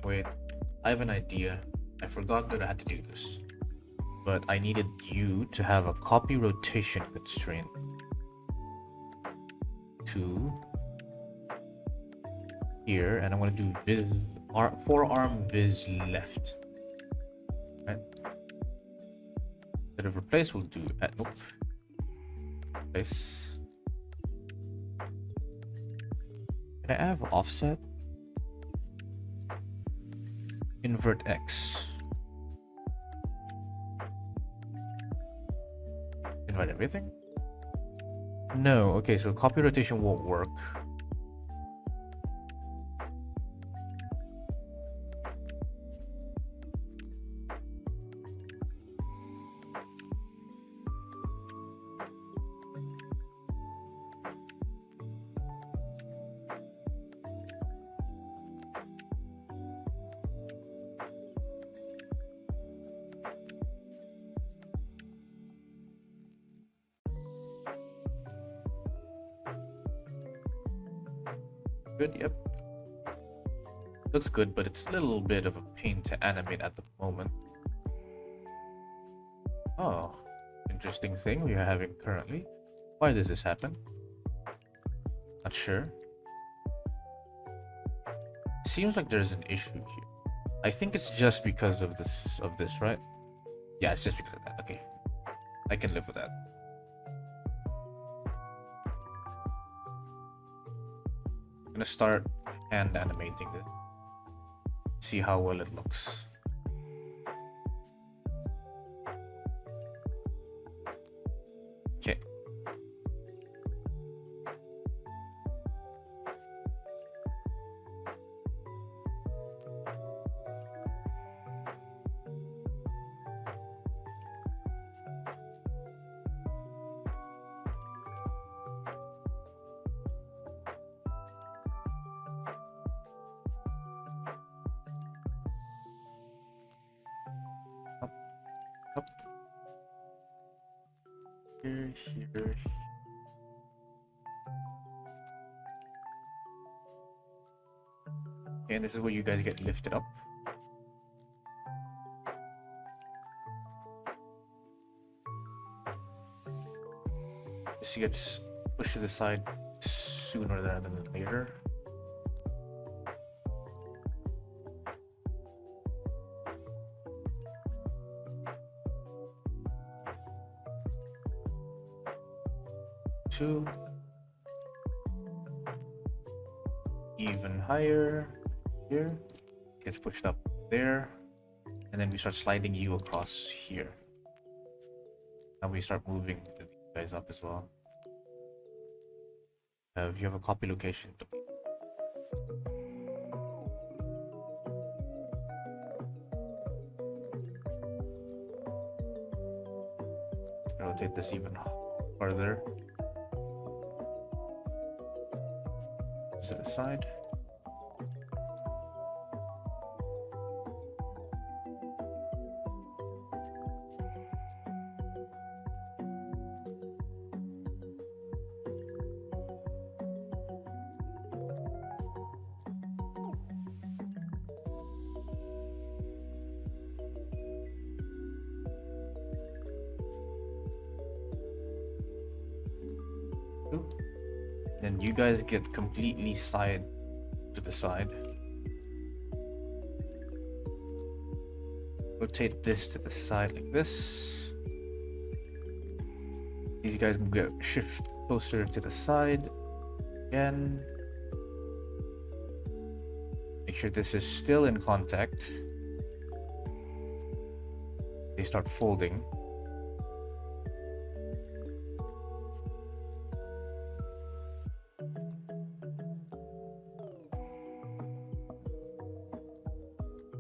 wait, I have an idea. I forgot that I had to do this, but I needed you to have a copy rotation constraint to here, and I'm going to do viz forearm viz left. Right? Instead of replace, we'll do nope. Replace. Can I have offset? Invert X. Invert everything? No, okay, so copy rotation won't work. Good, yep. Looks good, but it's a little bit of a pain to animate at the moment. Oh, interesting thing we are having currently. Why does this happen? Not sure. Seems like there's an issue here. I think it's just because of this, right? Yeah, it's just because of that. Okay, I can live with that. I'm gonna start hand animating this. See how well it looks. Okay. Up. Here. Okay, and this is where you guys get lifted up. This gets pushed to the side sooner rather than later. Two. even higher here, gets pushed up there, and then we start sliding you across here. Now we start moving these guys up as well. If you have a copy location, rotate this even further to the side. Then you guys get completely side to the side. Rotate this to the side like this. These guys get shift closer to the side again. Make sure this is still in contact. They start folding.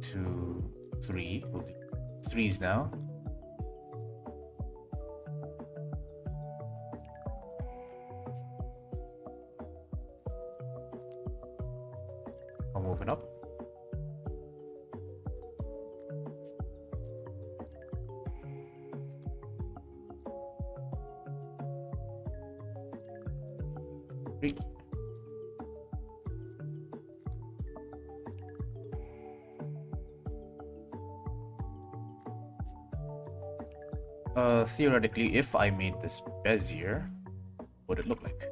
Two, three. We'll do threes now. I'll move it up. Three. Theoretically, if I made this Bezier, what would it look like?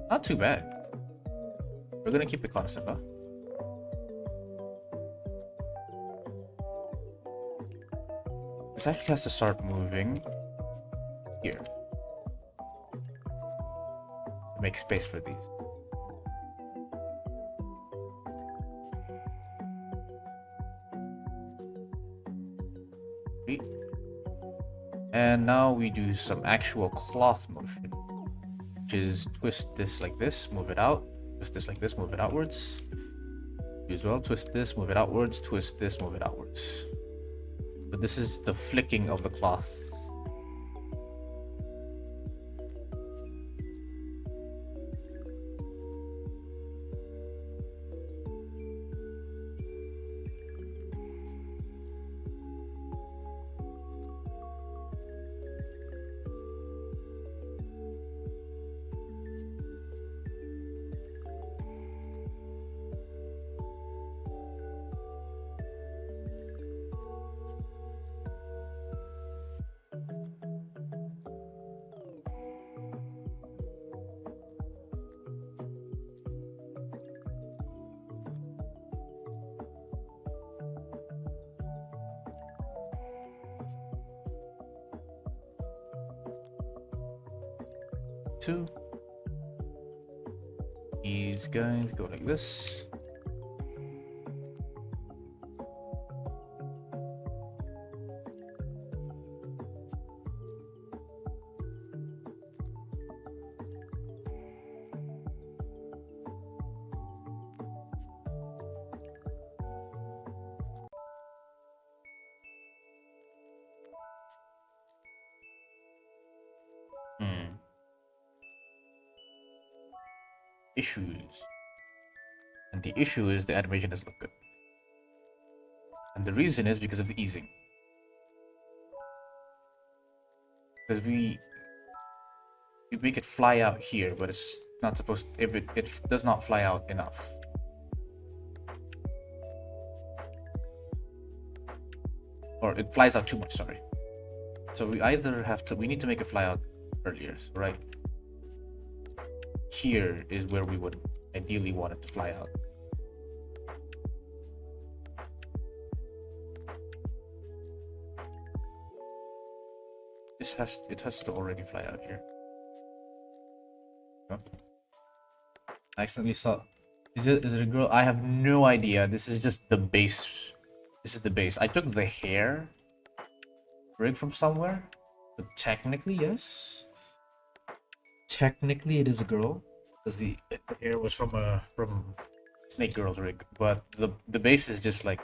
Not too bad. We're gonna keep it constant, huh? This actually has to start moving here. Make space for these. And now we do some actual cloth motion, which is twist this like this, move it out, twist this like this, move it outwards. Do as well, twist this, move it outwards, twist this, move it outwards. But this is the flicking of the cloth. Two. These guys go like this. Issues. And the issue is the animation doesn't look good. And the reason is because of the easing. Because we make it fly out here, but it's not supposed to, if it does not fly out enough. Or it flies out too much, sorry. So we either have to, we need to make it fly out earlier, so right? Here is where we would ideally want it to fly out. It has to already fly out here. go. I accidentally saw. Is it a girl? I have no idea. This is just the base. This is the base. I took the hair rig from somewhere, but technically yes. Technically, it is a girl, because the hair was from Snake Girl's rig. But the base is just like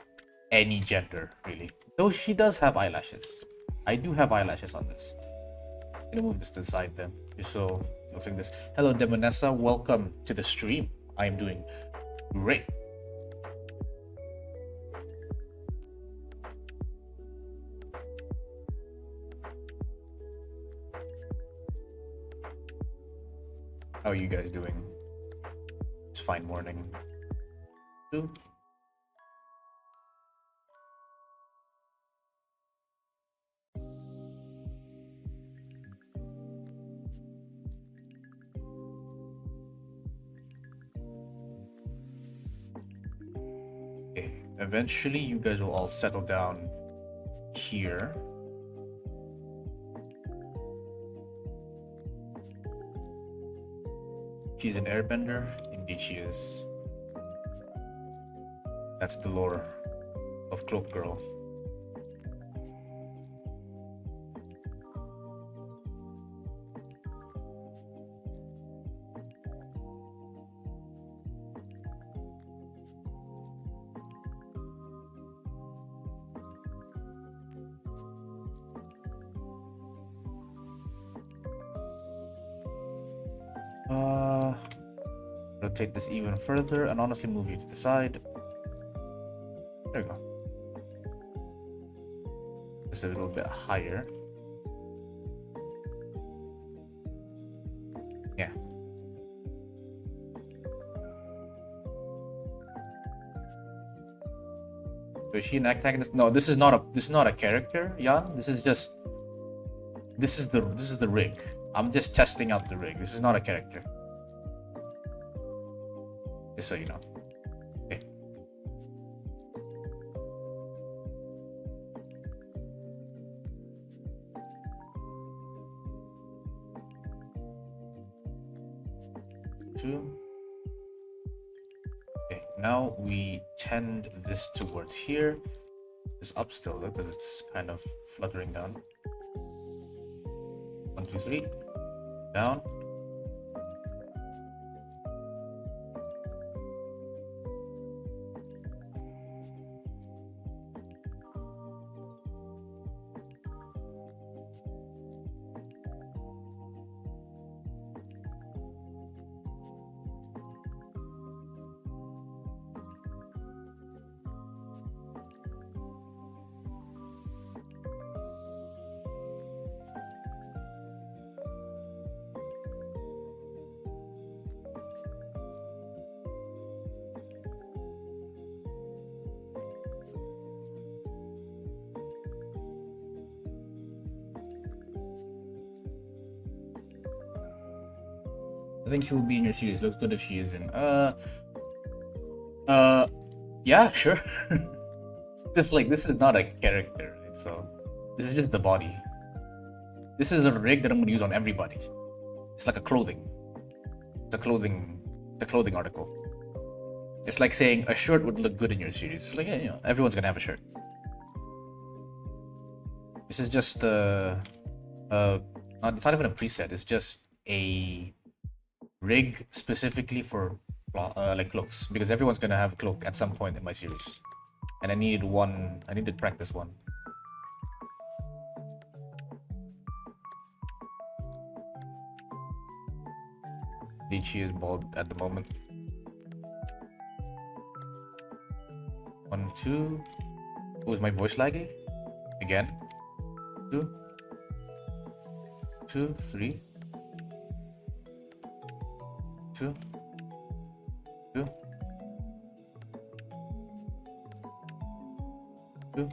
any gender, really. Though she does have eyelashes. I do have eyelashes on this. I'm gonna move this to the side then, just so it looks like this. Hello, Demonessa. Welcome to the stream. I am doing great. How are you guys doing? It's fine morning. Two. Okay, eventually you guys will all settle down here. She's an airbender. Indeed she is. That's the lore of Cloak Girl. Rotate this even further and honestly move you to the side. There we go. Just a little bit higher. Yeah. So is she an antagonist? No, this is not a character, Jan. This is the rig. I'm just testing out the rig. This is not a character. Just so you know. Okay. Two. Okay, now we tend this towards here. It's up still though, because it's kind of fluttering down. 1, 2, 3. Down. I think she will be in your series. Looks good if she is in. Yeah, sure. Just like this is not a character, right? So this is just the body. This is a rig that I'm gonna use on everybody. It's like a clothing. It's a clothing article. It's like saying a shirt would look good in your series. It's like, yeah, you know, everyone's gonna have a shirt. This is just it's not even a preset. It's just a rig specifically for like cloaks, because everyone's gonna have a cloak at some point in my series, and I needed to practice one. She is bald at the moment. 1, 2. Oh, is my voice lagging again? 2, 2, 3, 2, 2, 2.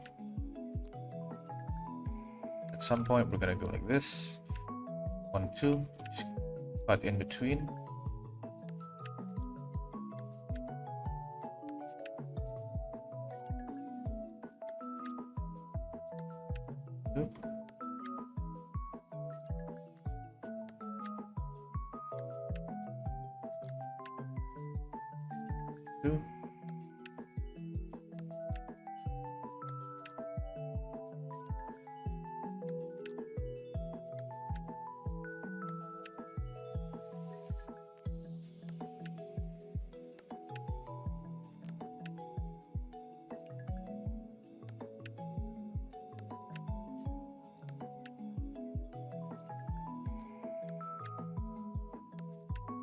At some point we're gonna go like this. 1, 2. Just cut in between. 2.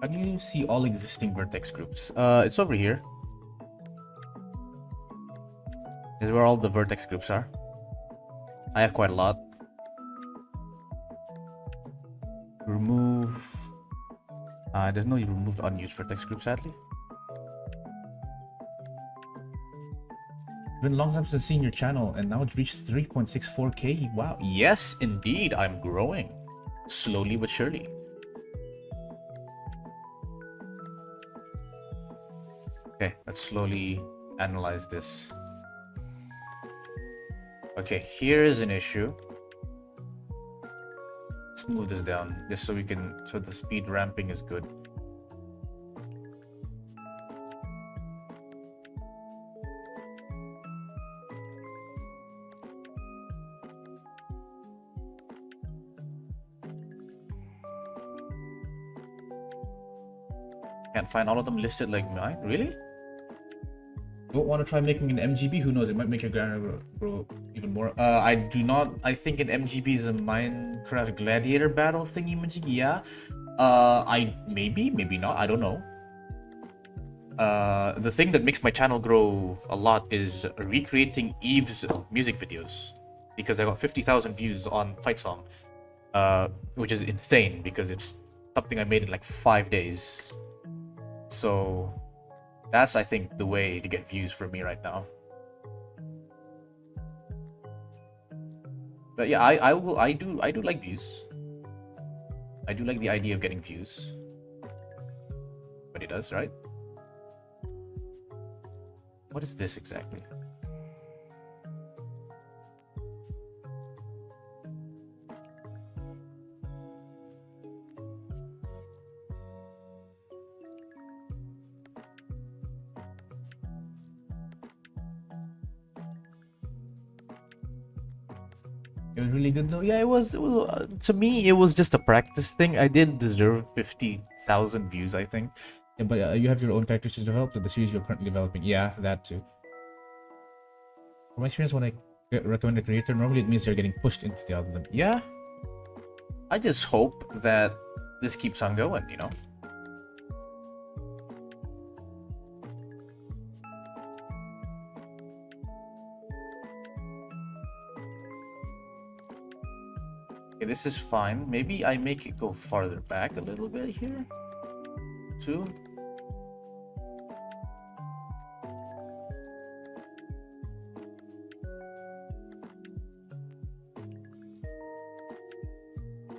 How do you see all existing vertex groups? It's over here. This is where all the vertex groups are. I have quite a lot. Remove. There's no removed unused vertex group, sadly. Been a long time since seeing your channel, and now it's reached 3.64k. Wow. Yes, indeed, I'm growing. Slowly but surely. Okay, let's slowly analyze this. Okay, here is an issue. Let's move this down just so we can, so the speed ramping is good. Can't find all of them listed like mine. Really? Don't want to try making an MGB? Who knows? It might make your granite grow even more. I do not. I think an MGB is a Minecraft gladiator battle thingy majig. Yeah. Maybe not. I don't know. The thing that makes my channel grow a lot is recreating Eve's music videos, because I got 50,000 views on Fight Song, which is insane because it's something I made in like 5 days. So that's, I think, the way to get views for me right now. But yeah, I do like views. I do like the idea of getting views. But it does, right? What is this exactly? It was really good though. Yeah, it was to me, it was just a practice thing. I didn't deserve 50,000 views, I think. Yeah, but you have your own characters to develop, the series you're currently developing. Yeah, that too. From my experience, when I recommend a creator, normally it means they're getting pushed into the algorithm. Yeah. I just hope that this keeps on going, you know? Okay, this is fine. Maybe I make it go farther back a little bit here. 2.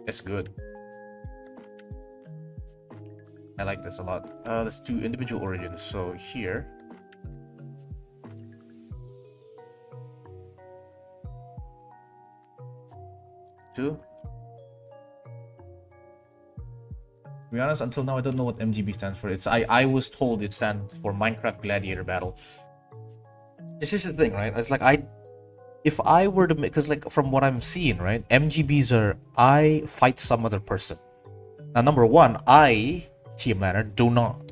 It's good. I like this a lot. Let's do individual origins. So here. To be honest, until now I don't know what MGB stands for. I was told it stands for Minecraft Gladiator Battle. It's just the thing, right? It's like if I were to make, because like from what I'm seeing, right, MGBs are I fight some other person. Now, number one, I, TM Lanner, do not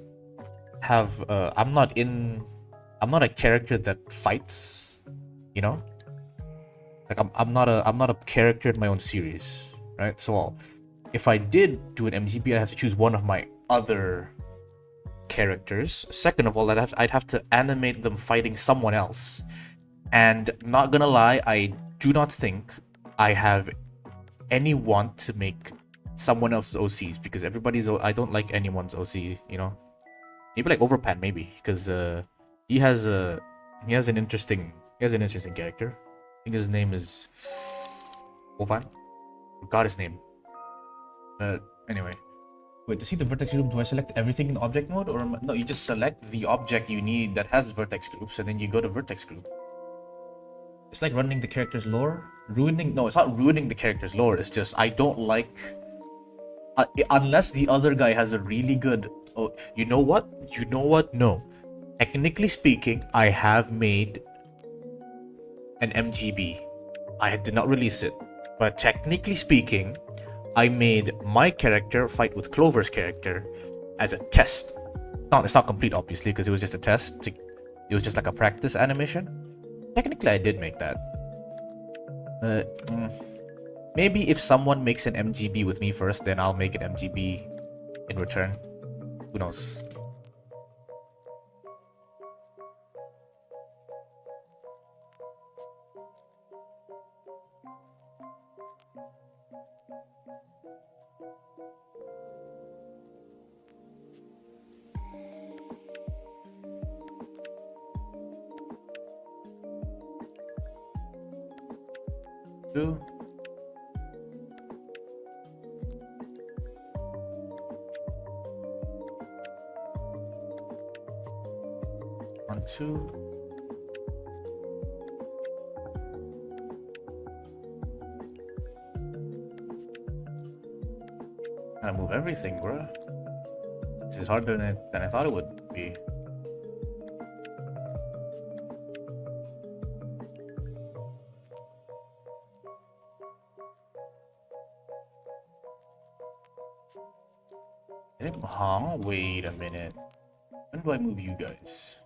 have I'm not a character that fights, you know? Like I'm not a character in my own series, right? So if I did do an MGB, I'd have to choose one of my other characters. Second of all, I'd have to animate them fighting someone else. And not gonna lie, I do not think I have any want to make someone else's OCs, because I don't like anyone's OC, you know? Maybe like Overpan, maybe, because he has an interesting character. I think his name is Ovan. Forgot his name. Anyway. Wait, to see the vertex group, do I select everything in object mode? Or no, you just select the object you need that has vertex groups, and then you go to vertex group. It's like running the character's lore. No, it's not ruining the character's lore. It's just, I don't like... unless the other guy has a really good... Oh, you know what? No. Technically speaking, I have made an MGB. I did not release it, but technically speaking, I made my character fight with Clover's character as a test. No, it's not complete, obviously, because it was just a test. It was just like a practice animation. Technically, I did make that. Maybe if someone makes an MGB with me first, then I'll make an MGB in return. Who knows? Two. One, two. Gotta move everything, bro. This is harder than I thought it would be. Huh? Wait a minute. When do I move you guys?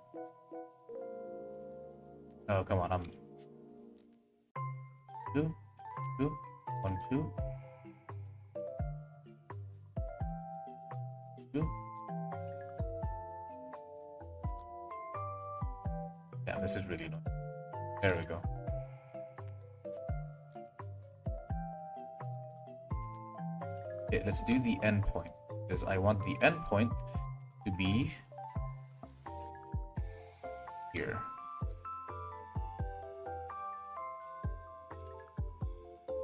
Oh, come on. I'm two, two, one, two, two. Yeah, this is really annoying. There we go. Okay, let's do the endpoint because I want the endpoint to be here.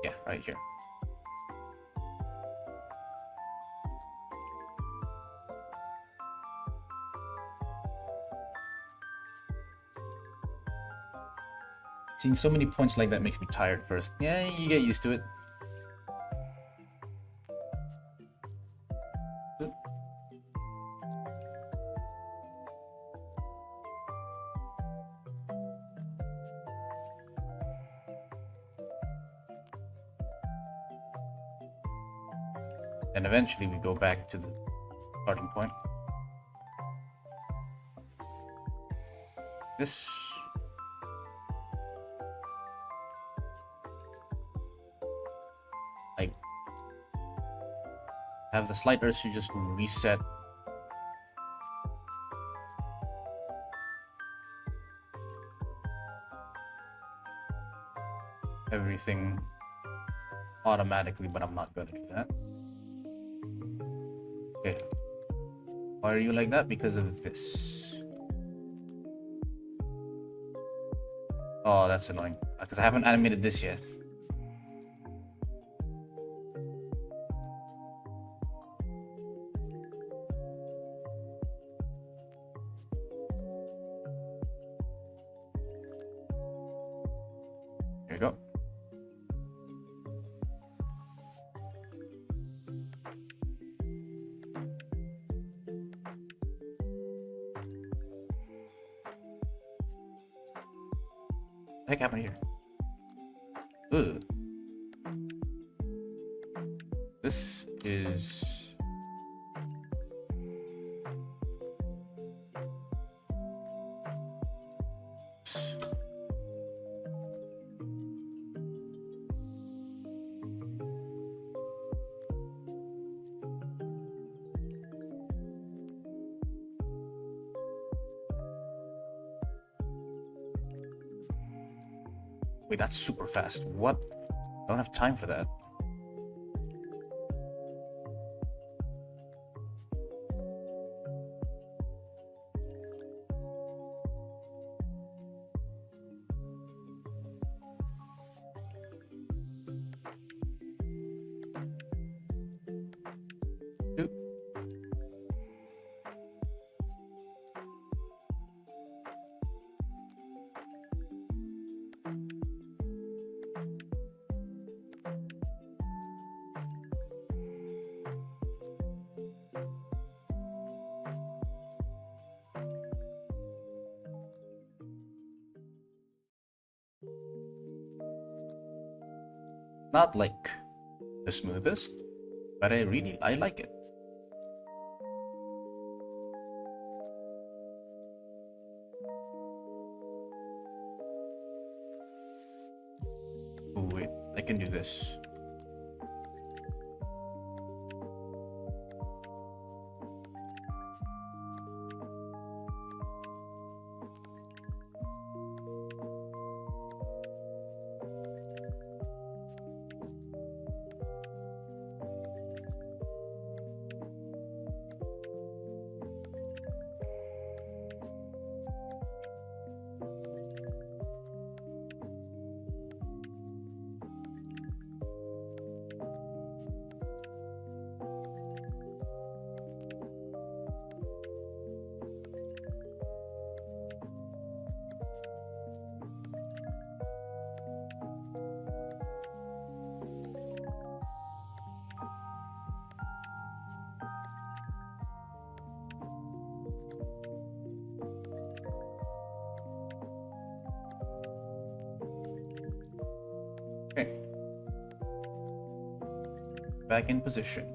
Yeah, right here. Seeing so many points like that makes me tired first. Yeah, you get used to it. And eventually we go back to the starting point. This. I have the slight urge to just reset everything automatically, but I'm not gonna do that. Okay. Why are you like that? Because of this. Oh, that's annoying. Because I haven't animated this yet. Here we go. What the heck happened here? Ugh. This is... Wait, that's super fast. What? I don't have time for that. Two. Not like the smoothest, but I like it. Oh wait, I can do this. Okay. Back in position.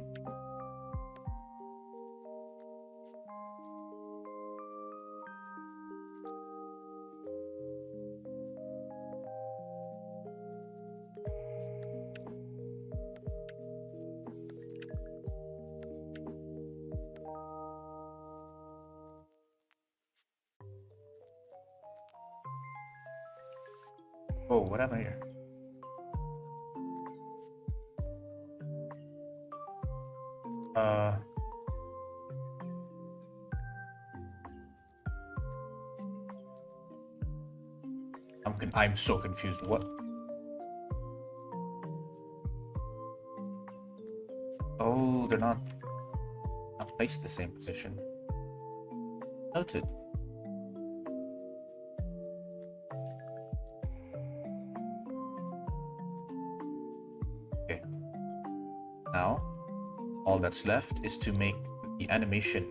Oh, what happened here? Uh, I'm so confused. What? Oh, they're not placed the same position. Noted. Okay. Now, all that's left is to make the animation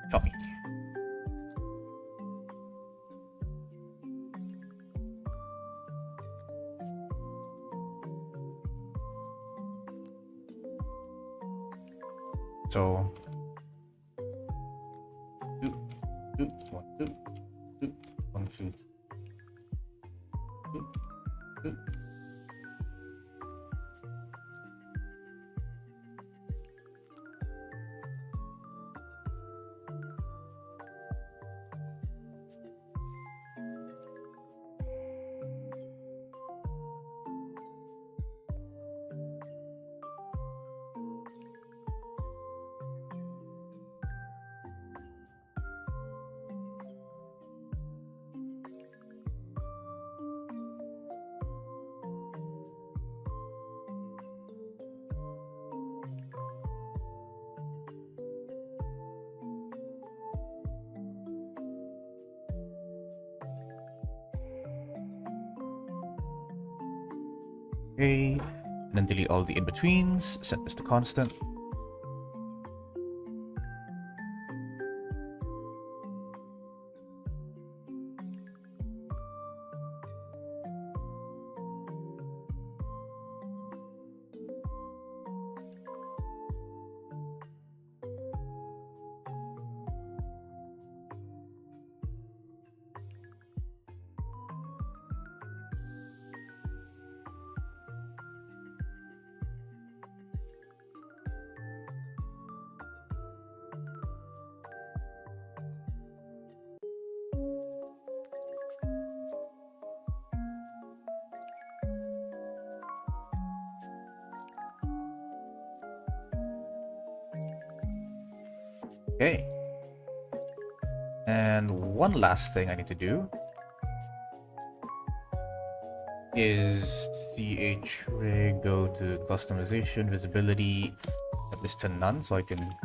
choppy. So, one, two, two. Okay, and then delete all the in-betweens, set this to constant. Okay. And one last thing I need to do is chrig, go to customization, visibility, set this to none so I can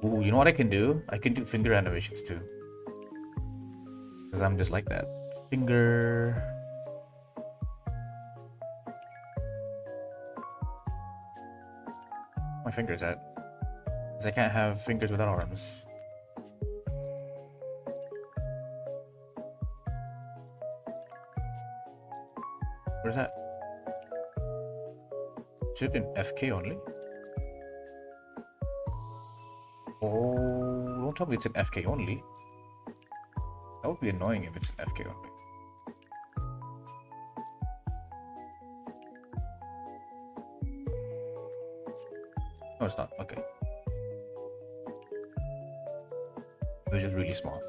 Ooh, you know what I can do? I can do finger animations too. Because I'm just like that. Finger. my fingers at? Because I can't have fingers without arms. Where's that? Should be FK only. Oh, don't tell me it's an FK only. That would be annoying if it's an FK only. No, it's not. Okay. It was just really small.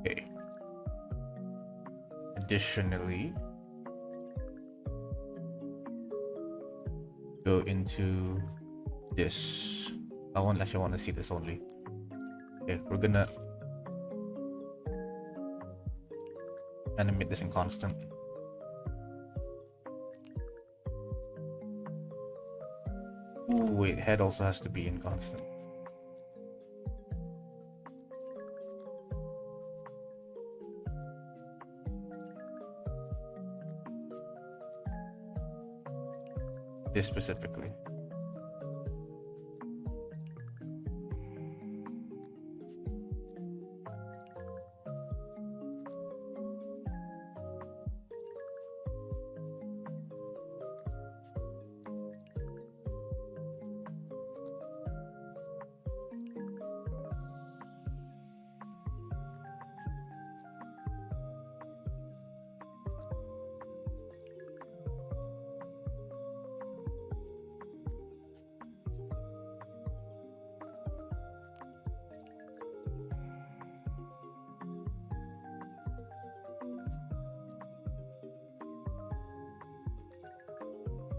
Okay. Additionally, go into this. I want to see this only. Okay, we're gonna animate this in constant. Ooh, wait, head also has to be in constant. This specifically.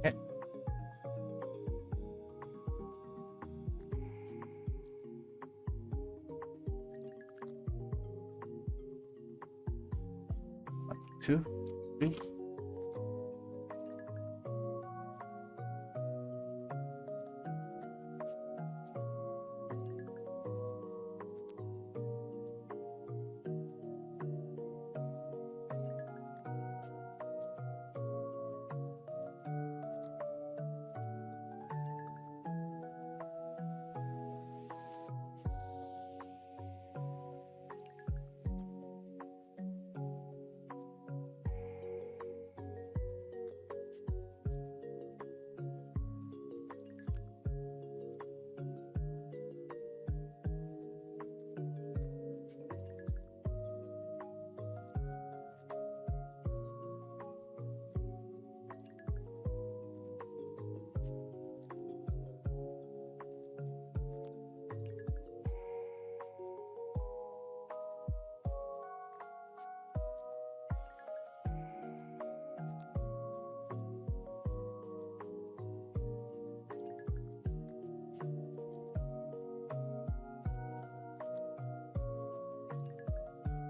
Okay. One, two, three.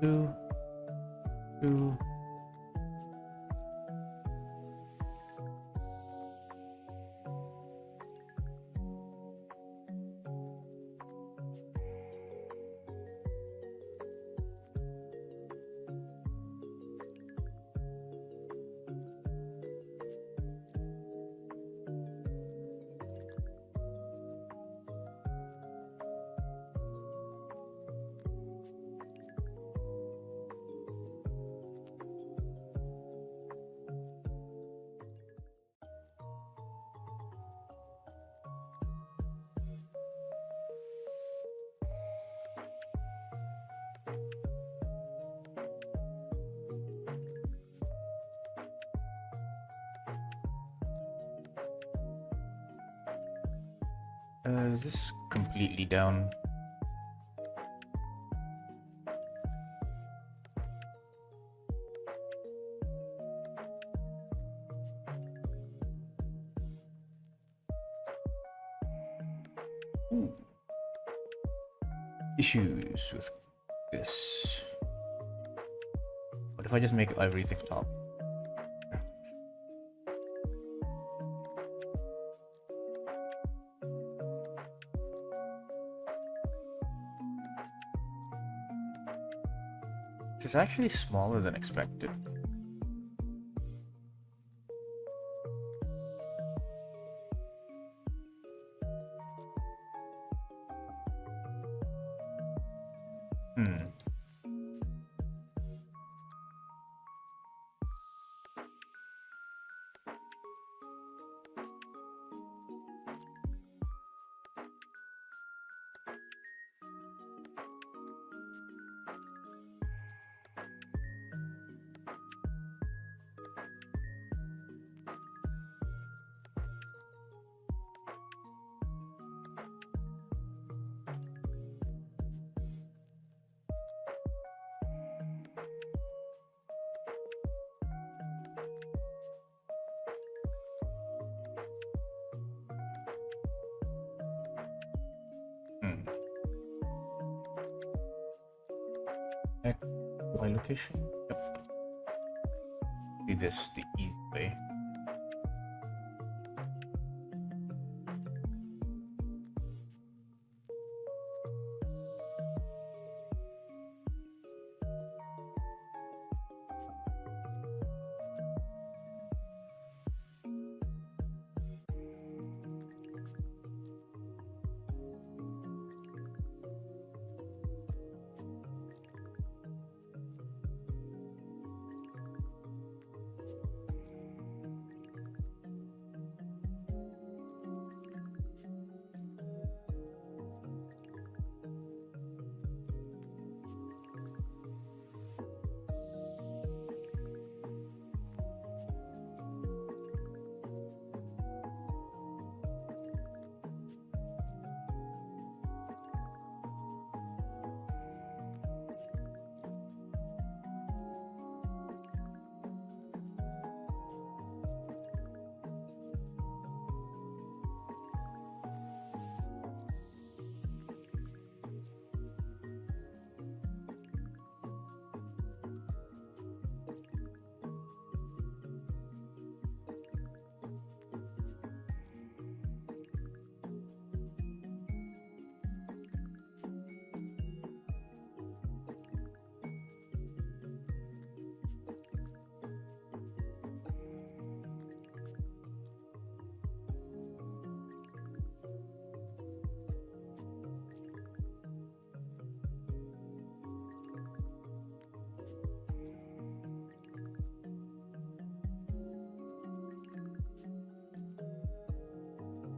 2, 2. Is this completely down? Ooh. Issues with this. What if I just make everything top? It's actually smaller than expected. My location? Yep. Do this the easy way.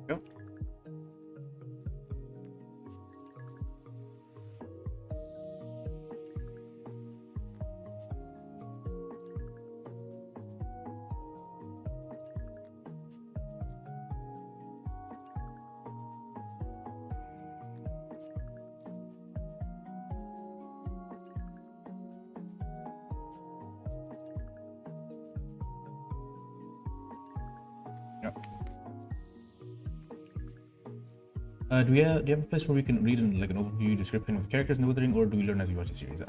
Yep. Do you have a place where we can read like an overview description of the characters and withering, or do we learn as we watch the series?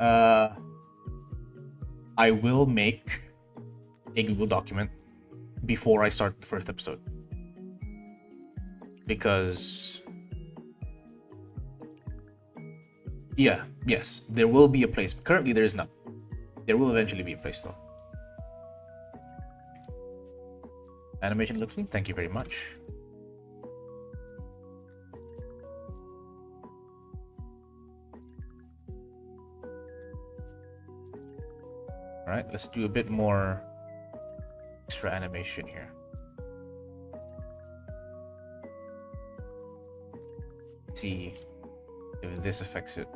I will make a Google document before I start the first episode. Because yes, there will be a place. Currently there is none. There will eventually be a place though. Animation looks neat, thank you very much. Alright, let's do a bit more extra animation here. See if this affects it.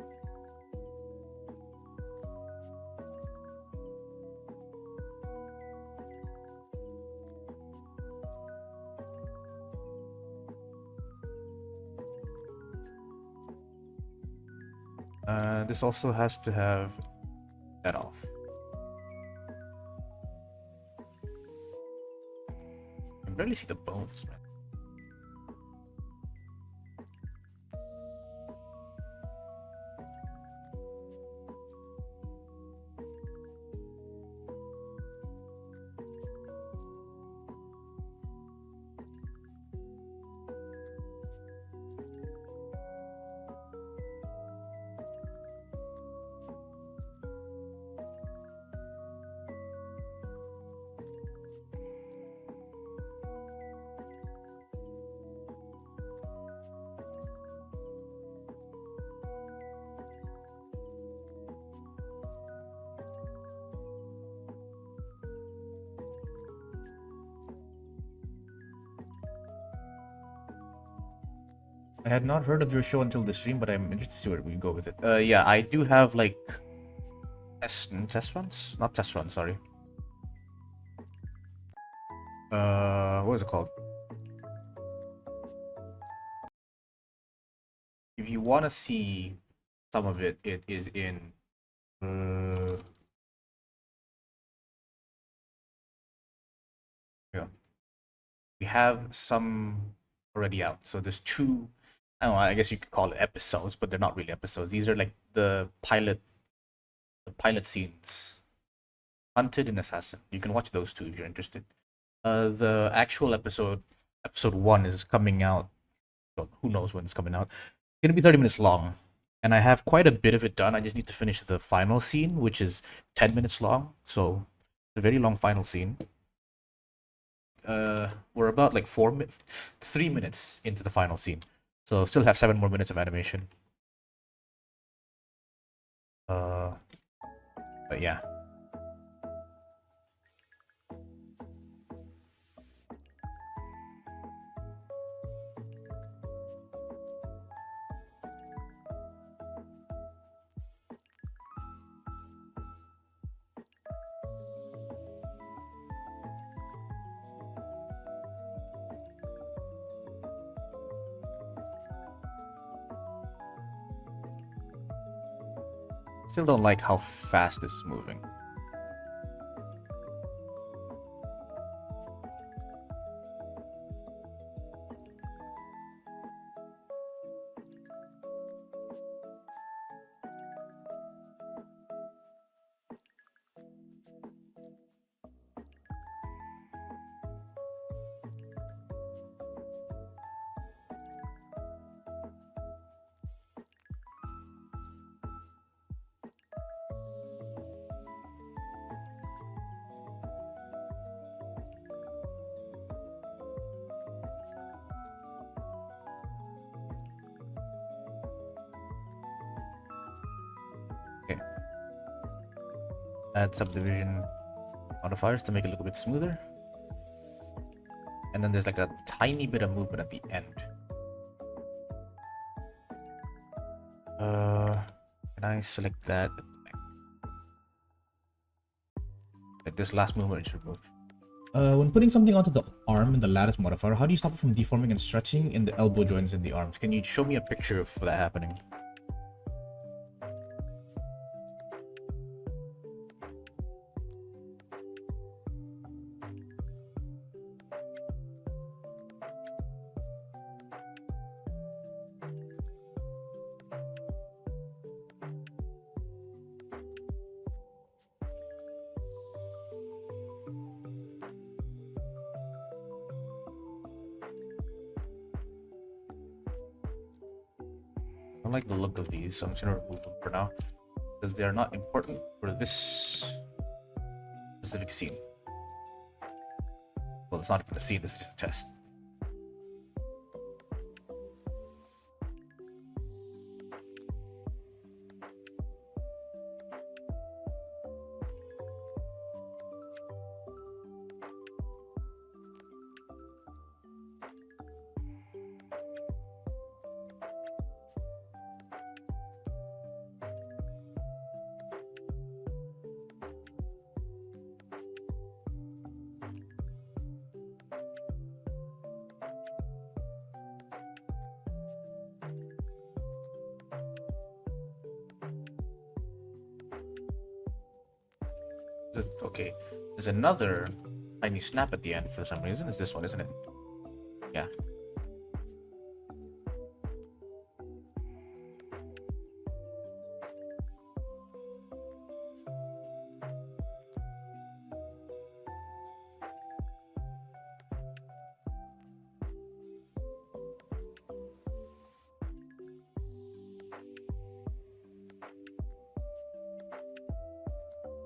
This also has to have that off. I can barely see the bones, man. I had not heard of your show until the stream, but I'm interested to see where we go with it. Yeah, I do have like test runs? Not test runs, sorry. What is it called? If you want to see some of it, it is in yeah. We have some already out. So there's two, I don't know, I guess you could call it episodes, but they're not really episodes. These are like the pilot scenes. Hunted and Assassin. You can watch those two if you're interested. The actual episode 1 is coming out. Well, who knows when it's coming out? It's gonna be 30 minutes long. And I have quite a bit of it done. I just need to finish the final scene, which is 10 minutes long. So it's a very long final scene. We're about like 3 minutes into the final scene. So still have 7 more minutes of animation. But yeah. Still don't like how fast this is moving. Add subdivision modifiers to make it look a bit smoother. And then there's like a tiny bit of movement at the end. Can I select that? Like this last movement is removed. When putting something onto the arm in the lattice modifier, how do you stop it from deforming and stretching in the elbow joints in the arms? Can you show me a picture of that happening? don't like the look of these, so I'm just gonna remove them for now because they are not important for this specific scene. Well, it's not even a scene, this is just a test. Okay, there's another tiny snap at the end for some reason. It's this one, isn't it? Yeah.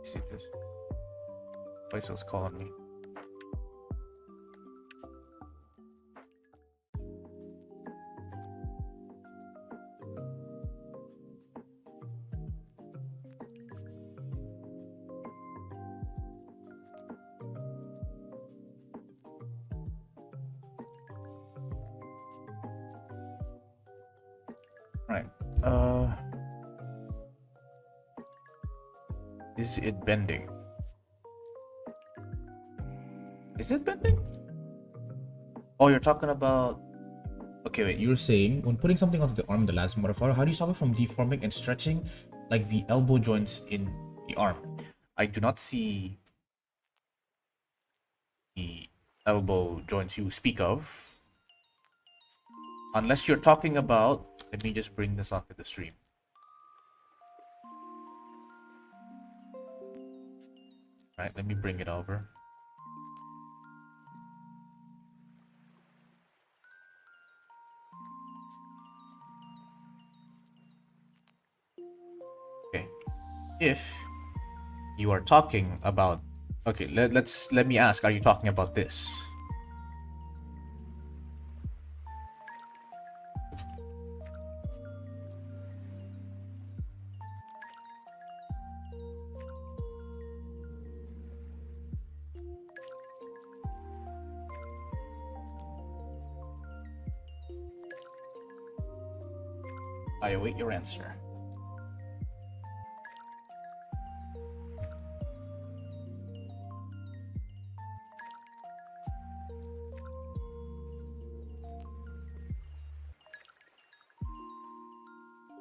See this? Place was calling me. Right. Is it bending? Is it bending? Oh, you're talking about... Okay, wait, you were saying when putting something onto the arm, the lattice modifier, how do you stop it from deforming and stretching like the elbow joints in the arm? I do not see the elbow joints you speak of. Unless you're talking about... Let me just bring this onto the stream. Right, let me bring it over. Okay, if you are talking about... Okay, let me ask, are you talking about this? I await your answer.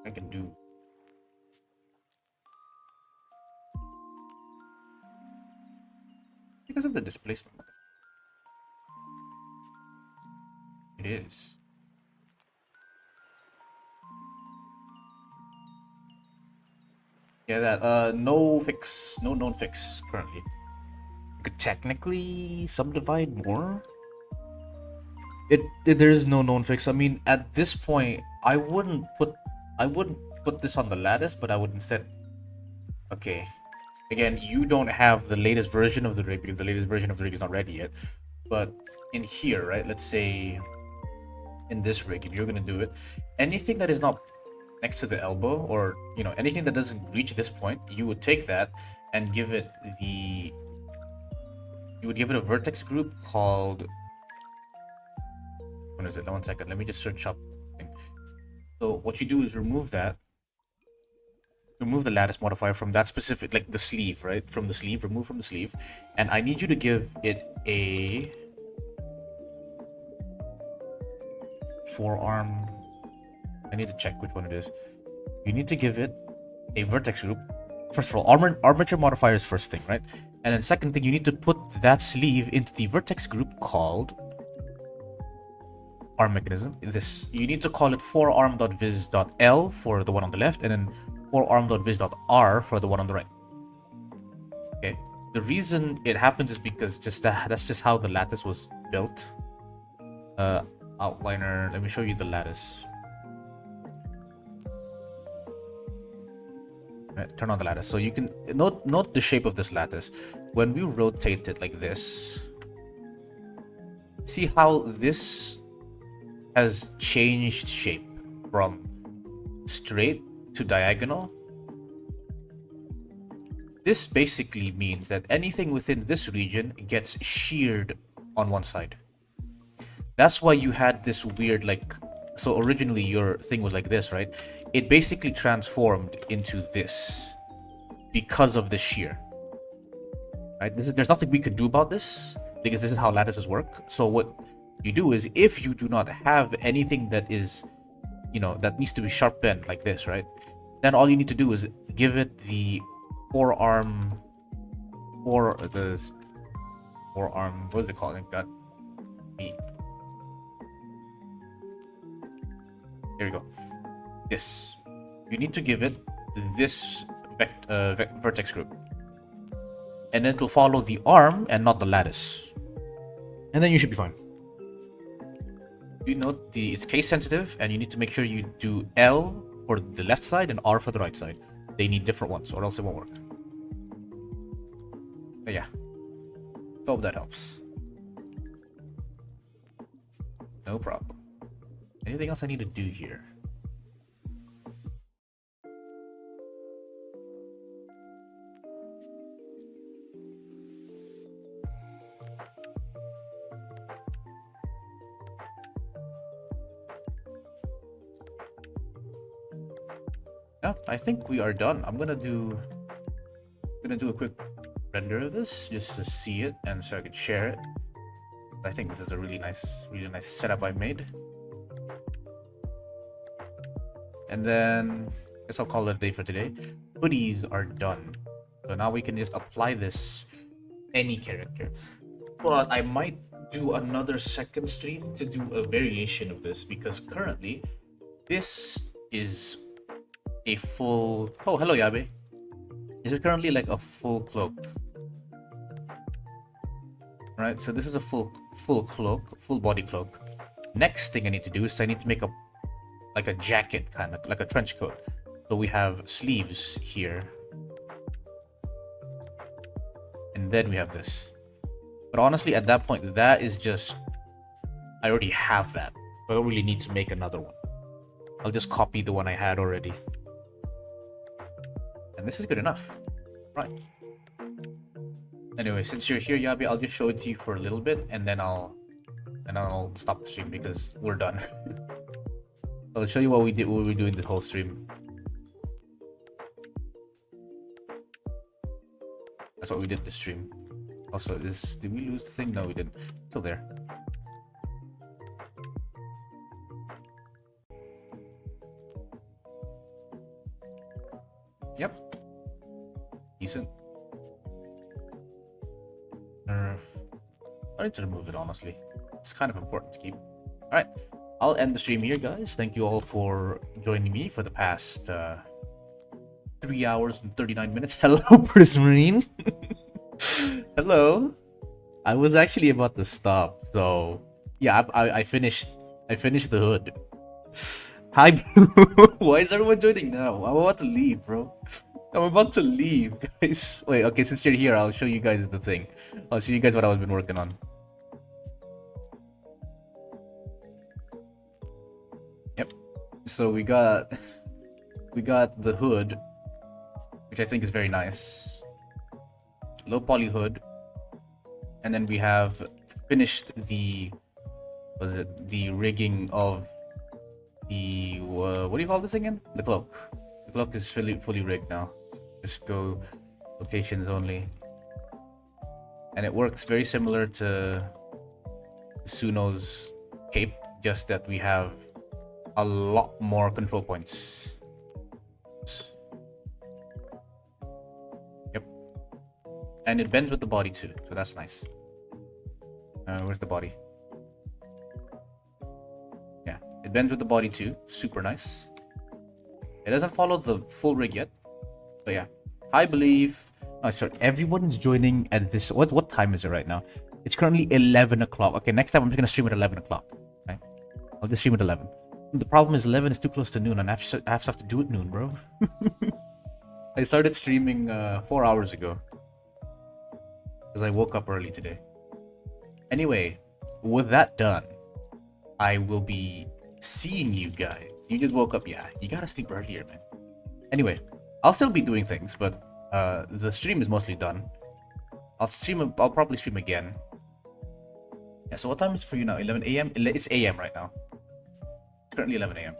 I can do. Because of the displacement. It is. Yeah, that no fix, no known fix currently. You could technically subdivide more. There's no known fix. I mean, at this point, I wouldn't put this on the lattice, but I would instead. Okay, again, you don't have the latest version of the rig because the latest version of the rig is not ready yet. But in here, right? Let's say in this rig, if you're gonna do it, anything that is not next to the elbow, or you know, anything that doesn't reach this point, you would take that and give it the. You would give it a vertex group called. What is it? 1 second. Let me just search up. So what you do is remove that. Remove the lattice modifier from that specific, like the sleeve, right? From the sleeve, remove from the sleeve. And I need you to give it a forearm. I need to check which one it is. You need to give it a vertex group. First of all, armature modifier is first thing, right? And then second thing, you need to put that sleeve into the vertex group called arm mechanism. This, you need to call it forearm.vis.l for the one on the left, and then forearm.vis.r for the one on the right. Okay. The reason it happens is because that's just how the lattice was built. Outliner. Let me show you the lattice. Right, turn on the lattice. So you can note the shape of this lattice. When we rotate it like this, see how this has changed shape from straight to diagonal? This basically means that anything within this region gets sheared on one side. That's why you had this weird, like, so originally your thing was like this, right? It basically transformed into this because of the shear, right? There's nothing we could do about this because this is how lattices work. So what you do is, if you do not have anything that is, you know, that needs to be sharp bent like this, right? Then all you need to do is give it the forearm, what is it called? It got me. Here we go. This. You need to give it this vertex group. And then it'll follow the arm and not the lattice. And then you should be fine. You note it's case sensitive, and you need to make sure you do L for the left side and R for the right side. They need different ones, or else it won't work. But yeah. Hope that helps. No problem. Anything else I need to do here? Yeah, I think we are done. I'm gonna do a quick render of this just to see it and so I can share it. I think this is a really nice setup I made. And then I guess I'll call it a day for today. Hoodies are done. So now we can just apply this any character. But I might do another second stream to do a variation of this, because currently this is a full... Oh, hello Yabe. This is currently like a full cloak. Right, so this is a full cloak, full body cloak. Next thing I need to do is I need to make like a jacket, kind of like a trench coat. So we have sleeves here, and then we have this. But honestly, at that point, that is just, I already have that. I don't really need to make another one. I'll just copy the one I had already. And this is good enough. Right. Anyway, since you're here, Yabi, I'll just show it to you for a little bit, and then I'll stop the stream because we're done. I'll show you what we were doing the whole stream. That's what we did this stream. Also, did we lose the thing? No, we didn't. It's still there. Yep. Decent. I need to remove it, honestly. It's kind of important to keep. Alright. I'll end the stream here, guys. Thank you all for joining me for the past 3 hours and 39 minutes. Hello, Prismarine. Hello. I was actually about to stop, so yeah, I finished the hood. Hi, why is everyone joining now? I'm about to leave, bro. I'm about to leave, guys. Wait, okay, since you're here, I'll show you guys the thing. I'll show you guys what I've been working on. Yep. So we got the hood, which I think is very nice. Low poly hood. And then we have finished the rigging of the what do you call this again? The cloak. The cloak is fully rigged now. Just go locations only. And it works very similar to Suno's cape, just that we have a lot more control points. Yep. And it bends with the body too, so that's nice. Where's the body? Yeah, it bends with the body too. Super nice. It doesn't follow the full rig yet, but yeah. I believe. Oh, sorry. Everyone's joining at this. What time is it right now? It's currently 11 o'clock. Okay, next time I'm just gonna stream at 11 o'clock. Okay, I'll just stream at 11. The problem is 11 is too close to noon, and I have stuff to do at noon, bro. I started streaming 4 hours ago because I woke up early today. Anyway, with that done, I will be seeing you guys. You just woke up, yeah. You gotta sleep earlier, man. Anyway, I'll still be doing things, but the stream is mostly done. I'll probably stream again. Yeah, so what time is it for you now? 11 a.m.? It's a.m. right now. It's currently 11 a.m.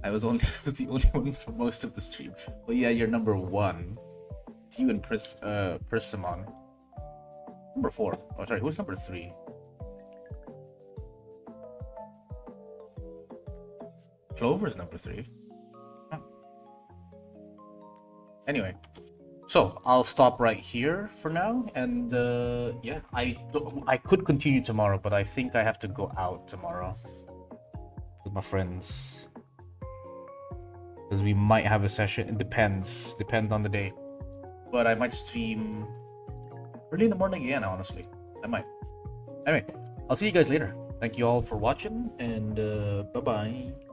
I was the only one for most of the stream. But yeah, you're number 1. It's you and Persimmon. Number 4. Oh, sorry, who's number 3? Clover's number 3. Huh. Anyway, so I'll stop right here for now, and yeah, I could continue tomorrow, but I think I have to go out tomorrow with my friends because we might have a session. It depends on the day, but I might stream early in the morning again. Honestly, I might. Anyway, I'll see you guys later. Thank you all for watching, and bye bye.